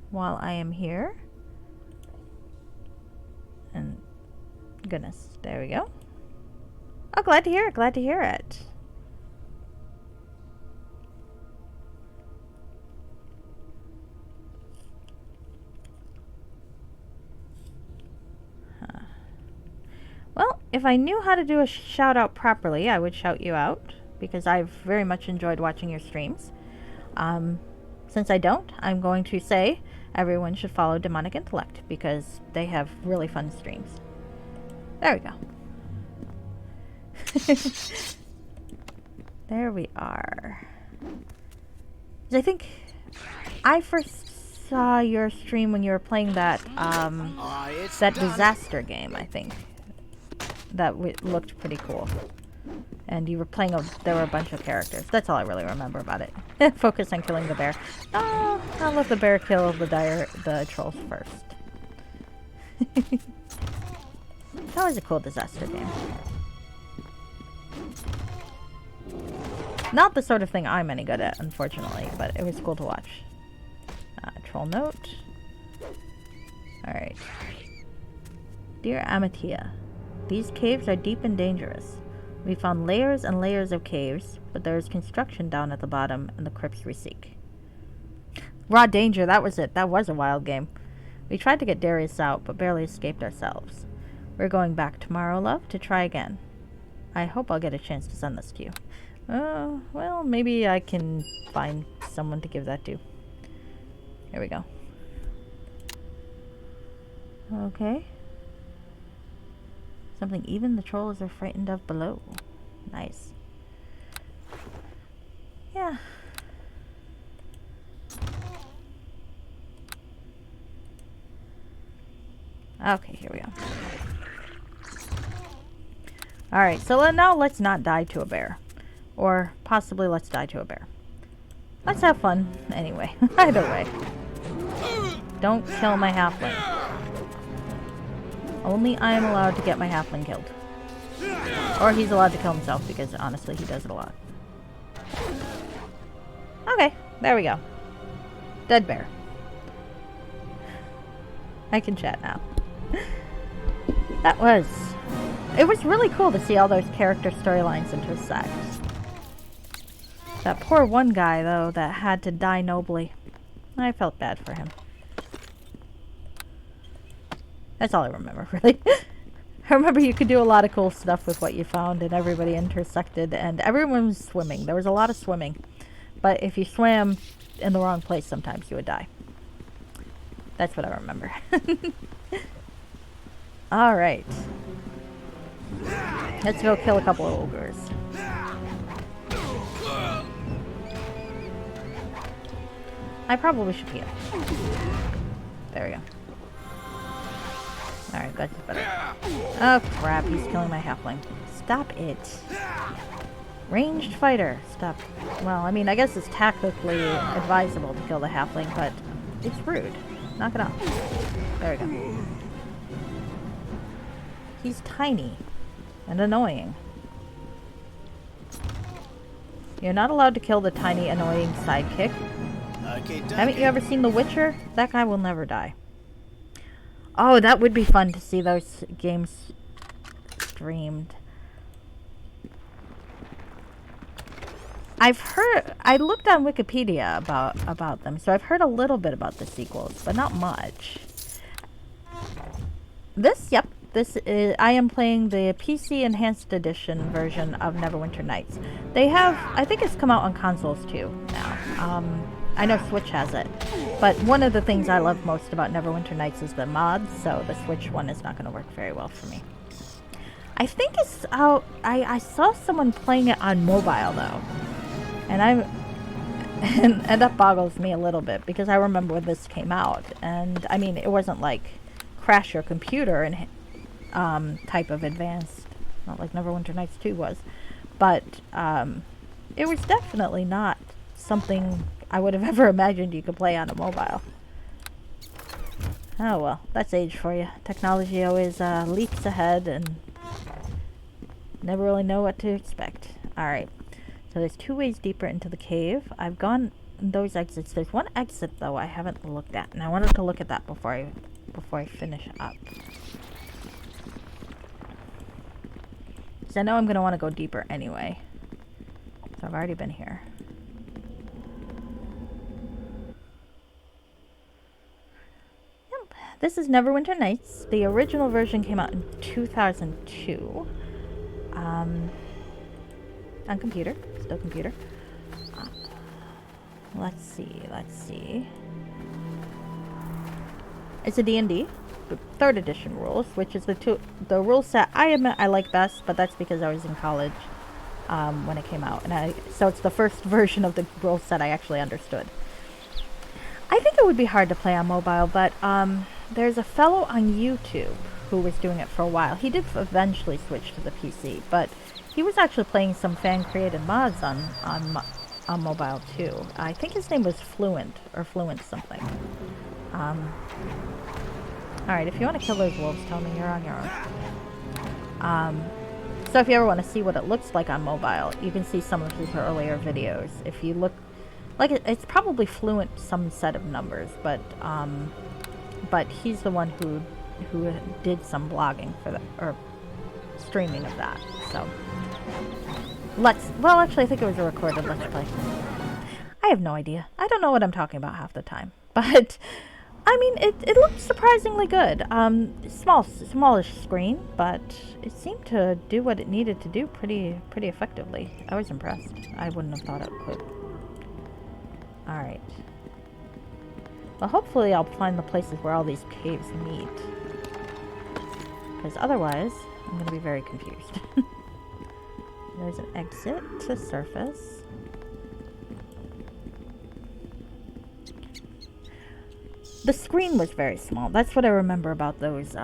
while I am here, and goodness, there we go. Oh, glad to hear it. Glad to hear it. Well, if I knew how to do a shout out properly, I would shout you out, because I've very much enjoyed watching your streams. Since I don't, I'm going to say everyone should follow Demonic Intellect, because they have really fun streams. There we go. There we are. I think I first saw your stream when you were playing that, that disaster game, I think. That looked pretty cool. And you were playing there were a bunch of characters. That's all I really remember about it. Focus on killing the bear. Oh, I'll let the bear kill the trolls first. That was a cool disaster game. Not the sort of thing I'm any good at, unfortunately, but it was cool to watch. Troll note. Alright. Dear Amatia, these caves are deep and dangerous. We found layers and layers of caves, but there is construction down at the bottom and the crypts we seek. Raw danger, that was it. That was a wild game. We tried to get Darius out, but barely escaped ourselves. We're going back tomorrow, love, to try again. I hope I'll get a chance to send this to you. Well, maybe I can find someone to give that to. Here we go. Okay. Something even the trolls are frightened of below. Nice. Yeah. Okay, here we go. Alright, so now let's not die to a bear. Or possibly let's die to a bear. Let's have fun anyway. Either way. Don't kill my halfling. Only I am allowed to get my halfling killed. Or he's allowed to kill himself, because honestly, he does it a lot. Okay, there we go. Dead bear. I can chat now. It was really cool to see all those character storylines intersect. That poor one guy, though, that had to die nobly. I felt bad for him. That's all I remember, really. I remember you could do a lot of cool stuff with what you found, and everybody intersected, and everyone was swimming. There was a lot of swimming. But if you swam in the wrong place, sometimes you would die. That's what I remember. Alright. Let's go kill a couple of ogres. I probably should heal. There we go. Alright, that's better. Oh crap, he's killing my halfling. Stop it. Ranged fighter. Stop. Well, I mean, I guess it's tactically advisable to kill the halfling, but it's rude. Knock it off. There we go. He's tiny and annoying. You're not allowed to kill the tiny, annoying sidekick. Haven't you ever seen The Witcher? That guy will never die. Oh, that would be fun to see those games streamed. I looked on Wikipedia about them, so I've heard a little bit about the sequels, but not much. I am playing the PC Enhanced Edition version of Neverwinter Nights. They have, I think it's come out on consoles too now. I know Switch has it, but one of the things I love most about Neverwinter Nights is the mods, so the Switch one is not going to work very well for me. I think it's out, I saw someone playing it on mobile though, and that boggles me a little bit, because I remember when this came out, and I mean, it wasn't like crash your computer and type of advanced, not like Neverwinter Nights 2 was, but it was definitely not something I would have ever imagined you could play on a mobile. Oh well, that's age for you. Technology always leaps ahead and never really know what to expect. Alright, so there's 2 ways deeper into the cave. I've gone those exits. There's one exit though I haven't looked at, and I wanted to look at that before I finish up. Because I know I'm going to want to go deeper anyway. So I've already been here. Yep. This is Neverwinter Nights. The original version came out in 2002. On computer. Still computer. Let's see. It's a D&D, 3rd edition rules, which is the rule set I admit I like best, but that's because I was in college when it came out, and so it's the first version of the rule set I actually understood. I think it would be hard to play on mobile, but there's a fellow on YouTube who was doing it for a while. He did eventually switch to the PC, but he was actually playing some fan-created mods on mobile too. I think his name was Fluent, or Fluent something. Alright, if you want to kill those wolves, tell me. You're on your own. So if you ever want to see what it looks like on mobile, you can see some of his earlier videos. If you look, like it's probably Fluent some set of numbers, but he's the one who did some blogging for that, or streaming of that. So well, actually I think it was a recorded Let's Play. I have no idea. I don't know what I'm talking about half the time, but I mean, it looked surprisingly good. Smallish screen, but it seemed to do what it needed to do pretty effectively. I was impressed. I wouldn't have thought it could. Alright. Well, hopefully I'll find the places where all these caves meet. Because otherwise, I'm going to be very confused. There's an exit to surface. The screen was very small. That's what I remember about those,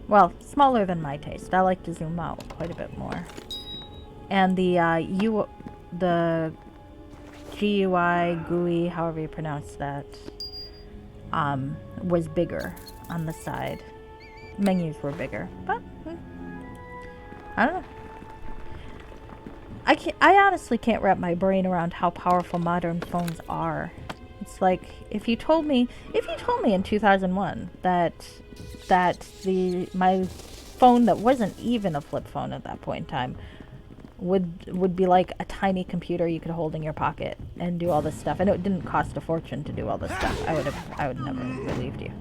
well, smaller than my taste. I like to zoom out quite a bit more. And the GUI, however you pronounce that, was bigger on the side. menus were bigger. But I don't know. I honestly can't wrap my brain around how powerful modern phones are. It's like if you told me in 2001 that my phone that wasn't even a flip phone at that point in time would be like a tiny computer you could hold in your pocket and do all this stuff, and it didn't cost a fortune to do all this stuff, I would never have believed you.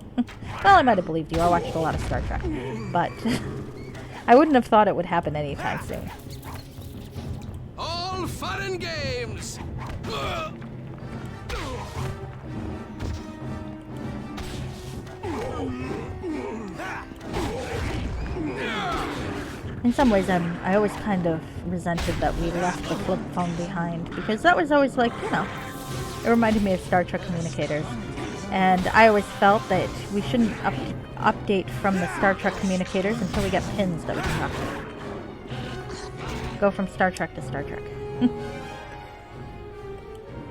Well, I might have believed you. I watched a lot of Star Trek, but I wouldn't have thought it would happen anytime soon. All fun and games. In some ways, I always kind of resented that we left the flip phone behind, because that was always like, you know, it reminded me of Star Trek communicators. And I always felt that we shouldn't update from the Star Trek communicators until we get pins that we can talk to. Go from Star Trek to Star Trek.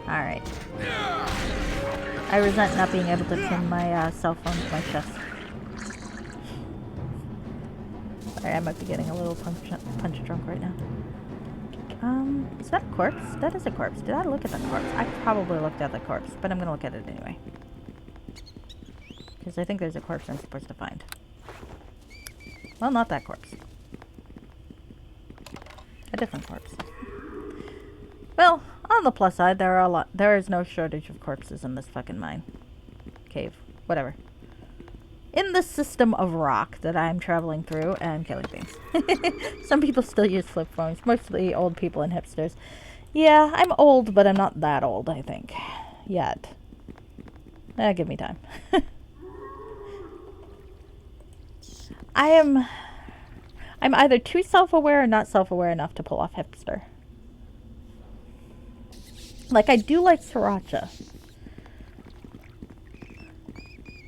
Alright. I resent not being able to pin my cell phone to my chest. Sorry, I might be getting a little punch drunk right now. Is that a corpse? That is a corpse. Did I look at the corpse? I probably looked at the corpse, but I'm gonna look at it anyway. Because I think there's a corpse I'm supposed to find. Well, not that corpse. A different corpse. Well, on the plus side, there is no shortage of corpses in this fucking mine. Cave. Whatever. In the system of rock that I'm traveling through and killing things. Some people still use flip phones. Mostly old people and hipsters. Yeah, I'm old, but I'm not that old, I think. Yet. Give me time. I'm either too self-aware or not self-aware enough to pull off hipster. Like, I do like sriracha.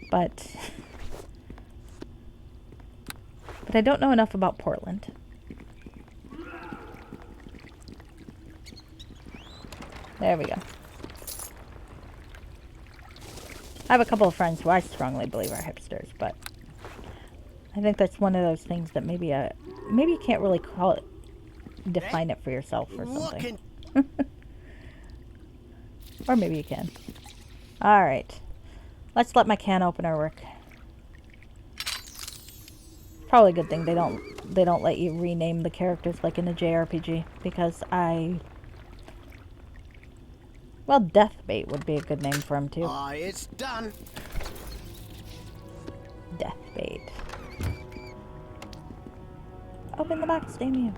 But I don't know enough about Portland. There we go. I have a couple of friends who I strongly believe are hipsters, but I think that's one of those things that maybe you can't really call it, define it for yourself or something. Or maybe you can. Alright. Let's let my can opener work. Probably a good thing they don't let you rename the characters like in a JRPG, because well, Deathbait would be a good name for him too. Aye, it's done. Deathbait. Open the box, damn you.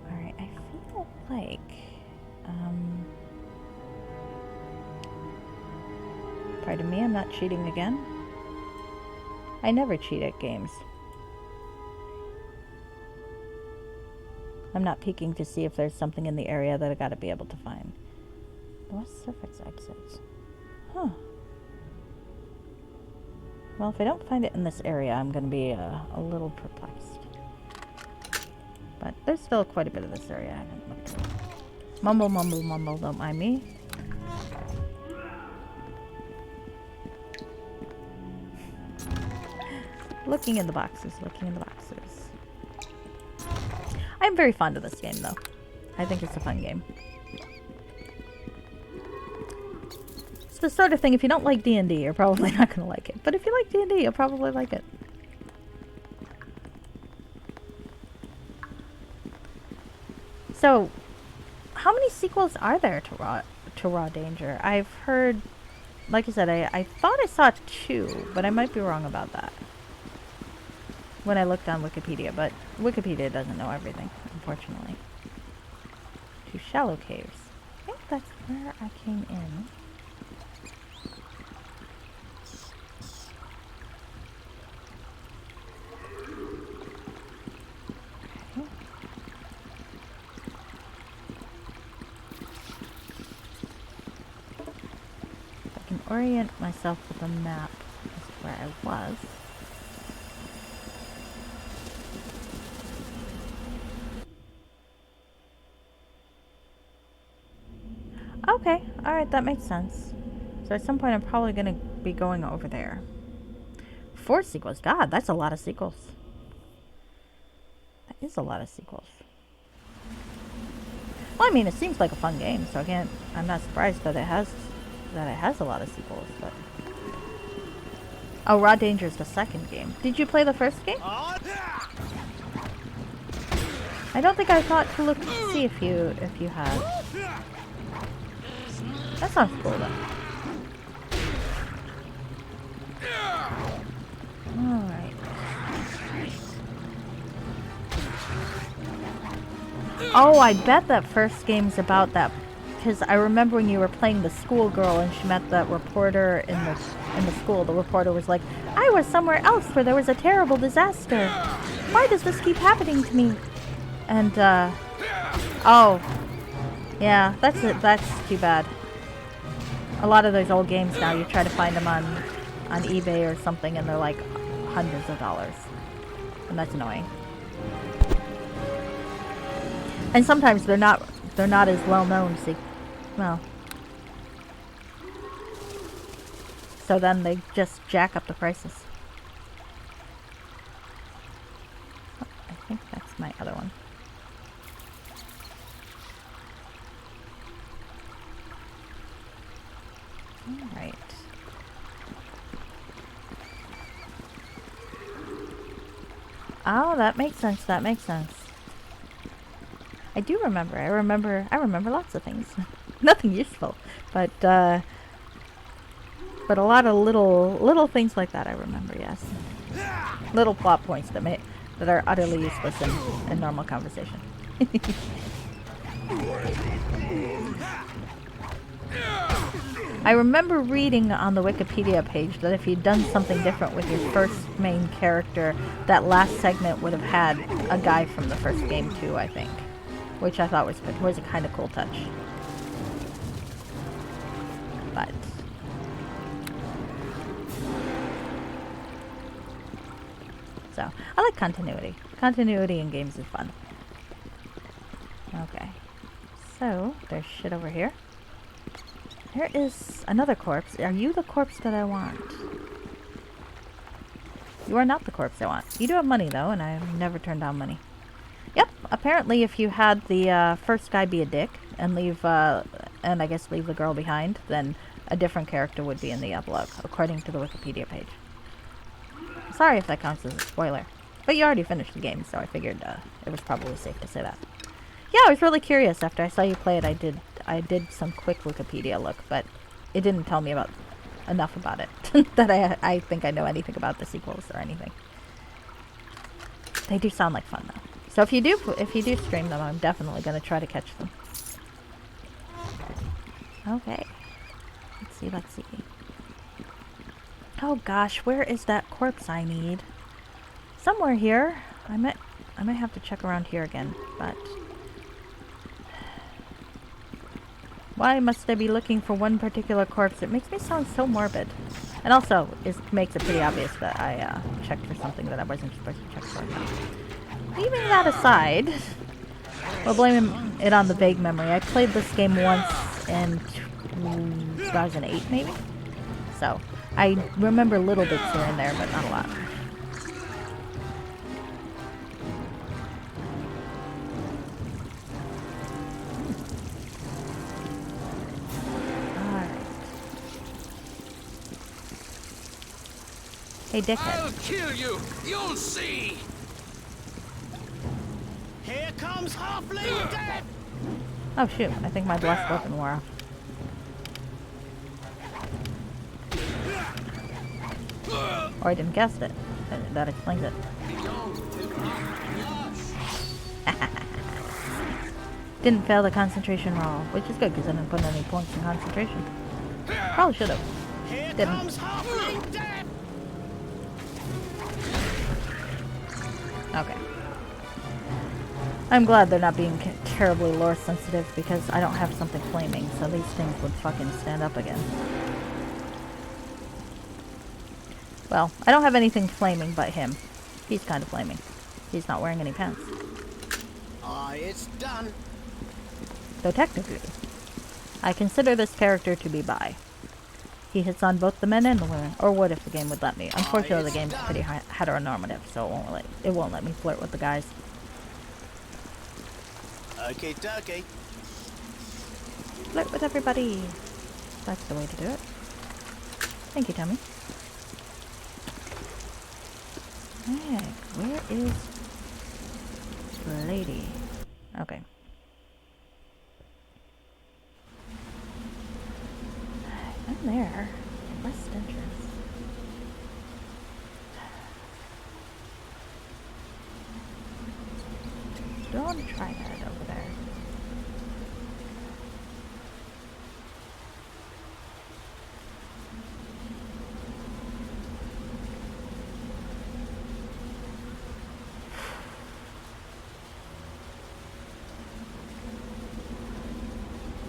Alright, I feel like pardon me, I'm not cheating again. I never cheat at games. I'm not peeking to see if there's something in the area that I gotta be able to find. West surface exits. Huh. Well, if I don't find it in this area, I'm gonna be a little perplexed. But there's still quite a bit of this area I haven't looked at. Mumble, mumble, mumble, don't mind me. Looking in the boxes, looking in the boxes. I'm very fond of this game, though. I think it's a fun game. It's the sort of thing, if you don't like D&D, you're probably not going to like it. But if you like D&D, you'll probably like it. So, how many sequels are there to Raw Danger? I've heard, like I said, I thought I saw 2, but I might be wrong about that when I looked on Wikipedia, but Wikipedia doesn't know everything, unfortunately. 2 shallow caves. I think that's where I came in. Okay. If I can orient myself with a map as to where I was. Okay, alright, that makes sense. So at some point I'm probably going to be going over there. 4 sequels. God, that's a lot of sequels. That is a lot of sequels. Well, I mean, it seems like a fun game, so I'm not surprised that it has a lot of sequels, but... Oh, Raw Danger is the second game. Did you play the first game? I don't think I thought to look to see if you had. That sounds cool though. Alright. Oh, I bet that first game's about that, because I remember when you were playing the schoolgirl and she met that reporter in the school. The reporter was like, "I was somewhere else where there was a terrible disaster. Why does this keep happening to me?" And oh, yeah, that's it. That's too bad. A lot of those old games now, you try to find them on eBay or something, and they're like hundreds of dollars, and that's annoying. And sometimes they're not as well known. So then they just jack up the prices. Oh, I think that's my other one. Alright. Oh, that makes sense. That makes sense. I do remember. I remember lots of things. Nothing useful, but a lot of little things like that I remember. Yes, little plot points that are utterly useless in normal conversation. I remember reading on the Wikipedia page that if you'd done something different with your first main character, that last segment would have had a guy from the first game too, I think. Which I thought was a kind of cool touch. But... So, I like continuity. Continuity in games is fun. Okay. So, there's shit over here. There is another corpse. Are you the corpse that I want? You are not the corpse I want. You do have money, though, and I've never turned down money. Yep, apparently if you had the first guy be a dick and leave the girl behind, then a different character would be in the epilogue, according to the Wikipedia page. Sorry if that counts as a spoiler, but you already finished the game, so I figured it was probably safe to say that. Yeah, I was really curious after I saw you play it. I did some quick Wikipedia look, but it didn't tell me enough about it that I think I know anything about the sequels or anything. They do sound like fun though. So if you do stream them, I'm definitely going to try to catch them. Okay. Let's see. Oh gosh, where is that corpse I need? Somewhere here. I might have to check around here again, but... Why must I be looking for one particular corpse? It makes me sound so morbid. And also, it makes it pretty obvious that I checked for something that I wasn't supposed to check for. Leaving that aside, we'll blame it on the vague memory. I played this game once in 2008, maybe? So, I remember little bits here and there, but not a lot. Hey, dickhead. I'll kill you! You'll see! Here comes Halfling Death! Oh shoot, I think my blessed weapon wore off. Or I didn't guess it. That explains it. Didn't fail the concentration roll, which is good because I didn't put any points in concentration. Probably should have. Didn't. Okay. I'm glad they're not being terribly lore sensitive because I don't have something flaming, so these things would fucking stand up again. Well, I don't have anything flaming but him. He's kind of flaming. He's not wearing any pants. It's done. Though technically, I consider this character to be bi. He hits on both the men and the women, or would if the game would let me. Unfortunately, the game's pretty heteronormative, so it won't let me flirt with the guys. Okay, dokie. Flirt with everybody. That's the way to do it. Thank you, Tommy. Heck, where is Lady? Okay. I'm there. West entrance. Don't want to try that over there.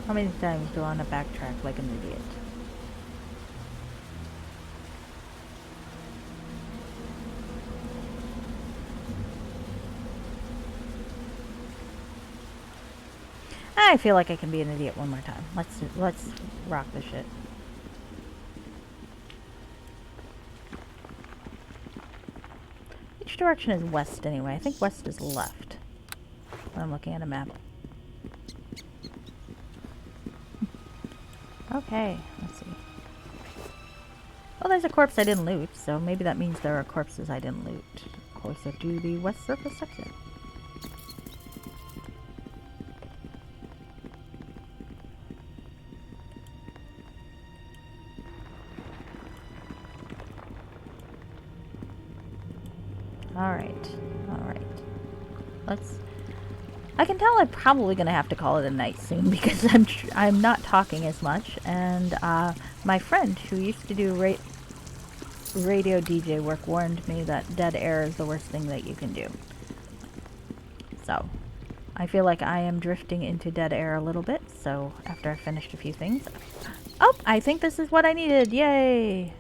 How many times do I want to backtrack like an idiot? I feel like I can be an idiot one more time. Let's rock this shit. Which direction is west anyway? I think west is left when I'm looking at a map. Okay, let's see. Well, there's a corpse I didn't loot, so maybe that means there are corpses I didn't loot. Closer to the west surface exit. Alright. I can tell I'm probably gonna have to call it a night soon because I'm not talking as much, and my friend who used to do radio DJ work warned me that dead air is the worst thing that you can do. So I feel like I am drifting into dead air a little bit, so after I finished a few things. Oh, I think this is what I needed. Yay!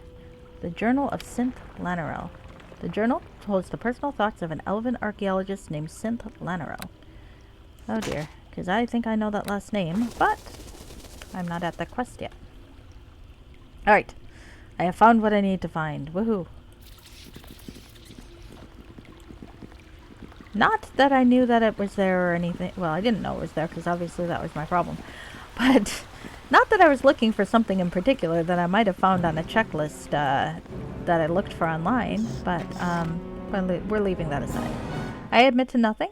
The Journal of Synth Lanarel. The journal holds the personal thoughts of an elven archaeologist named Synth Lanarel. Oh dear, because I think I know that last name, but I'm not at that quest yet. Alright, I have found what I need to find. Woohoo! Not that I knew that it was there or anything. Well, I didn't know it was there because obviously that was my problem. But not that I was looking for something in particular that I might have found on a checklist that I looked for online, but we're leaving that aside. I admit to nothing.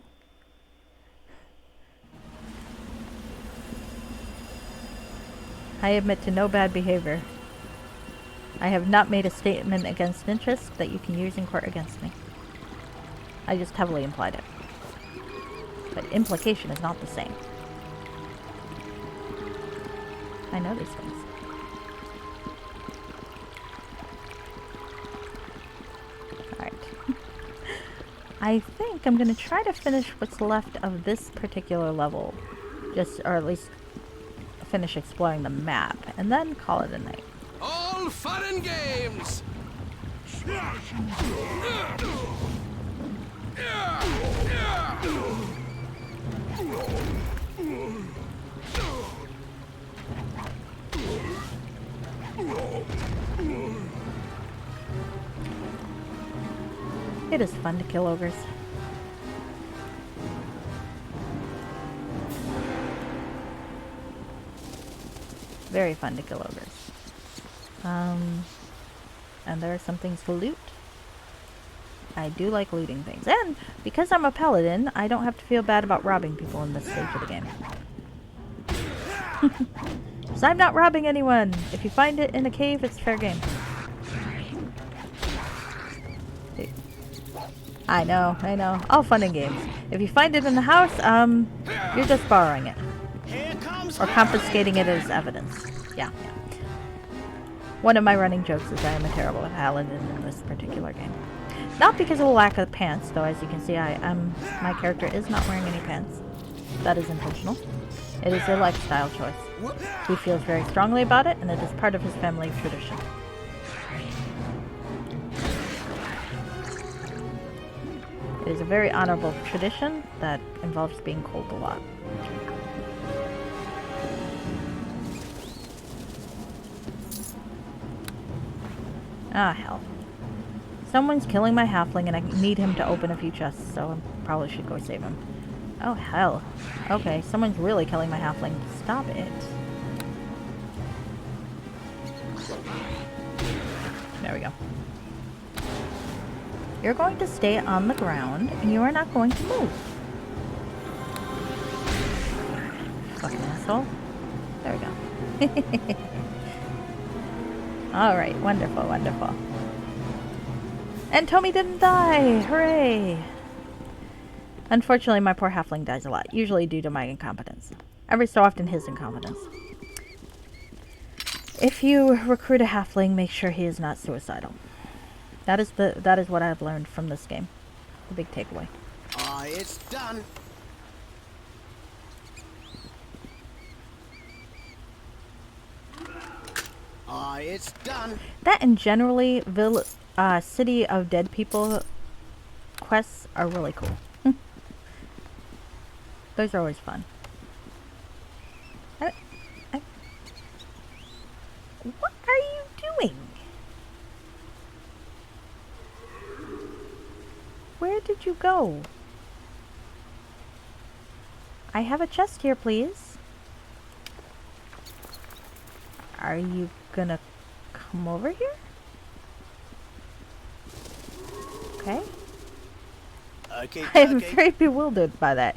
I admit to no bad behavior. I have not made a statement against interest that you can use in court against me. I just heavily implied it. But implication is not the same. I know these things. Alright. I think I'm going to try to finish what's left of this particular level. Or at least finish exploring the map. And then call it a night. All fun and games! It is fun to kill ogres. Very fun to kill ogres. And there are some things to loot. I do like looting things. And because I'm a paladin, I don't have to feel bad about robbing people in this stage of the game. So I'm not robbing anyone. If you find it in a cave, it's fair game. I know. All fun and games. If you find it in the house, you're just borrowing it. Or confiscating it as evidence. Yeah. One of my running jokes is I am a terrible paladin in this particular game. Not because of a lack of pants, though as you can see my character is not wearing any pants. That is intentional. It is a lifestyle choice. He feels very strongly about it, and it is part of his family tradition. It is a very honorable tradition that involves being cold a lot. Ah, hell. Someone's killing my halfling and I need him to open a few chests, so I probably should go save him. Oh, hell. Okay, someone's really killing my halfling. Stop it. There we go. You're going to stay on the ground, and you are not going to move. Fucking asshole. There we go. Alright, wonderful, wonderful. And Tommy didn't die! Hooray! Unfortunately, my poor halfling dies a lot, usually due to my incompetence. Every so often, his incompetence. If you recruit a halfling, make sure he is not suicidal. That is what I've learned from this game. The big takeaway. Aye, it's done. Aye, it's done. That and generally, City of Dead People quests are really cool. Those are always fun. What are you doing? Where did you go? I have a chest here, please. Are you gonna come over here? Okay. Okay, I am very bewildered by that.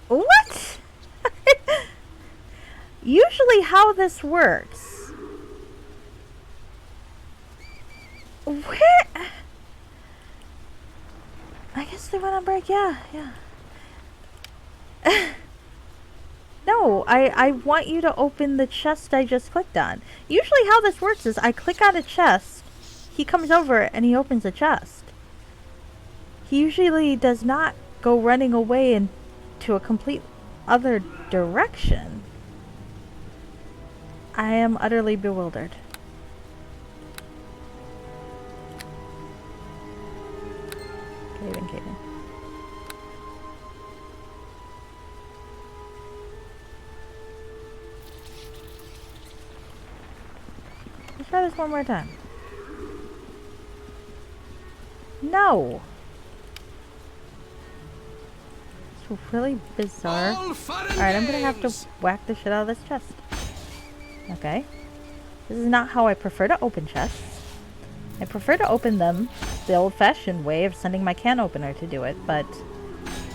What? Usually how this works. Where? I guess they went on break, yeah. No, I want you to open the chest I just clicked on. Usually how this works is I click on a chest, he comes over and he opens the chest. He usually does not go running away into a complete other direction. I am utterly bewildered. Caving. Let's try this one more time. No! It's really bizarre. Alright, I'm gonna have to whack the shit out of this chest. Okay. This is not how I prefer to open chests. I prefer to open them the old-fashioned way of sending my can opener to do it, but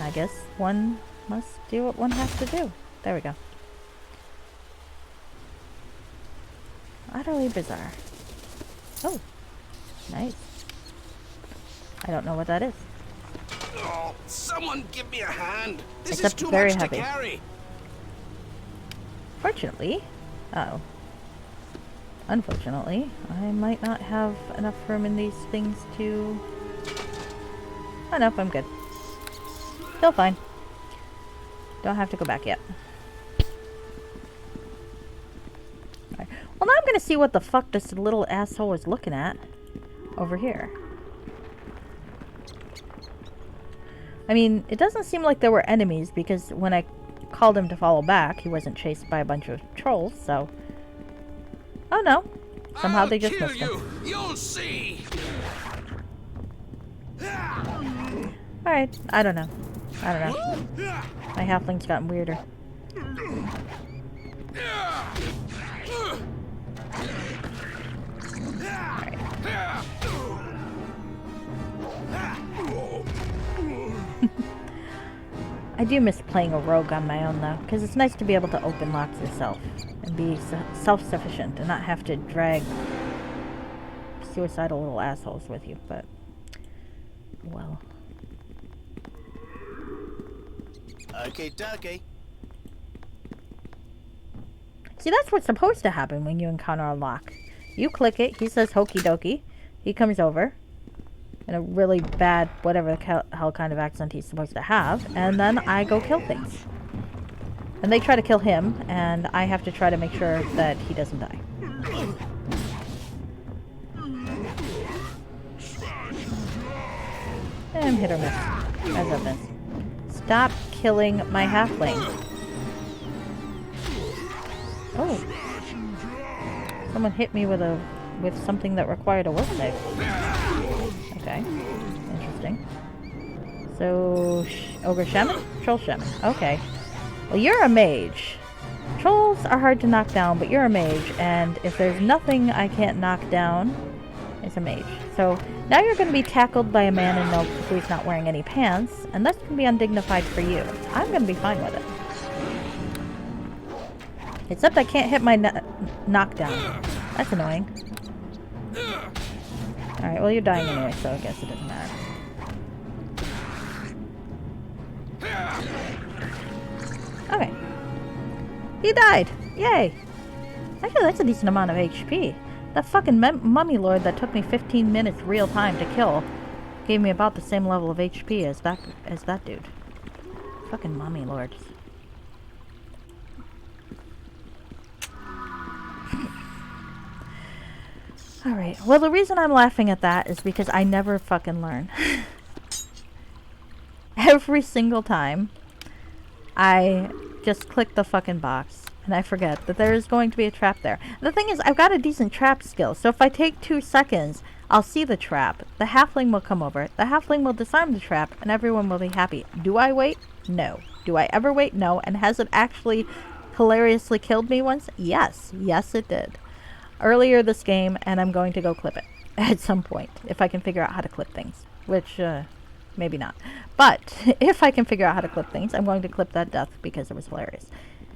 I guess one must do what one has to do. There we go. Utterly bizarre. Oh, nice. I don't know what that is. Oh, someone give me a hand. This Except is too very much heavy. to carry. Fortunately, unfortunately, I might not have enough room in these things to... Oh, nope, I'm good. Still fine. Don't have to go back yet. Alright. Well, now I'm gonna see what the fuck this little asshole is looking at over here. I mean, it doesn't seem like there were enemies because when I called him to follow back, he wasn't chased by a bunch of trolls, so... Oh no. Somehow they just missed him. You'll see. Alright, I don't know. My halfling's gotten weirder. Alright. I do miss playing a rogue on my own, though, because it's nice to be able to open locks yourself and be self-sufficient and not have to drag suicidal little assholes with you, but, well. Okay, dokie. See, that's what's supposed to happen when you encounter a lock. You click it, he says hokey dokey, he comes over, in a really bad, whatever the hell kind of accent he's supposed to have, and then I go kill things. And they try to kill him, and I have to try to make sure that he doesn't die. And hit or miss, as evidence. Stop killing my halfling. Oh. Someone hit me with something that required a will save. Okay. Interesting. So, Ogre Shaman? Troll Shaman. Okay. Well, you're a mage. Trolls are hard to knock down, but you're a mage, and if there's nothing I can't knock down, it's a mage. So, now you're going to be tackled by a man in milk who's not wearing any pants, and that's going to be undignified for you. I'm going to be fine with it. Except I can't hit my knockdown. That's annoying. Alright, well you're dying anyway, so I guess it doesn't matter. Okay. He died! Yay! Actually, that's a decent amount of HP. That fucking mummy lord that took me 15 minutes real time to kill gave me about the same level of HP as that dude. Fucking mummy lords. Alright, well the reason I'm laughing at that is because I never fucking learn. Every single time I just click the fucking box and I forget that there is going to be a trap there. The thing is, I've got a decent trap skill, so if I take 2 seconds, I'll see the trap. The halfling will come over, the halfling will disarm the trap, and everyone will be happy. Do I wait? No. Do I ever wait? No. And has it actually hilariously killed me once? Yes. Yes, it did. Earlier this game, and I'm going to go clip it at some point if I can figure out how to clip things, which maybe not, but if I can figure out how to clip things, I'm going to clip that death because it was hilarious.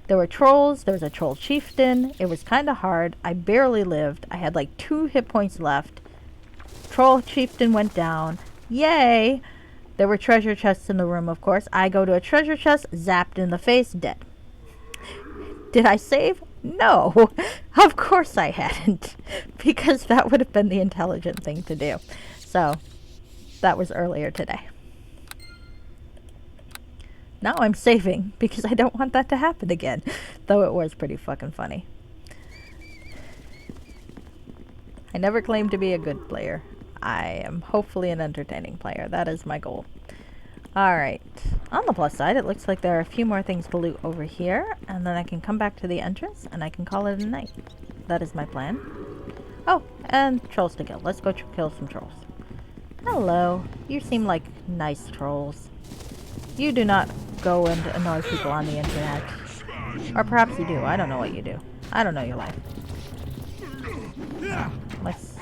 There were trolls, there was a troll chieftain, it was kind of hard, I barely lived, I had like 2 hit points left, troll chieftain went down, yay! There were treasure chests in the room, of course. I go to a treasure chest, zapped in the face, dead. Did I save? No, of course I hadn't, because that would have been the intelligent thing to do. So, that was earlier today. Now I'm saving, because I don't want that to happen again, though it was pretty fucking funny. I never claimed to be a good player. I am hopefully an entertaining player. That is my goal. Alright, on the plus side, it looks like there are a few more things to loot over here, and then I can come back to the entrance, and I can call it a night. That is my plan. Oh, and trolls to kill. Let's go kill some trolls. Hello. You seem like nice trolls. You do not go and annoy people on the internet. Or perhaps you do. I don't know what you do. I don't know your life. Let's...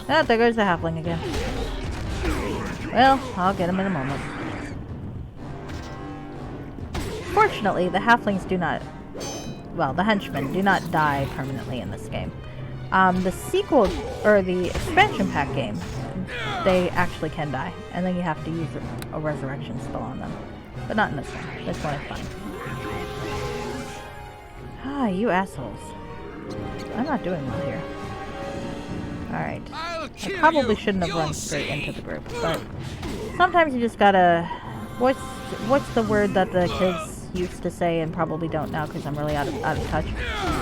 Ah, there goes the halfling again. Well, I'll get him in a moment. Fortunately, the halflings do not... Well, the henchmen do not die permanently in this game. The sequel, or the expansion pack game, they actually can die. And then you have to use a resurrection spell on them. But not in this one. This one is fine. Ah, you assholes. I'm not doing well here. Alright. I probably shouldn't have run straight into the group, but sometimes you just gotta... What's the word that the kids used to say and probably don't now because I'm really out of touch?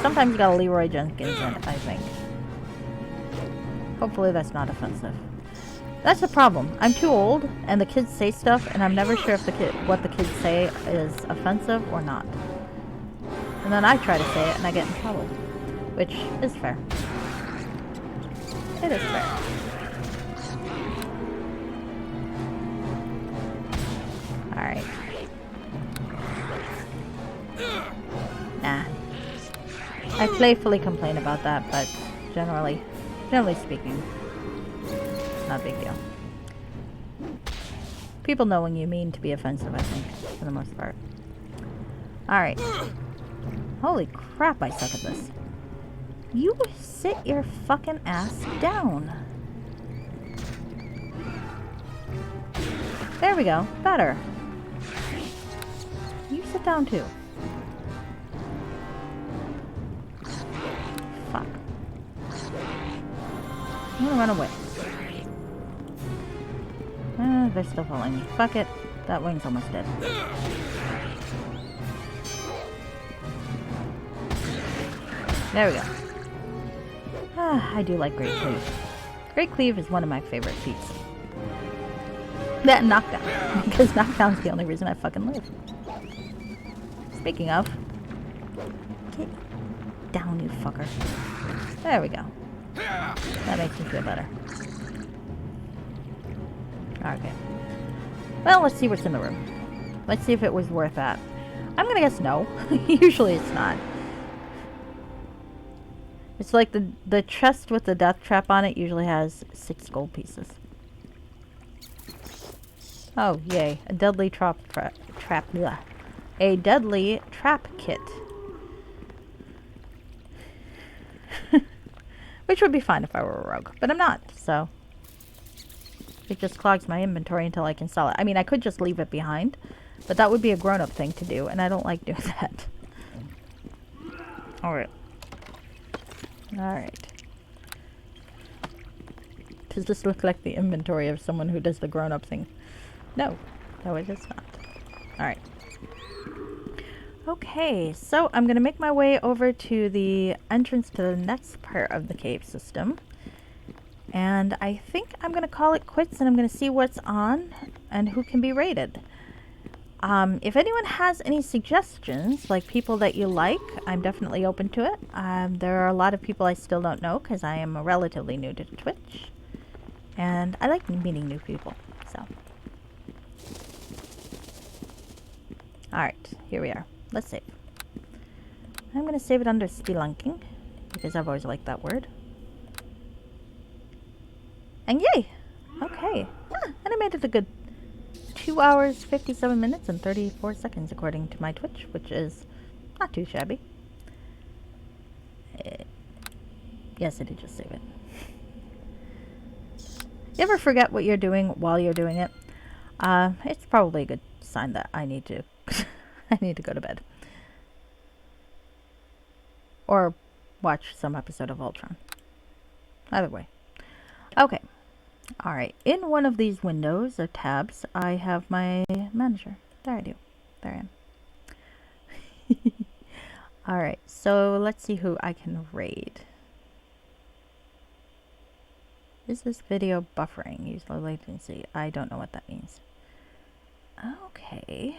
Sometimes you gotta Leroy Jenkins in it, I think. Hopefully that's not offensive. That's the problem. I'm too old, and the kids say stuff, and I'm never sure if what the kids say is offensive or not. And then I try to say it, and I get in trouble. Which is fair. It is fair. Alright. Nah. I playfully complain about that, but generally speaking, it's not a big deal. People know when you mean to be offensive, I think, for the most part. Alright. Holy crap, I suck at this. You sit your fucking ass down. There we go. Better. You sit down too. Fuck. I'm gonna run away. They're still following me. Fuck it. That wing's almost dead. There we go. I do like Great Cleave. Great Cleave is one of my favorite feats. That knockdown. Because knockdown's the only reason I fucking live. Speaking of, get down, you fucker. There we go. That makes me feel better. Okay. Well, let's see what's in the room. Let's see if it was worth that. I'm gonna guess no. Usually it's not. It's like the chest with the death trap on it usually has 6 gold pieces. Oh, yay. A deadly trap. Bleh. A deadly trap kit. Which would be fine if I were a rogue. But I'm not, so. It just clogs my inventory until I can sell it. I mean, I could just leave it behind. But that would be a grown-up thing to do. And I don't like doing that. Alright. Alright. Does this look like the inventory of someone who does the grown-up thing? No. No, it does not. Alright. Okay, so I'm going to make my way over to the entrance to the next part of the cave system. And I think I'm going to call it quits and I'm going to see what's on and who can be raided. If anyone has any suggestions, like people that you like, I'm definitely open to it. There are a lot of people I still don't know because I am relatively new to Twitch. And I like meeting new people, so. Alright, here we are. Let's save. I'm going to save it under spelunking, because I've always liked that word. And yay! Okay. Yeah, and I made it a good 2 hours, 57 minutes, and 34 seconds, according to my Twitch, which is not too shabby. Yes, I did just save it. You ever forget what you're doing while you're doing it? It's probably a good sign that I need to I need to go to bed. Or watch some episode of Ultron. Either way. Okay. Alright. In one of these windows or tabs, I have my manager. There I do. There I am. Alright. So let's see who I can raid. Is this video buffering? Use low latency. I don't know what that means. Okay.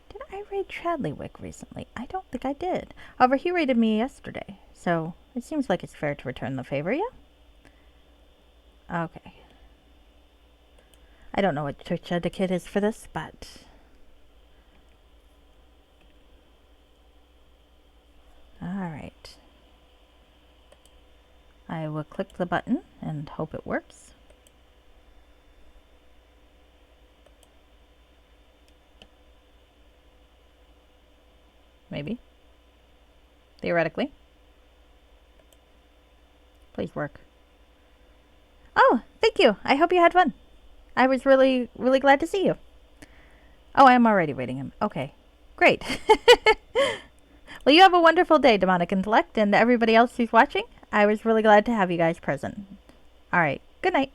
Did I raid Chadleywick recently? I don't think I did. However, he raided me yesterday. So, it seems like it's fair to return the favor, yeah? Okay. I don't know what Twitch etiquette is for this, but... Alright. I will click the button and hope it works. Maybe. Theoretically. Please work. Oh, thank you. I hope you had fun. I was really, really glad to see you. Oh, I am already rating him. Okay. Great. Well, you have a wonderful day, Demonic Intellect, and everybody else who's watching. I was really glad to have you guys present. Alright. Good night.